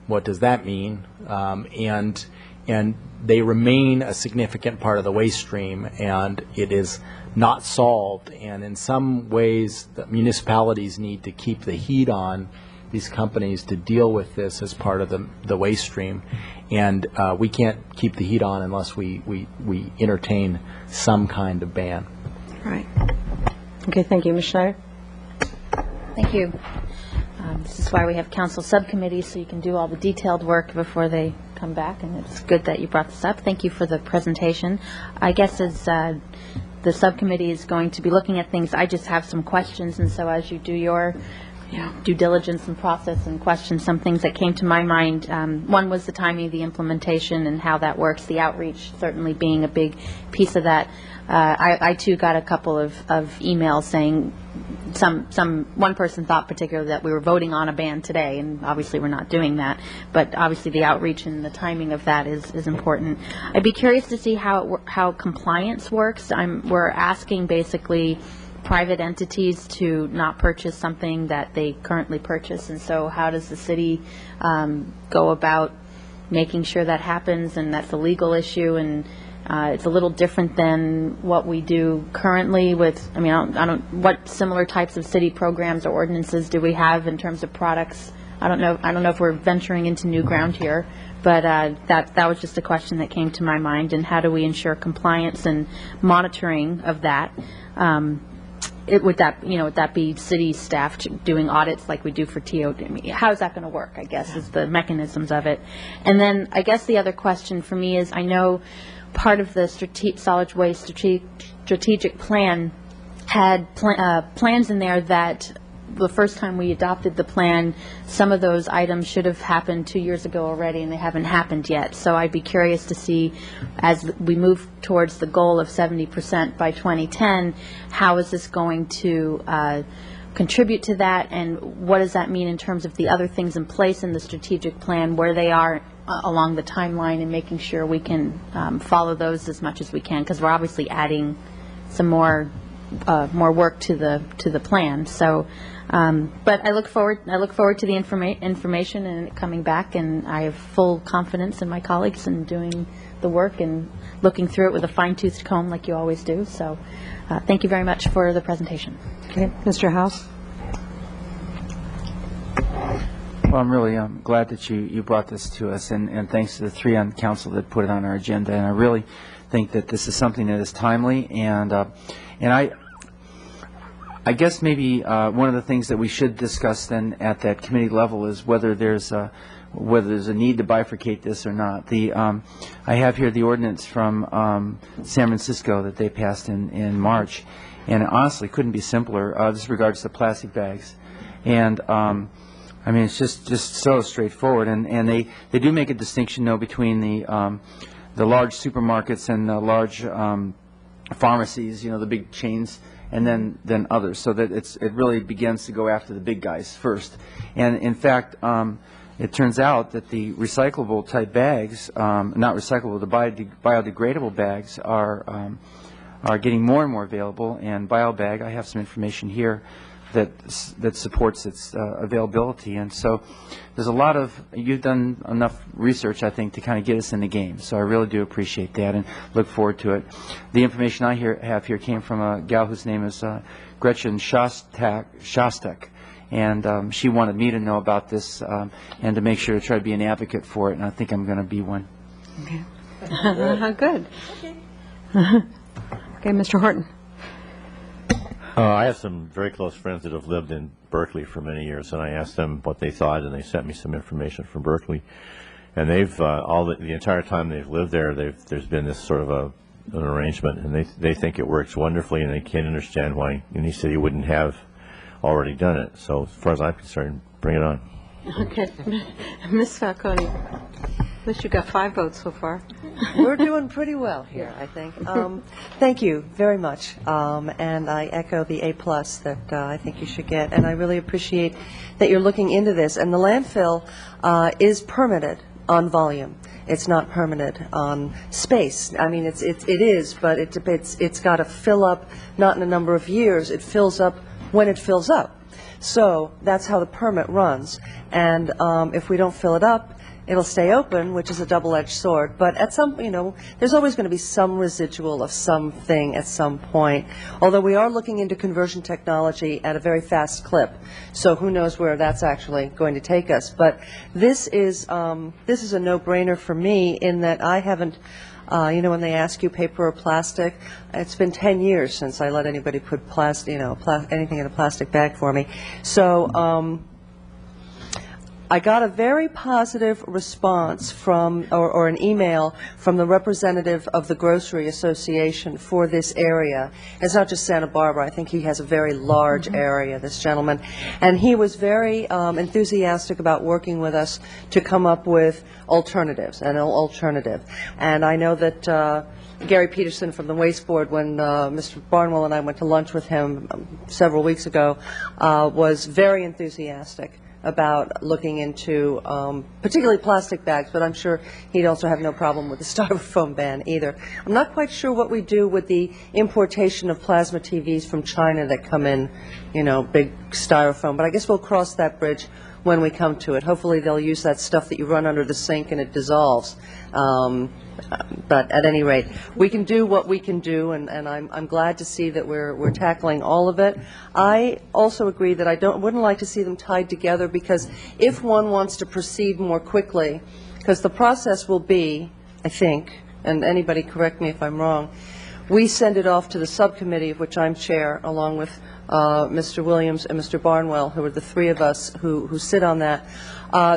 What does that mean? And they remain a significant part of the waste stream, and it is not solved. And in some ways, the municipalities need to keep the heat on these companies to deal with this as part of the waste stream. And we can't keep the heat on unless we entertain some kind of ban. Right. Okay, thank you. Ms. Schneider? Thank you. This is why we have council subcommittees, so you can do all the detailed work before they come back, and it's good that you brought this up. Thank you for the presentation. I guess as the subcommittee is going to be looking at things, I just have some questions, and so as you do your due diligence and process and question some things that came to my mind. One was the timing of the implementation and how that works, the outreach certainly being a big piece of that. I too got a couple of emails saying one person thought particularly that we were voting on a ban today, and obviously we're not doing that, but obviously the outreach and the timing of that is important. I'd be curious to see how compliance works. We're asking basically private entities to not purchase something that they currently purchase, and so how does the city go about making sure that happens? And that's a legal issue, and it's a little different than what we do currently with, what similar types of city programs or ordinances do we have in terms of products I don't know if we're venturing into new ground here, but that was just a question that came to my mind, and how do we ensure compliance and monitoring of that? Would that be city staff doing audits like we do for TO? I mean, how is that going to work, I guess, is the mechanisms of it. And then I guess the other question for me is, I know part of the solid waste strategic plan had plans in there that the first time we adopted the plan, some of those items should have happened 2 years ago already, and they haven't happened yet. So I'd be curious to see, as we move towards the goal of 70% by 2010, how is this going to contribute to that, and what does that mean in terms of the other things in place in the strategic plan, where they are along the timeline, and making sure we can follow those as much as we can, because we're obviously adding some more work to the plan. So, but I look forward to the information and it coming back, and I have full confidence in my colleagues in doing the work and looking through it with a fine-toothed comb like you always do. So, thank you very much for the presentation. Okay, Mr. House. Well, I'm really glad that you brought this to us, and thanks to the three on council that put it on our agenda. And I really think that this is something that is timely, and I guess maybe one of the things that we should discuss then at that committee level is whether there's a need to bifurcate this or not. I have here the ordinance from San Francisco that they passed in March, and it honestly couldn't be simpler. This regards to plastic bags, and I mean, it's just so straightforward. And they do make a distinction, though, between the large supermarkets and the large pharmacies, the big chains, and then others, so that it really begins to go after the big guys first. And in fact, it turns out that the recyclable type bags, not recyclable, the biodegradable bags are getting more and more available. And BioBag, I have some information here that supports its availability. And so there's a lot of, you've done enough research, I think, to kind of get us in the game. So I really do appreciate that and look forward to it. The information I have here came from a gal whose name is Gretchen Shostak. And she wanted me to know about this and to make sure to try to be an advocate for it. And I think I'm going to be one. Okay. Good. Okay, Mr. Horton. I have some very close friends that have lived in Berkeley for many years, and I asked them what they thought, and they sent me some information from Berkeley. And they've the entire time they've lived there, there's been this sort of an arrangement, and they think it works wonderfully, and they can't understand why any city wouldn't have already done it. So as far as I'm concerned, bring it on. Okay, Ms. Falcone. At least you got 5 votes so far. We're doing pretty well here, I think. Thank you very much, and I echo the A+ that I think you should get, and I really appreciate that you're looking into this. And the landfill is permitted on volume. It's not permitted on space. I mean, it is, but it's got to fill up, not in a number of years. It fills up when it fills up. So that's how the permit runs. And if we don't fill it up, it'll stay open, which is a double-edged sword. But at some, there's always going to be some residual of something at some point. Although we are looking into conversion technology at a very fast clip, so who knows where that's actually going to take us. But this is a no-brainer for me in that I haven't. When they ask you paper or plastic, it's been 10 years since I let anybody put plastic, anything in a plastic bag for me. So. I got a very positive response from, or an email from the representative of the Grocery Association for this area. It's not just Santa Barbara. I think he has a very large area, this gentleman. And he was very enthusiastic about working with us to come up with alternatives, an alternative. And I know that Gary Peterson from the Waste Board, when Mr. Barnwell and I went to lunch with him several weeks ago, was very enthusiastic about looking into particularly plastic bags, but I'm sure he'd also have no problem with the styrofoam ban either. I'm not quite sure what we do with the importation of plasma TVs from China that come in, big styrofoam, but I guess we'll cross that bridge when we come to it. Hopefully, they'll use that stuff that you run under the sink and it dissolves. But at any rate, we can do what we can do, and I'm glad to see that we're tackling all of it. I also agree that I wouldn't like to see them tied together, because if one wants to proceed more quickly, because the process will be, I think, and anybody correct me if I'm wrong, we send it off to the subcommittee, of which I'm chair, along with Mr. Williams and Mr. Barnwell, who are the three of us who sit on that.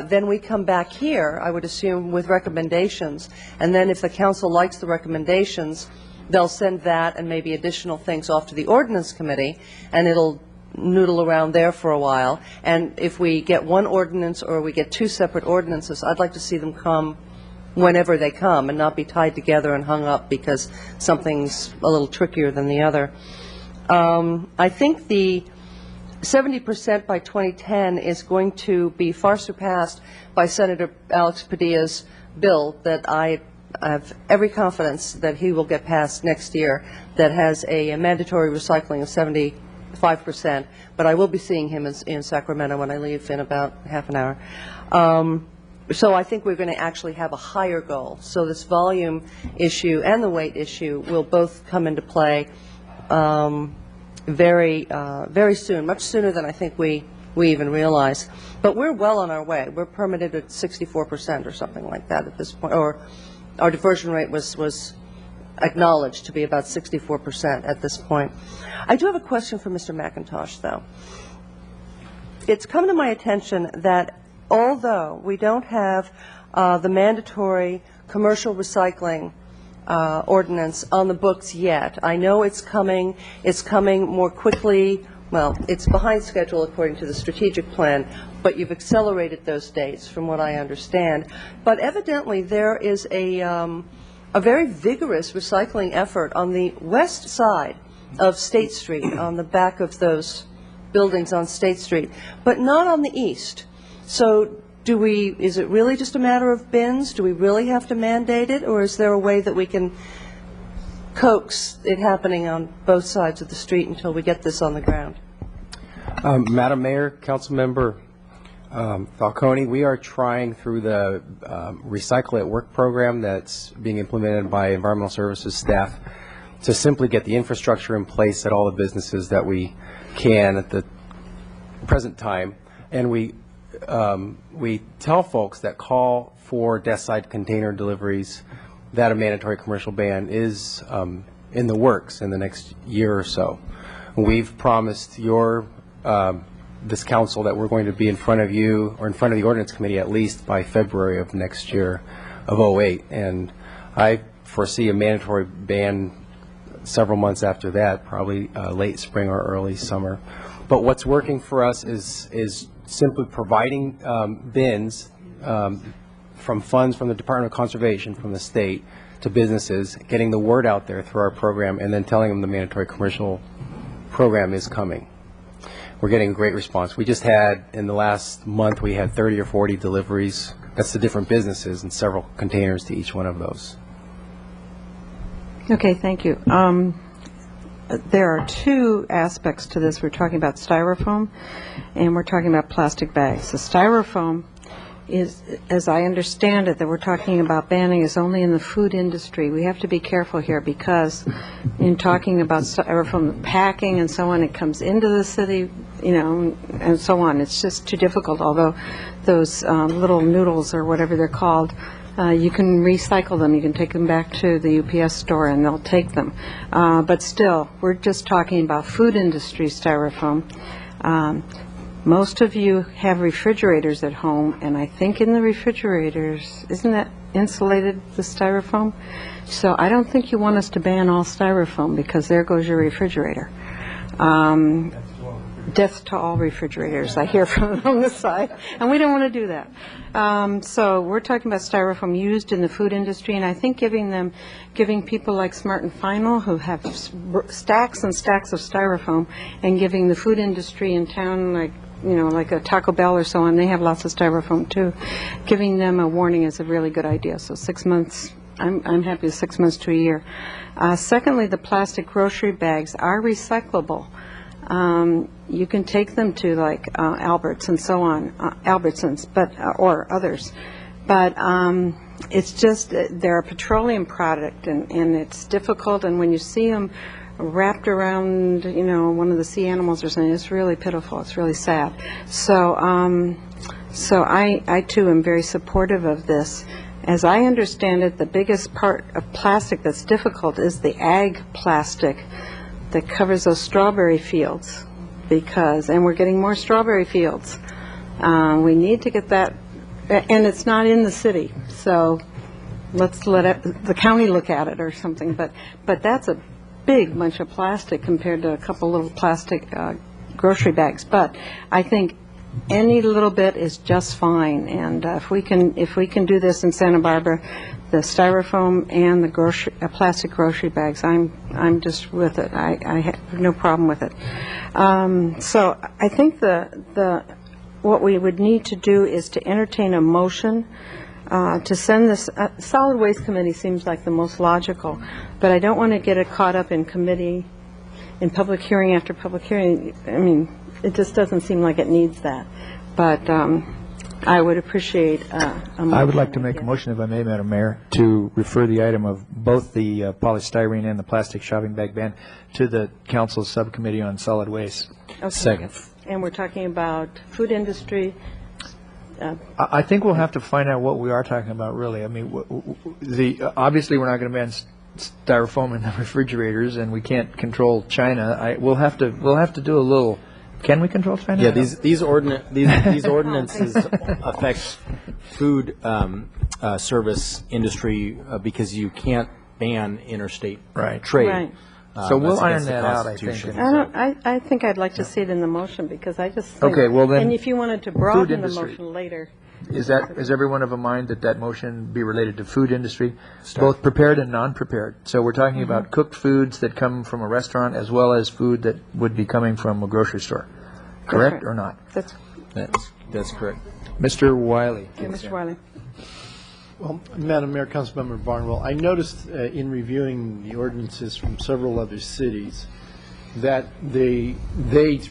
Then we come back here, I would assume, with recommendations, and then if the council likes the recommendations, they'll send that and maybe additional things off to the ordinance committee, and it'll noodle around there for a while. And if we get one ordinance or we get two separate ordinances, I'd like to see them come whenever they come and not be tied together and hung up because something's a little trickier than the other. I think the 70% by 2010 is going to be far surpassed by Senator Alex Padilla's bill that I have every confidence that he will get passed next year, that has a mandatory recycling of 75%, but I will be seeing him in Sacramento when I leave in about half an hour. So I think we're going to actually have a higher goal. So this volume issue and the weight issue will both come into play very soon, much sooner than I think we even realize. But we're well on our way. We're permitted at 64% or something like that at this point, or our diversion rate was acknowledged to be about 64% at this point. I do have a question for Mr. McIntosh, though. It's come to my attention that although we don't have the mandatory commercial recycling ordinance on the books yet, I know it's coming more quickly. Well, it's behind schedule according to the strategic plan, but you've accelerated those dates from what I understand. But evidently there is a very vigorous recycling effort on the west side of State Street, on the back of those buildings on State Street, but not on the east. So is it really just a matter of bins? Do we really have to mandate it, or is there a way that we can coax it happening on both sides of the street until we get this on the ground? Madam Mayor, Councilmember Falcone, we are trying through the Recycle at Work program that's being implemented by Environmental Services staff to simply get the infrastructure in place at all the businesses that we can at the present time. And we tell folks that call for desk side container deliveries that a mandatory commercial ban is in the works in the next year or so. We've promised this council that we're going to be in front of you, or in front of the ordinance committee at least by February of next year of 08, and I foresee a mandatory ban several months after that, probably late spring or early summer. But what's working for us is simply providing bins from funds from the Department of Conservation, from the state, to businesses, getting the word out there through our program, and then telling them the mandatory commercial program is coming. We're getting a great response. We just had, in the last month, we had 30 or 40 deliveries. That's the different businesses and several containers to each one of those. Okay, thank you. There are two aspects to this. We're talking about styrofoam and we're talking about plastic bags. The styrofoam is, as I understand it, that we're talking about banning is only in the food industry. We have to be careful here because in talking about styrofoam packing and so on, it comes into the city, and so on. It's just too difficult, although those little noodles or whatever they're called, you can recycle them. You can take them back to the UPS store and they'll take them. But still, we're just talking about food industry styrofoam. Most of you have refrigerators at home, and I think in the refrigerators, isn't that insulated, the styrofoam? So I don't think you want us to ban all styrofoam, because there goes your refrigerator. Death to all refrigerators, I hear from the side, and we don't want to do that. So we're talking about styrofoam used in the food industry, and I think giving people like Smart and Final, who have stacks and stacks of styrofoam, and giving the food industry in town, like a Taco Bell or so on, they have lots of styrofoam too. Giving them a warning is a really good idea. So 6 months, I'm happy with 6 months to a year. Secondly, the plastic grocery bags are recyclable. you can take them to like Alberts and so on, Albertsons, but or others. But it's just they're a petroleum product, and it's difficult. And when you see them wrapped around, one of the sea animals or something, it's really pitiful. It's really sad. So, so I too am very supportive of this. As I understand it, the biggest part of plastic that's difficult is the ag plastic that covers those strawberry fields, and we're getting more strawberry fields. We need to get that, and it's not in the city, so let's let the county look at it or something. But that's a big bunch of plastic compared to a couple little plastic grocery bags. But I think any little bit is just fine, and if we can do this in Santa Barbara, the styrofoam and the plastic grocery bags, I'm just with it. I have no problem with it. So I think what we would need to do is to entertain a motion to send this. Solid Waste Committee seems like the most logical, but I don't want to get it caught up in committee, in public hearing after public hearing. I mean, it just doesn't seem like it needs that. But I would appreciate a motion. I would like to make a motion, if I may, Madam Mayor, to refer the item of both the polystyrene and the plastic shopping bag ban to the Council's Subcommittee on Solid Waste. Okay. Second. And we're talking about food industry. I think we'll have to find out what we are talking about, really. I mean, obviously, we're not going to ban styrofoam in the refrigerators, and we can't control China. We'll have to do a little. Can we control China? Yeah, these ordinances affect food service industry because you can't ban interstate trade. Right. So we'll iron that out, I think. I think I'd like to see it in the motion, because I just think, okay, well then, and if you wanted to broaden the motion later. Is everyone of a mind that motion be related to food industry, both prepared and non-prepared? So we're talking about cooked foods that come from a restaurant as well as food that would be coming from a grocery store. Correct or not? That's correct. Mr. Wiley. Yeah, Mr. Wiley. Well, Madam Mayor, Councilmember Barnwell, I noticed in reviewing the ordinances from several other cities that they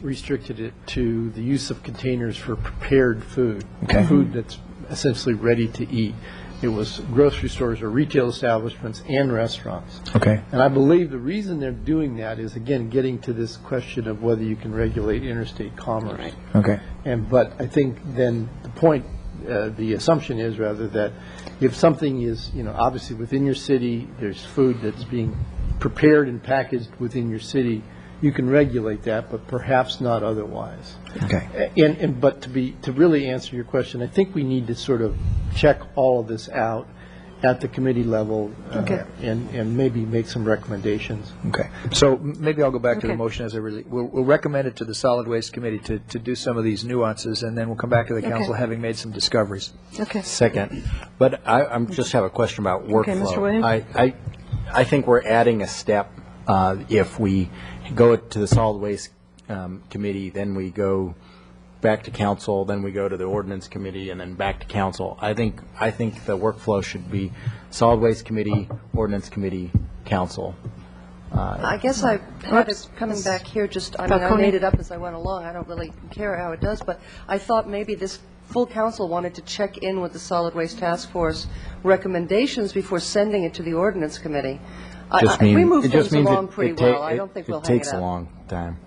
restricted it to the use of containers for prepared food, food that's essentially ready to eat. It was grocery stores or retail establishments and restaurants. Okay. And I believe the reason they're doing that is, again, getting to this question of whether you can regulate interstate commerce. Right. Okay. But I think then the point, the assumption is rather that if something is, obviously within your city, there's food that's being prepared and packaged within your city, you can regulate that, but perhaps not otherwise. Okay. But to really answer your question, I think we need to sort of check all of this out at the committee level and maybe make some recommendations. Okay. So maybe I'll go back to the motion as we'll recommend it to the Solid Waste Committee to do some of these nuances, and then we'll come back to the council having made some discoveries. Okay. Second. But I just have a question about workflow. Okay, Mr. Williams. I think we're adding a step if we go to the Solid Waste Committee, then we go back to council, then we go to the Ordinance Committee, and then back to council. I think the workflow should be Solid Waste Committee, Ordinance Committee, council. I guess I had it coming back here I made it up as I went along. I don't really care how it does, but I thought maybe this full council wanted to check in with the Solid Waste Task Force recommendations before sending it to the Ordinance Committee. We move things along pretty well. I don't think we'll hang it up. It takes a long time.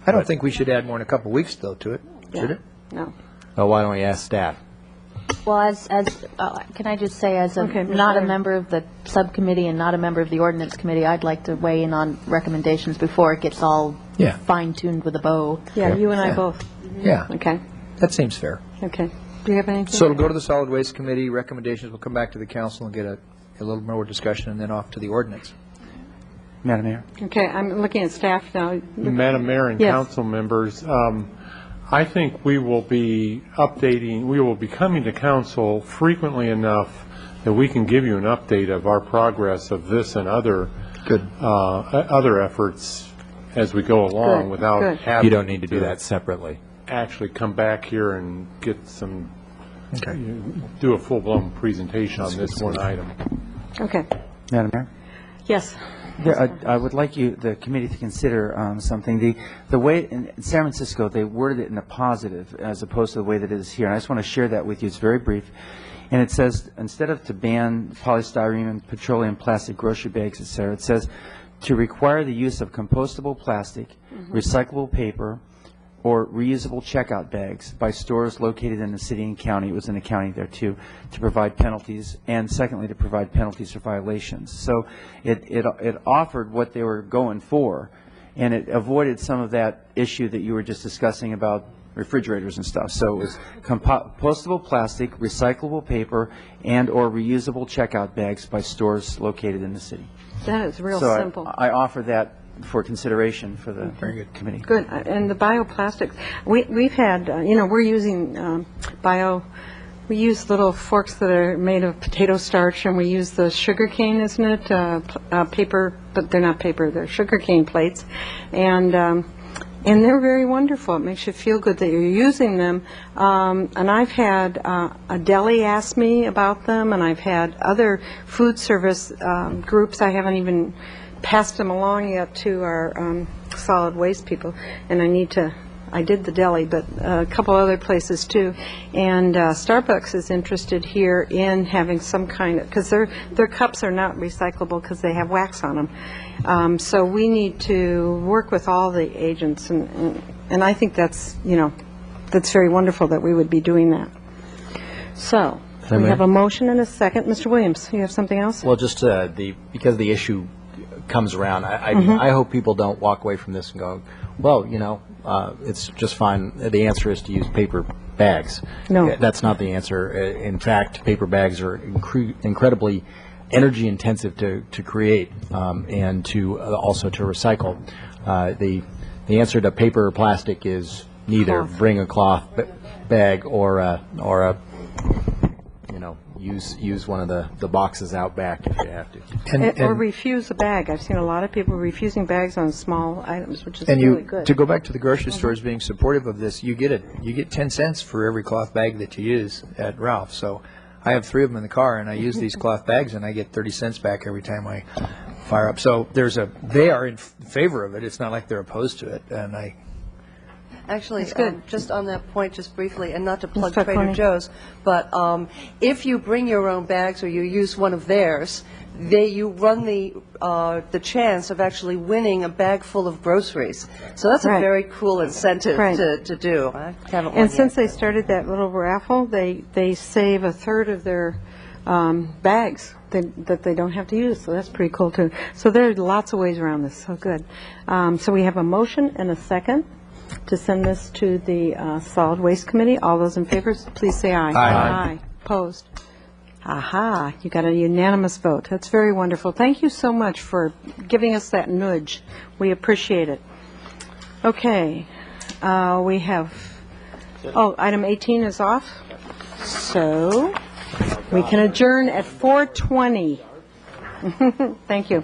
I don't think we should add more than a couple weeks, though, to it. Should it? No. Well, why don't we ask staff? Well, can I just say, as not a member of the subcommittee and not a member of the ordinance committee, I'd like to weigh in on recommendations before it gets all fine-tuned with a bow. Yeah, you and I both. Yeah. Okay. That seems fair. Okay. Do you have anything? So it'll go to the Solid Waste Committee. Recommendations will come back to the council and get a little more discussion, and then off to the ordinance. Madam Mayor. Okay, I'm looking at staff now. Madam Mayor and council members, I think we will be coming to council frequently enough that we can give you an update of our progress of this and other other efforts as we go along without having you don't need to do that separately. Actually come back here and get some do a full-blown presentation on this one item. Okay. Madam Mayor. Yes. I would like the committee to consider something. The way in San Francisco, they worded it in a positive as opposed to the way that it is here. And I just want to share that with you. It's very brief. And it says, instead of to ban polystyrene and petroleum plastic grocery bags, et cetera, it says to require the use of compostable plastic, recyclable paper, or reusable checkout bags by stores located in the city and county. It was in the county there too, to provide penalties, and secondly, to provide penalties for violations. So it offered what they were going for, and it avoided some of that issue that you were just discussing about refrigerators and stuff. So it was compostable plastic, recyclable paper, and or reusable checkout bags by stores located in the city. That is real So simple. I offer that for consideration for the committee. Good. And the bioplastics, we've had, we're using we use little forks that are made of potato starch, and we use the sugar cane, isn't it? Paper, but they're not paper, they're sugar cane plates. And they're very wonderful. It makes you feel good that you're using them. And I've had a deli ask me about them, and I've had other food service groups. I haven't even passed them along yet to our solid waste people, and I did the deli, but a couple other places too. And Starbucks is interested here in having some kind of, because their cups are not recyclable because they have wax on them. So we need to work with all the agents, and I think that's very wonderful that we would be doing that. So we have a motion and a second. Mr. Williams, you have something else? Well, just because the issue comes around, I hope people don't walk away from this and go, well, it's just fine. The answer is to use paper bags. No. That's not the answer. In fact, paper bags are incredibly energy intensive to create and to also to recycle. The answer to paper or plastic is neither. Cloth. Bring a cloth bag or a use one of the boxes out back if you have to. Or refuse a bag. I've seen a lot of people refusing bags on small items, which is And really good. to go back to the grocery stores being supportive of this, you get 10 cents for every cloth bag that you use at Ralph's. So I have 3 of them in the car, and I use these cloth bags, and I get 30 cents back every time I fire up. So they are in favor of it. It's not like they're opposed to it, and Actually, good. just on that point, just briefly, and not to plug Ms. Trader Falcone. Joe's, but if you bring your own bags or you use one of theirs, you run the chance of actually winning a bag full of groceries. So that's Right. a very cool incentive Right. to do. I haven't won And since yet. they started that little raffle, they save a third of their bags that they don't have to use, so that's pretty cool too. So there are lots of ways around this, so good. So we have a motion and a second to send this to the Solid Waste Committee. All those in favor, please say aye. Aye. Opposed? Aha, you got a unanimous vote. That's very wonderful. Thank you so much for giving us that nudge. We appreciate it. Okay, we have, item 18 is off. So we can adjourn at 4:20. Thank you.